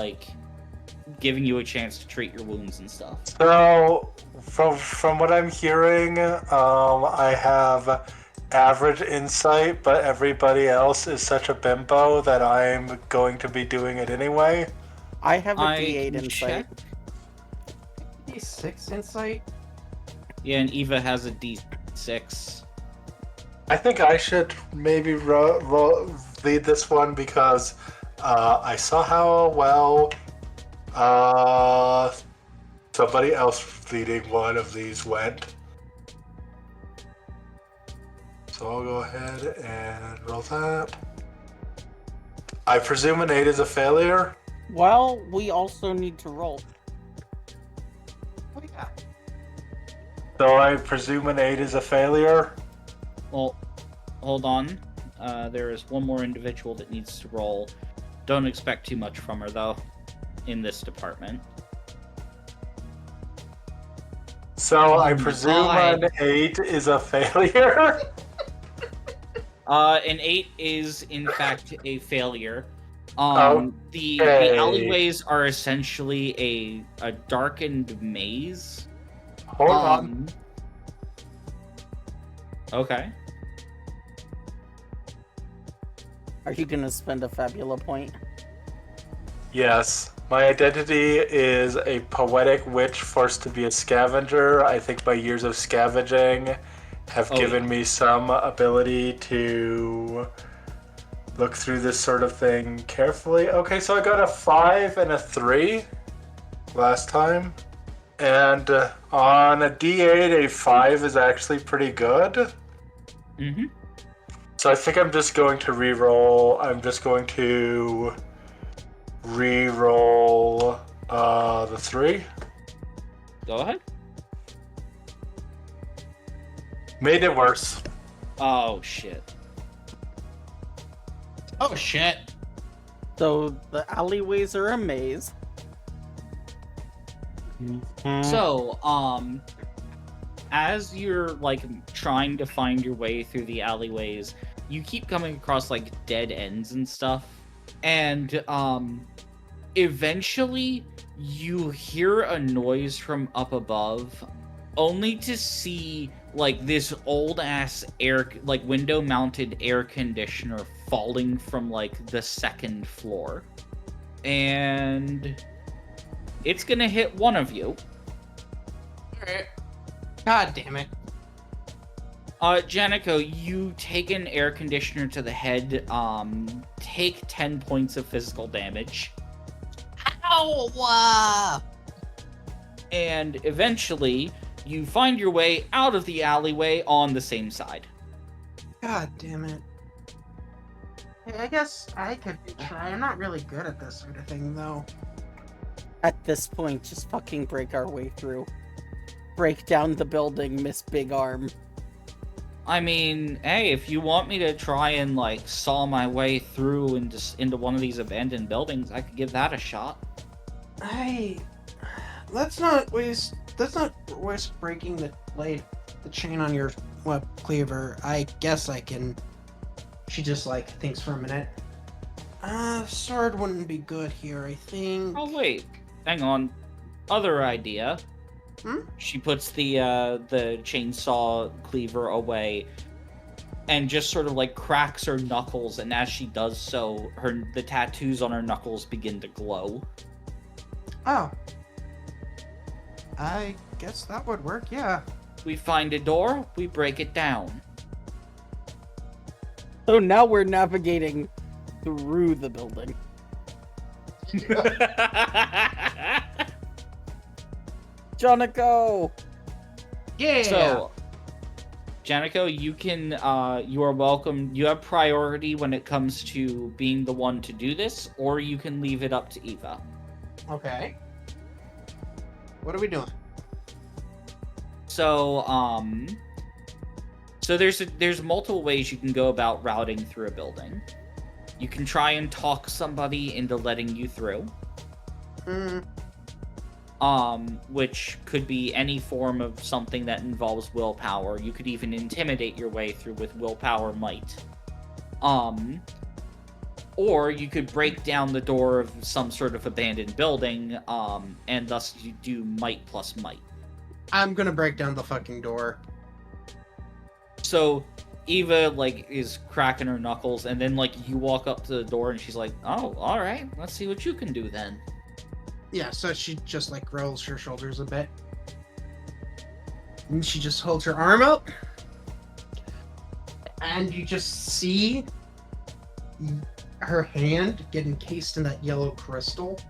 giving you a chance to treat your wounds and stuff. So, from what I'm hearing, I have average insight, but everybody else is such a bimbo that I'm going to be doing it anyway. I have a d8 insight. D6 insight? Yeah, and Eva has a D6. I think I should maybe lead this one because I saw how well somebody else leading one of these went. So I'll go ahead and roll that. I presume an 8 is a failure? Well, we also need to roll. Oh, yeah. So I presume an 8 is a failure? Well, hold on. There is one more individual that needs to roll. Don't expect too much from her, though, in this department. So I presume an 8 is a failure? An 8 is, in fact, a failure. The alleyways are essentially a darkened maze. Hold on. Okay. Are you gonna spend a Fabula point? Yes. My identity is a poetic witch forced to be a scavenger. I think my years of scavenging have given me some ability to look through this sort of thing carefully. Okay, so I got a 5 and a 3 last time. And on a D8, a 5 is actually pretty good. Mm-hmm. So I think I'm just going to re-roll. I'm just going to re-roll the 3. Go ahead. Made it worse. Oh, shit. Oh shit. So the alleyways are a maze. So, as you're, like, trying to find your way through the alleyways, you keep coming across, like, dead ends and stuff. And, eventually, you hear a noise from up above, only to see, like, this old-ass window-mounted air conditioner falling from, like, the 2nd floor. And it's gonna hit one of you. Alright. God damn it. Janico, you take an air conditioner to the head, take 10 points of physical damage. Ow! And eventually, you find your way out of the alleyway on the same side. God damn it. Hey, I guess I could try. I'm not really good at this sort of thing, though. At this point, just fucking break our way through. Break down the building, Miss Big Arm. I mean, hey, if you want me to try and, like, saw my way through into one of these abandoned buildings, I could give that a shot. Let's not waste breaking the chain on your web cleaver. I guess I can. She just, like, thinks for a minute. Sword wouldn't be good here, I think. Oh, wait. Hang on. Other idea. She puts the chainsaw cleaver away and just sort of, like, cracks her knuckles, and as she does so, the tattoos on her knuckles begin to glow. Oh. I guess that would work, yeah. We find a door, we break it down. So now we're navigating through the building. Janico! Yeah! So, Janico, you are welcome. You have priority when it comes to being the one to do this, or you can leave it up to Eva. Okay. What are we doing? So, there's multiple ways you can go about routing through a building. You can try and talk somebody into letting you through. Which could be any form of something that involves willpower. You could even intimidate your way through with willpower might. Or you could break down the door of some sort of abandoned building, and thus you do might plus might. I'm gonna break down the fucking door. So Eva, like, is cracking her knuckles, and then, like, you walk up to the door and she's like, oh, alright, let's see what you can do then. Yeah, so she just, like, rolls her shoulders a bit. And she just holds her arm out. And you just see her hand get encased in that yellow crystal.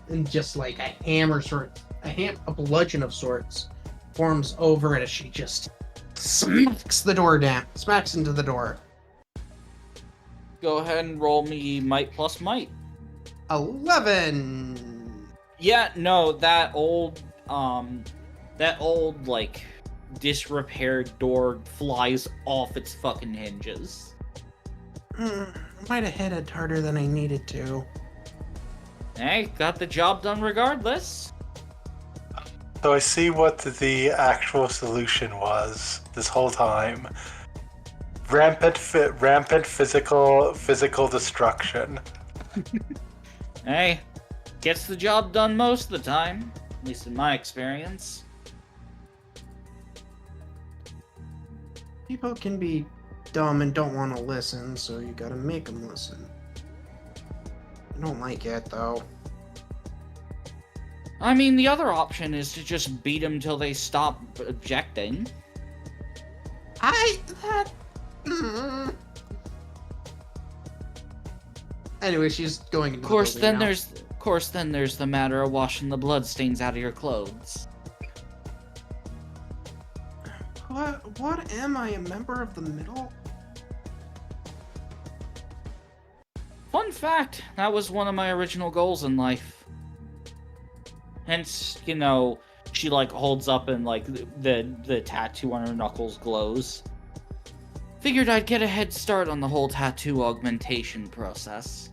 And just, like, a bludgeon of sorts forms over it as she just smacks the door down. Smacks into the door. Go ahead and roll me might plus might. 11! Yeah, no, that old, like, disrepaired door flies off its fucking hinges. Might have hit it harder than I needed to. Hey, got the job done regardless. So I see what the actual solution was this whole time. Rampant physical destruction. Hey, gets the job done most of the time, at least in my experience. People can be dumb and don't want to listen, so you gotta make them listen. I don't like it, though. I mean, the other option is to just beat them till they stop objecting. Anyway, she's going into Of course, the then building now. there's the matter of washing the bloodstains out of your clothes. What am I, a member of the middle? Fun Fun fact, that was one of my original goals in life. Hence, she, like, holds up and, like, the tattoo on her knuckles glows. Figured I'd get a head start on the whole tattoo augmentation process.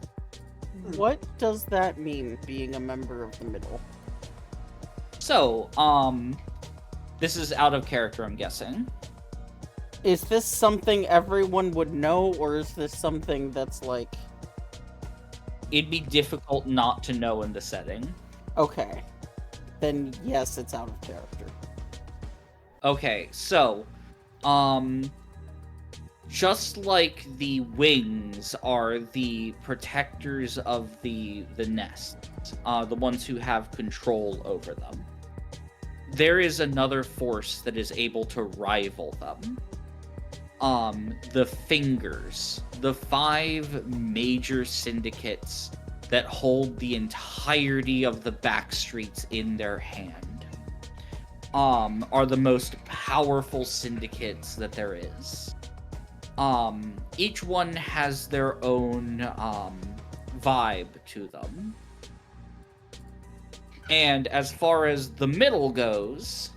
What does that mean, being a member of the middle? So, this is out of character, I'm guessing. Is this something everyone would know, or is this something that's, like... It'd be difficult not to know in the setting. Okay. Then, yes, it's out of character. Okay, so, just like the wings are the protectors of the nest, the ones who have control over them, there is another force that is able to rival them. The Fingers, the 5 major syndicates that hold the entirety of the backstreets in their hand, are the most powerful syndicates that there is. Each one has their own, vibe to them. And as far as the middle goes,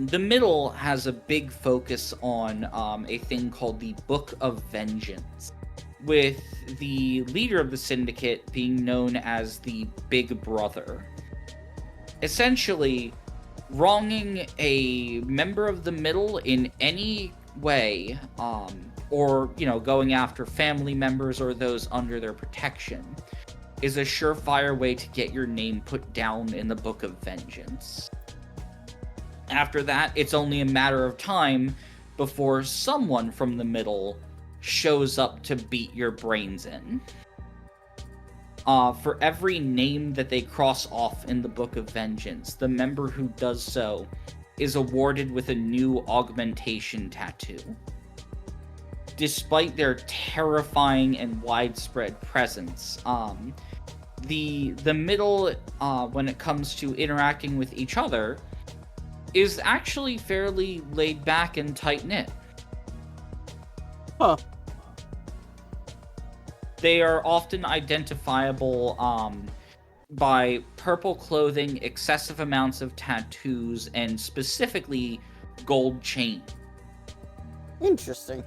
the middle has a big focus on, a thing called the Book of Vengeance, with the leader of the syndicate being known as the Big Brother. Essentially, wronging a member of the middle in any way, or, going after family members or those under their protection, is a surefire way to get your name put down in the Book of Vengeance. After that, it's only a matter of time before someone from the middle shows up to beat your brains in. For every name that they cross off in the Book of Vengeance, the member who does so is awarded with a new augmentation tattoo. Despite their terrifying and widespread presence, the middle, when it comes to interacting with each other, is actually fairly laid back and tight-knit. Huh. They are often identifiable by purple clothing, excessive amounts of tattoos, and specifically gold chain. Interesting.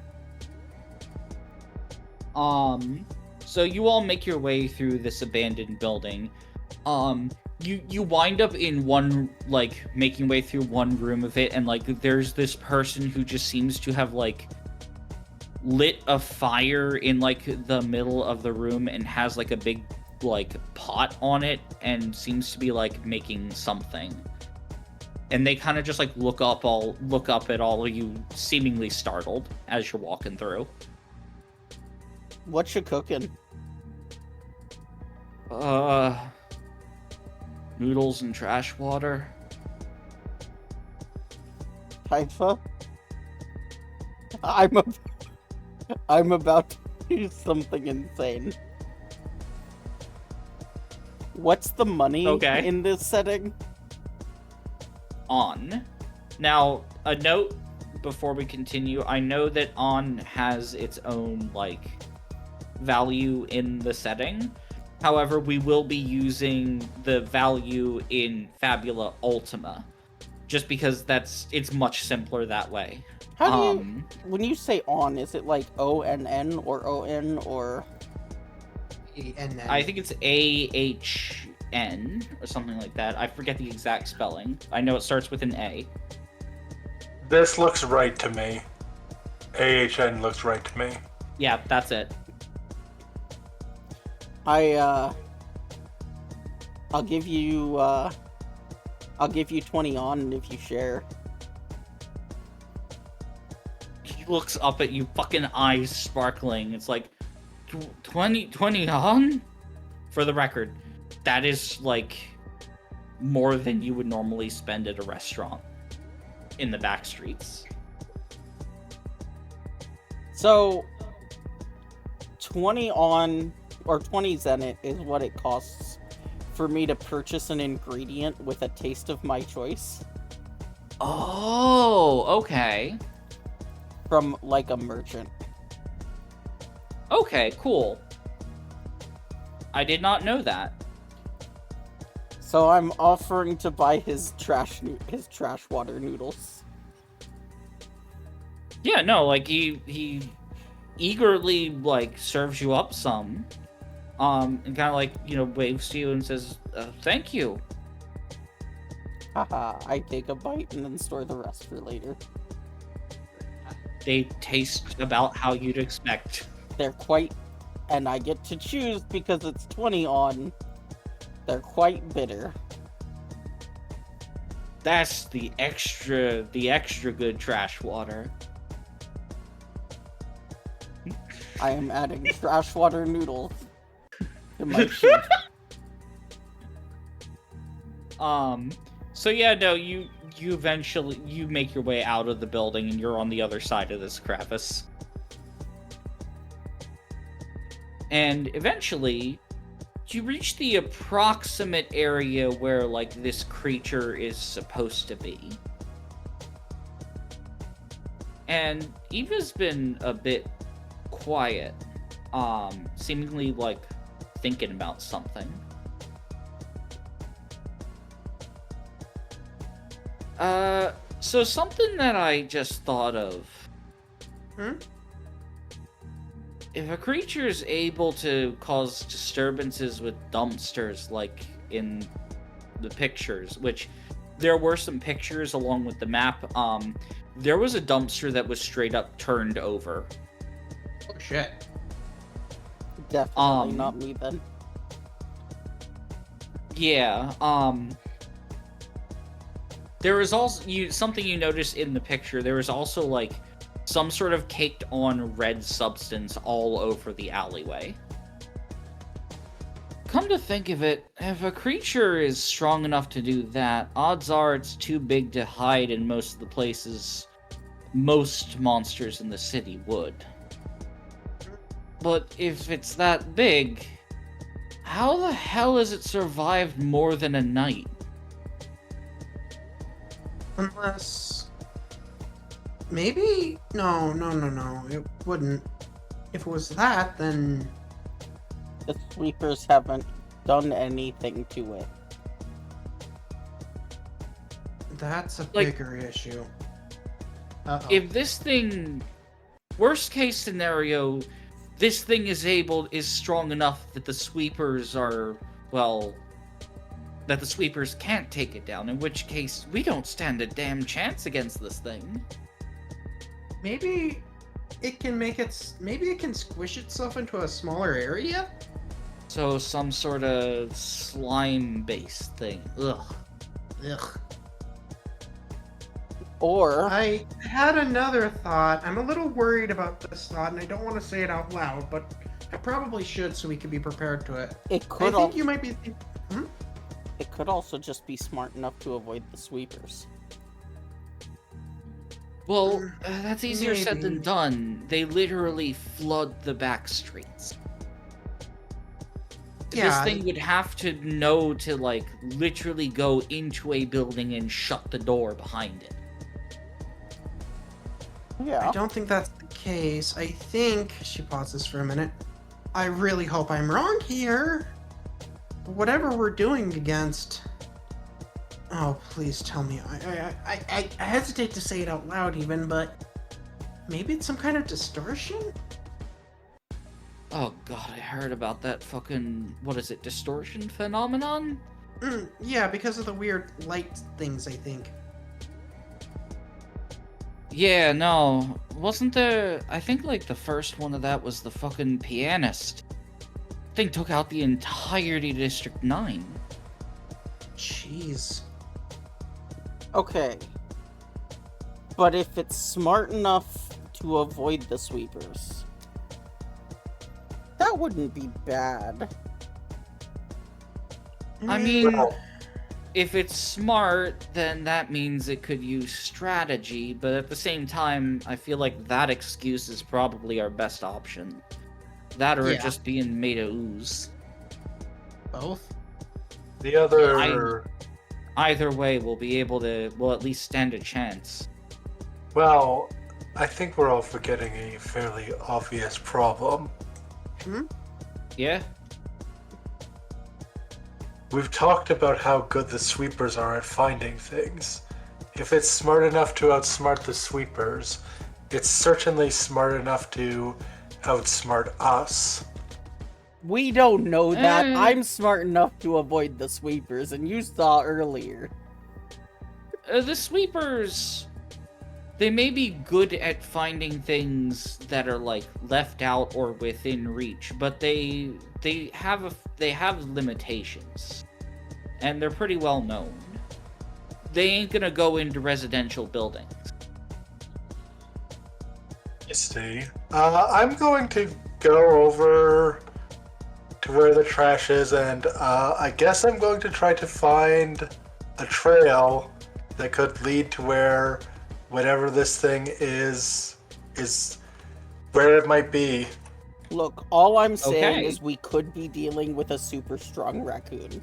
So you all make your way through this abandoned building. You wind up in one, like, making way through one room of it, and, like, there's this person who just seems to have, like, lit a fire in, like, the middle of the room and has, like, a big, like, pot on it and seems to be, like, making something. And they kind of just, like, look up at all of you, seemingly startled, as you're walking through. What you cooking? Noodles and Trashwater. Haifa? I'm about to do something insane. What's the money in this setting? On. Now, a note before we continue. I know that On has its own, like, value in the setting. However, we will be using the value in Fabula Ultima, just because it's much simpler that way. How do you, when you say on, is it like ONN or ON or? ANN. I think it's AHN or something like that. I forget the exact spelling. I know it starts with an A. This looks right to me. AHN looks right to me. Yeah, that's it. I'll give you 20 on if you share. He looks up at you, fucking eyes sparkling. It's like, 20 on? For the record, that is, like, more than you would normally spend at a restaurant in the backstreets. So, 20 on, or 20 Zenit is what it costs for me to purchase an ingredient with a taste of my choice. Oh, okay. From, like, a merchant. Okay, cool. I did not know that. So I'm offering to buy his trash water noodles. Yeah, no, like he eagerly like serves you up some, and kind of like waves to you and says, "Thank you." Haha, I take a bite and then store the rest for later. They taste about how you'd expect. They're quite, and I get to choose because it's 20 on. They're quite bitter. That's the extra good trash water. I am adding trash water noodles to my sheet. So yeah, no, you eventually make your way out of the building and you're on the other side of this crevice. And eventually you reach the approximate area where like this creature is supposed to be. And Eva's been a bit quiet, seemingly like thinking about something. So something that I just thought of. If a creature is able to cause disturbances with dumpsters, like in the pictures, which there were some pictures along with the map, there was a dumpster that was straight up turned over. Oh shit. Definitely not me then. Yeah, there was also something you noticed in the picture. There was also like some sort of caked on red substance all over the alleyway. Come to think of it, if a creature is strong enough to do that, odds are it's too big to hide in most of the places most monsters in the city would. But if it's that big, how the hell has it survived more than a night? Unless... Maybe? No. It wouldn't. If it was that, then... The sweepers haven't done anything to it. That's a Like, bigger issue. Uh-oh. If this thing... Worst case scenario, this thing is strong enough that the sweepers are, well... that the sweepers can't take it down, in which case we don't stand a damn chance against this thing. Maybe it can maybe it can squish itself into a smaller area? So some sort of slime-based thing. Ugh. Or I had another thought. I'm a little worried about this thought, and I don't want to say it out loud, but I probably should so we can be prepared to it. it could I think you might be... it could also just be smart enough to avoid the sweepers. Well, that's easier said than Maybe. done. They literally flood the backstreets. This Yeah. thing would have to know to, like, literally go into a building and shut the door behind it. Yeah. I don't think that's the case. I think... She pauses for a minute. I really hope I'm wrong here. Whatever we're doing against... Oh, please tell me. I hesitate to say it out loud even, but... Maybe it's some kind of distortion? Oh god, I heard about that fucking... What is it? Distortion phenomenon? Yeah, because of the weird light things, I think. Yeah, no. Wasn't there... I think, like, the first one of that was the fucking pianist. Thing took out the entirety of District 9. Jeez. Okay. But if it's smart enough to avoid the sweepers, that wouldn't be bad. I mean, if it's smart, then that means it could use strategy, but at the same time, I feel like that excuse is probably our best option. That or it Yeah. just being made of ooze. Both? The other... Either way, we'll at least stand a chance. Well, I think we're all forgetting a fairly obvious problem. Yeah? We've talked about how good the sweepers are at finding things. If it's smart enough to outsmart the sweepers, it's certainly smart enough to outsmart us. We don't know that. Eh. I'm smart enough to avoid the sweepers, and you saw earlier. The sweepers, they may be good at finding things that are like left out or within reach, but they have limitations, and they're pretty well known. They ain't gonna go into residential buildings. I see. I'm going to go over to where the trash is, and I guess I'm going to try to find a trail that could lead to where whatever this thing is where it might be. Look, all I'm saying Okay. is we could be dealing with a super strong raccoon.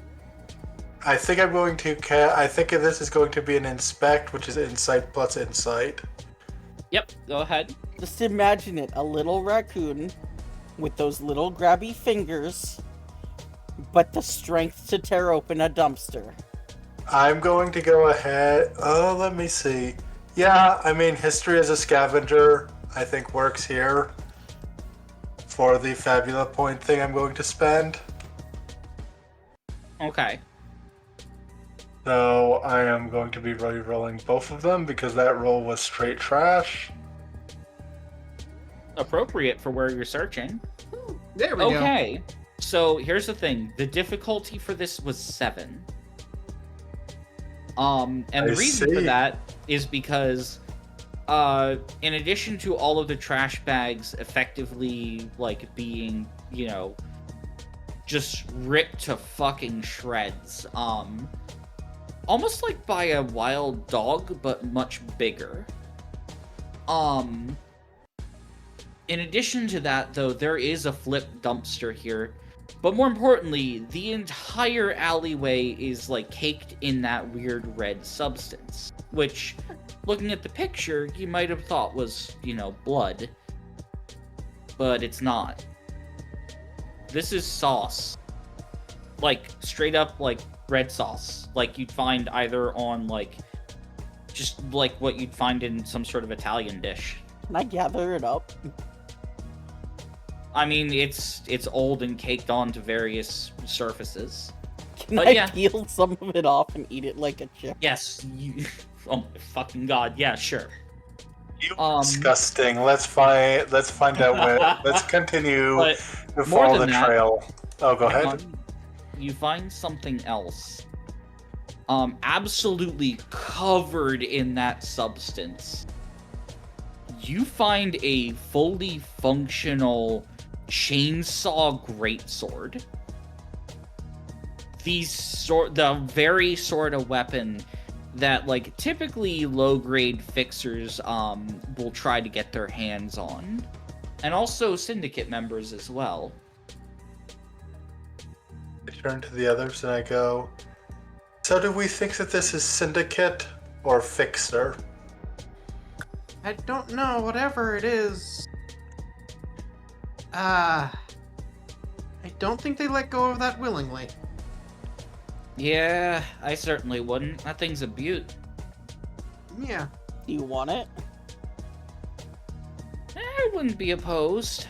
I think I'm going to. I think this is going to be an inspect, which is insight plus insight. Yep, go ahead. Just imagine it, a little raccoon with those little grabby fingers, but the strength to tear open a dumpster. I'm going to go ahead. Oh, let me see. Yeah, I mean, history as a scavenger, I think works here for the Fabula point thing I'm going to spend. Okay. So I am going to be re-rolling both of them because that roll was straight trash. Appropriate for where you're searching. There we go. Okay. So here's the thing. The difficulty for this was 7. And the I reason for see. that is because in addition to all of the trash bags effectively like being, you know, just ripped to fucking shreds, almost like by a wild dog, but much bigger. In addition to that, though, there is a flip dumpster here. But more importantly, the entire alleyway is, like, caked in that weird red substance. Which, looking at the picture, you might have thought was, you know, blood. But it's not. This is sauce. Like, straight up, like, red sauce. Like, you'd find either on, like, just, like, what you'd find in some sort of Italian dish. Can I gather it up? I mean, it's old and caked onto various surfaces. Can But I yeah. peel some of it off and eat it like a chip? Yes, you... Oh my fucking god, yeah, sure. You Disgusting. Let's find out where. Let's continue But to more follow than the that- trail. Oh, go ahead. You find something else. Absolutely covered in that substance. You find a fully functional chainsaw greatsword. The very sort of weapon that, like, typically low-grade fixers will try to get their hands on. And also syndicate members as well. I turn to the others and I go, so do we think that this is syndicate or fixer? I don't know, whatever it is. I don't think they let go of that willingly. Yeah, I certainly wouldn't. That thing's a beaut. Yeah. Do you want it? I wouldn't be opposed.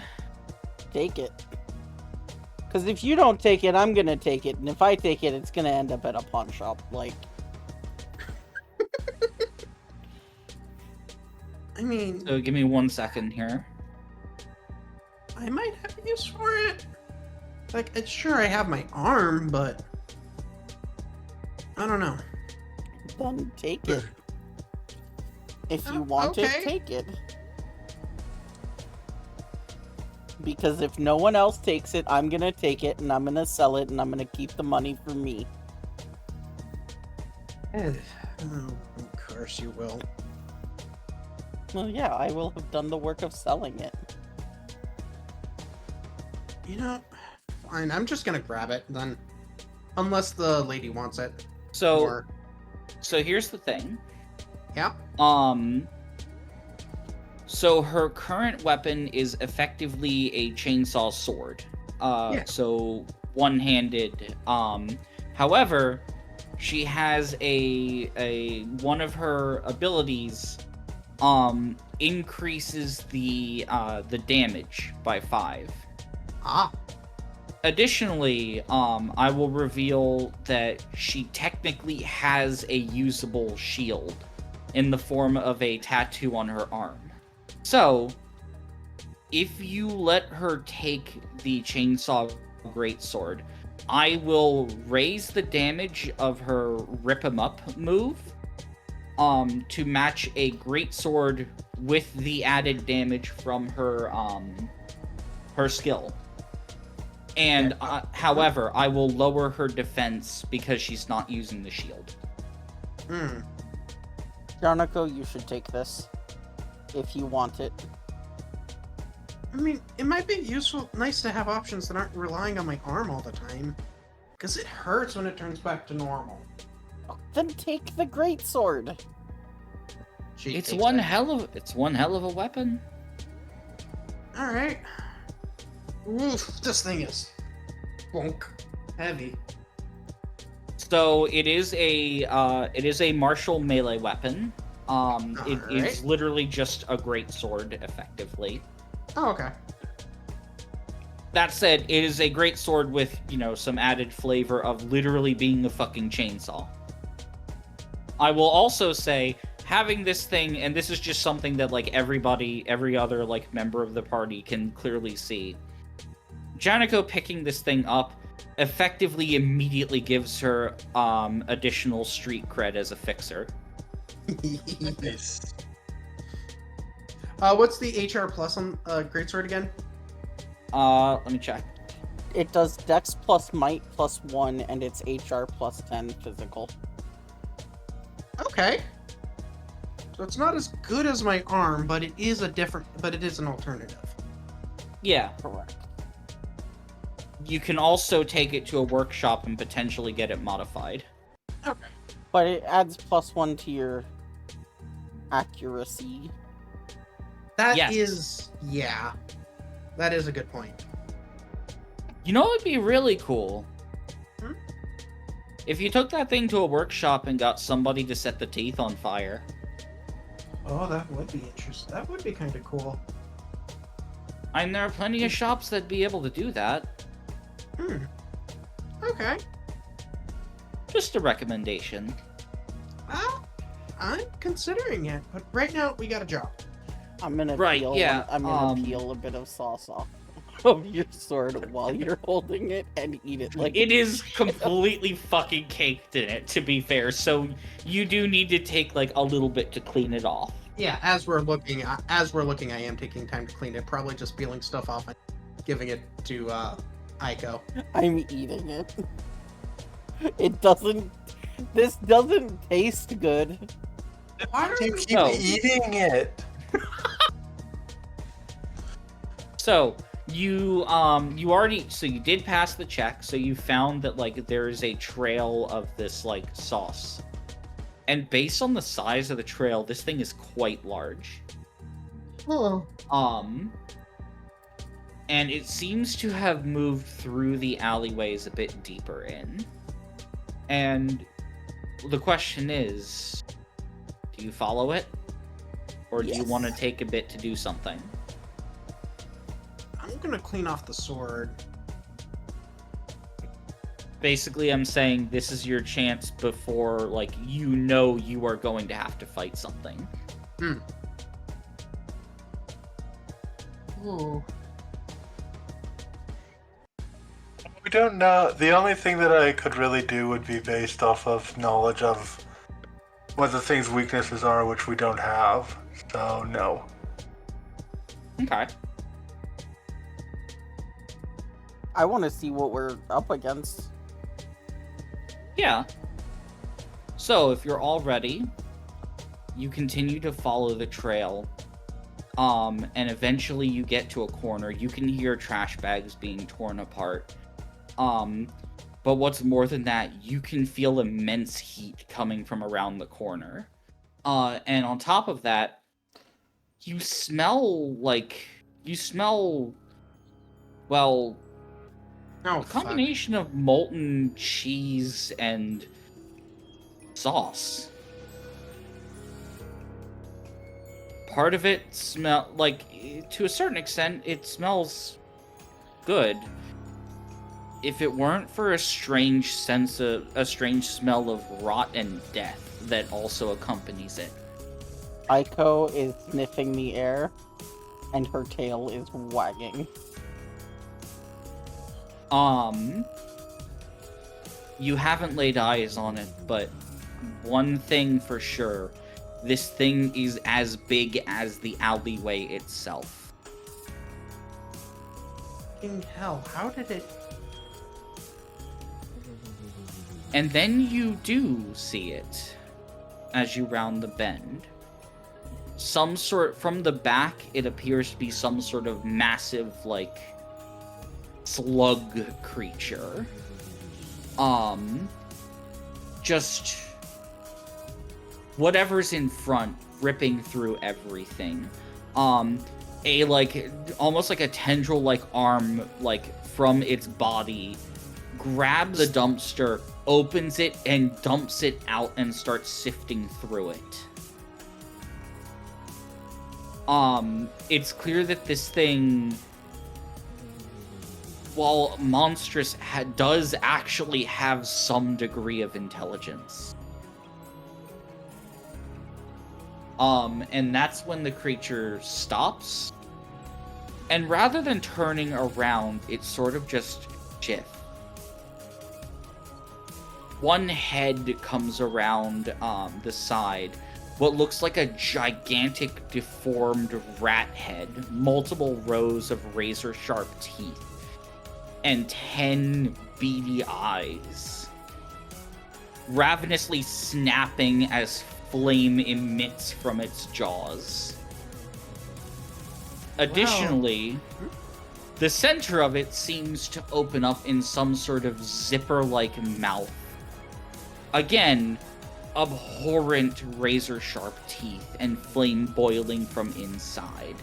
Take it. Because if you don't take it, I'm gonna take it. And if I take it, it's gonna end up at a pawn shop. Like, I mean, So give me 1 second here. I might have use for it. Like, it's sure I have my arm, but I don't know. then take it. If you Oh, want okay. it, take it. Because if no one else takes it, I'm gonna take it, and I'm gonna sell it, and I'm gonna keep the money for me. Oh, of course you will. Well, yeah, I will have done the work of selling it. You know, fine. I'm just gonna grab it then, unless the lady wants it. So Or, so here's the thing. yeah. So her current weapon is effectively a chainsaw sword. Yeah. So one-handed. However, she has a one of her abilities increases the damage by 5. Ah. Additionally, I will reveal that she technically has a usable shield in the form of a tattoo on her arm. So, if you let her take the chainsaw greatsword, I will raise the damage of her rip 'em up move to match a greatsword with the added damage from her skill. And however, I will lower her defense because she's not using the shield. Janako, you should take this if you want it. I mean, it might be nice to have options that aren't relying on my arm all the time. Because it hurts when it turns back to normal. Then take the greatsword. It's one hell of a weapon. Alright. Oof, this thing is bonk heavy. So it is a martial melee weapon. It is literally just a greatsword, effectively. Oh, okay. That said, it is a greatsword with, some added flavor of literally being a fucking chainsaw. I will also say, having this thing, and this is just something that, every other, member of the party can clearly see. Janako picking this thing up effectively immediately gives her additional street cred as a fixer. Nice. What's the HR plus on greatsword again? Let me check. It does Dex plus Might plus 1, and it's HR plus 10 physical. Okay. So it's not as good as my arm, but it is an alternative. Yeah. Correct. You can also take it to a workshop and potentially get it modified. Okay. But it adds plus 1 to your accuracy. That Yes. That is a good point. You know what would be really cool? Hmm? If you took that thing to a workshop and got somebody to set the teeth on fire. Oh, that would be interesting. That would be kind of cool. And there are plenty of shops that'd be able to do that. Okay. Just a recommendation. I'm considering it, but right now we got a job. I'm gonna Right, peel. yeah, I'm gonna peel a bit of sauce off of your sword while you're holding it and eat it like It is completely fucking caked in it, to be fair, so you do need to take, a little bit to clean it off. Yeah, as we're looking, I am taking time to clean it. Probably just peeling stuff off and giving it to Aiko. I'm eating it. This doesn't taste good. Why do You keep No. eating it. So, you did pass the check, so you found that, there is a trail of this, sauce. And based on the size of the trail, this thing is quite large. Oh. And it seems to have moved through the alleyways a bit deeper in. And the question is, do you follow it? Or do you Yes. want to take a bit to do something? I'm gonna clean off the sword. Basically, I'm saying this is your chance before, you are going to have to fight something. Ooh. We don't know. The only thing that I could really do would be based off of knowledge of what the thing's weaknesses are, which we don't have. So, no. Okay. I want to see what we're up against. Yeah. So, if you're all ready, you continue to follow the trail. And eventually you get to a corner. You can hear trash bags being torn apart. But what's more than that, you can feel immense heat coming from around the corner. And on top of that, you smell, well, Oh, A fuck. combination of molten cheese and sauce. Part of it to a certain extent, it smells good. If it weren't for a strange smell of rot and death that also accompanies it. Aiko is sniffing the air, and her tail is wagging. You haven't laid eyes on it, but one thing for sure, this thing is as big as the alleyway itself. Fucking hell, how did it... And then you do see it as you round the bend. From the back, it appears to be some sort of massive, slug creature. Just whatever's in front, ripping through everything. Almost like a tendril-like arm, from its body, grabs the dumpster, opens it, and dumps it out and starts sifting through it. It's clear that this thing, while monstrous, does actually have some degree of intelligence. And that's when the creature stops. And rather than turning around, it sort of just shifts. One head comes around the side. What looks like a gigantic, deformed rat head. Multiple rows of razor-sharp teeth. And 10 beady eyes. Ravenously snapping as flame emits from its jaws. Additionally, the center of it seems to open up in some sort of zipper-like mouth. Again, abhorrent razor-sharp teeth and flame boiling from inside.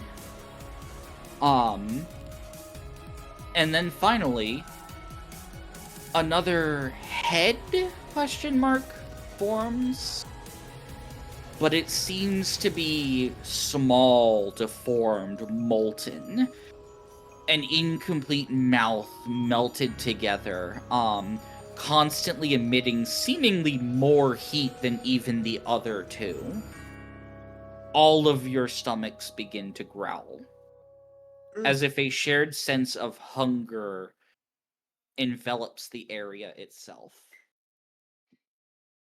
And then finally, another head, forms. But it seems to be small, deformed, molten. An incomplete mouth melted together, constantly emitting seemingly more heat than even the other two. All of your stomachs begin to growl, as if a shared sense of hunger envelops the area itself.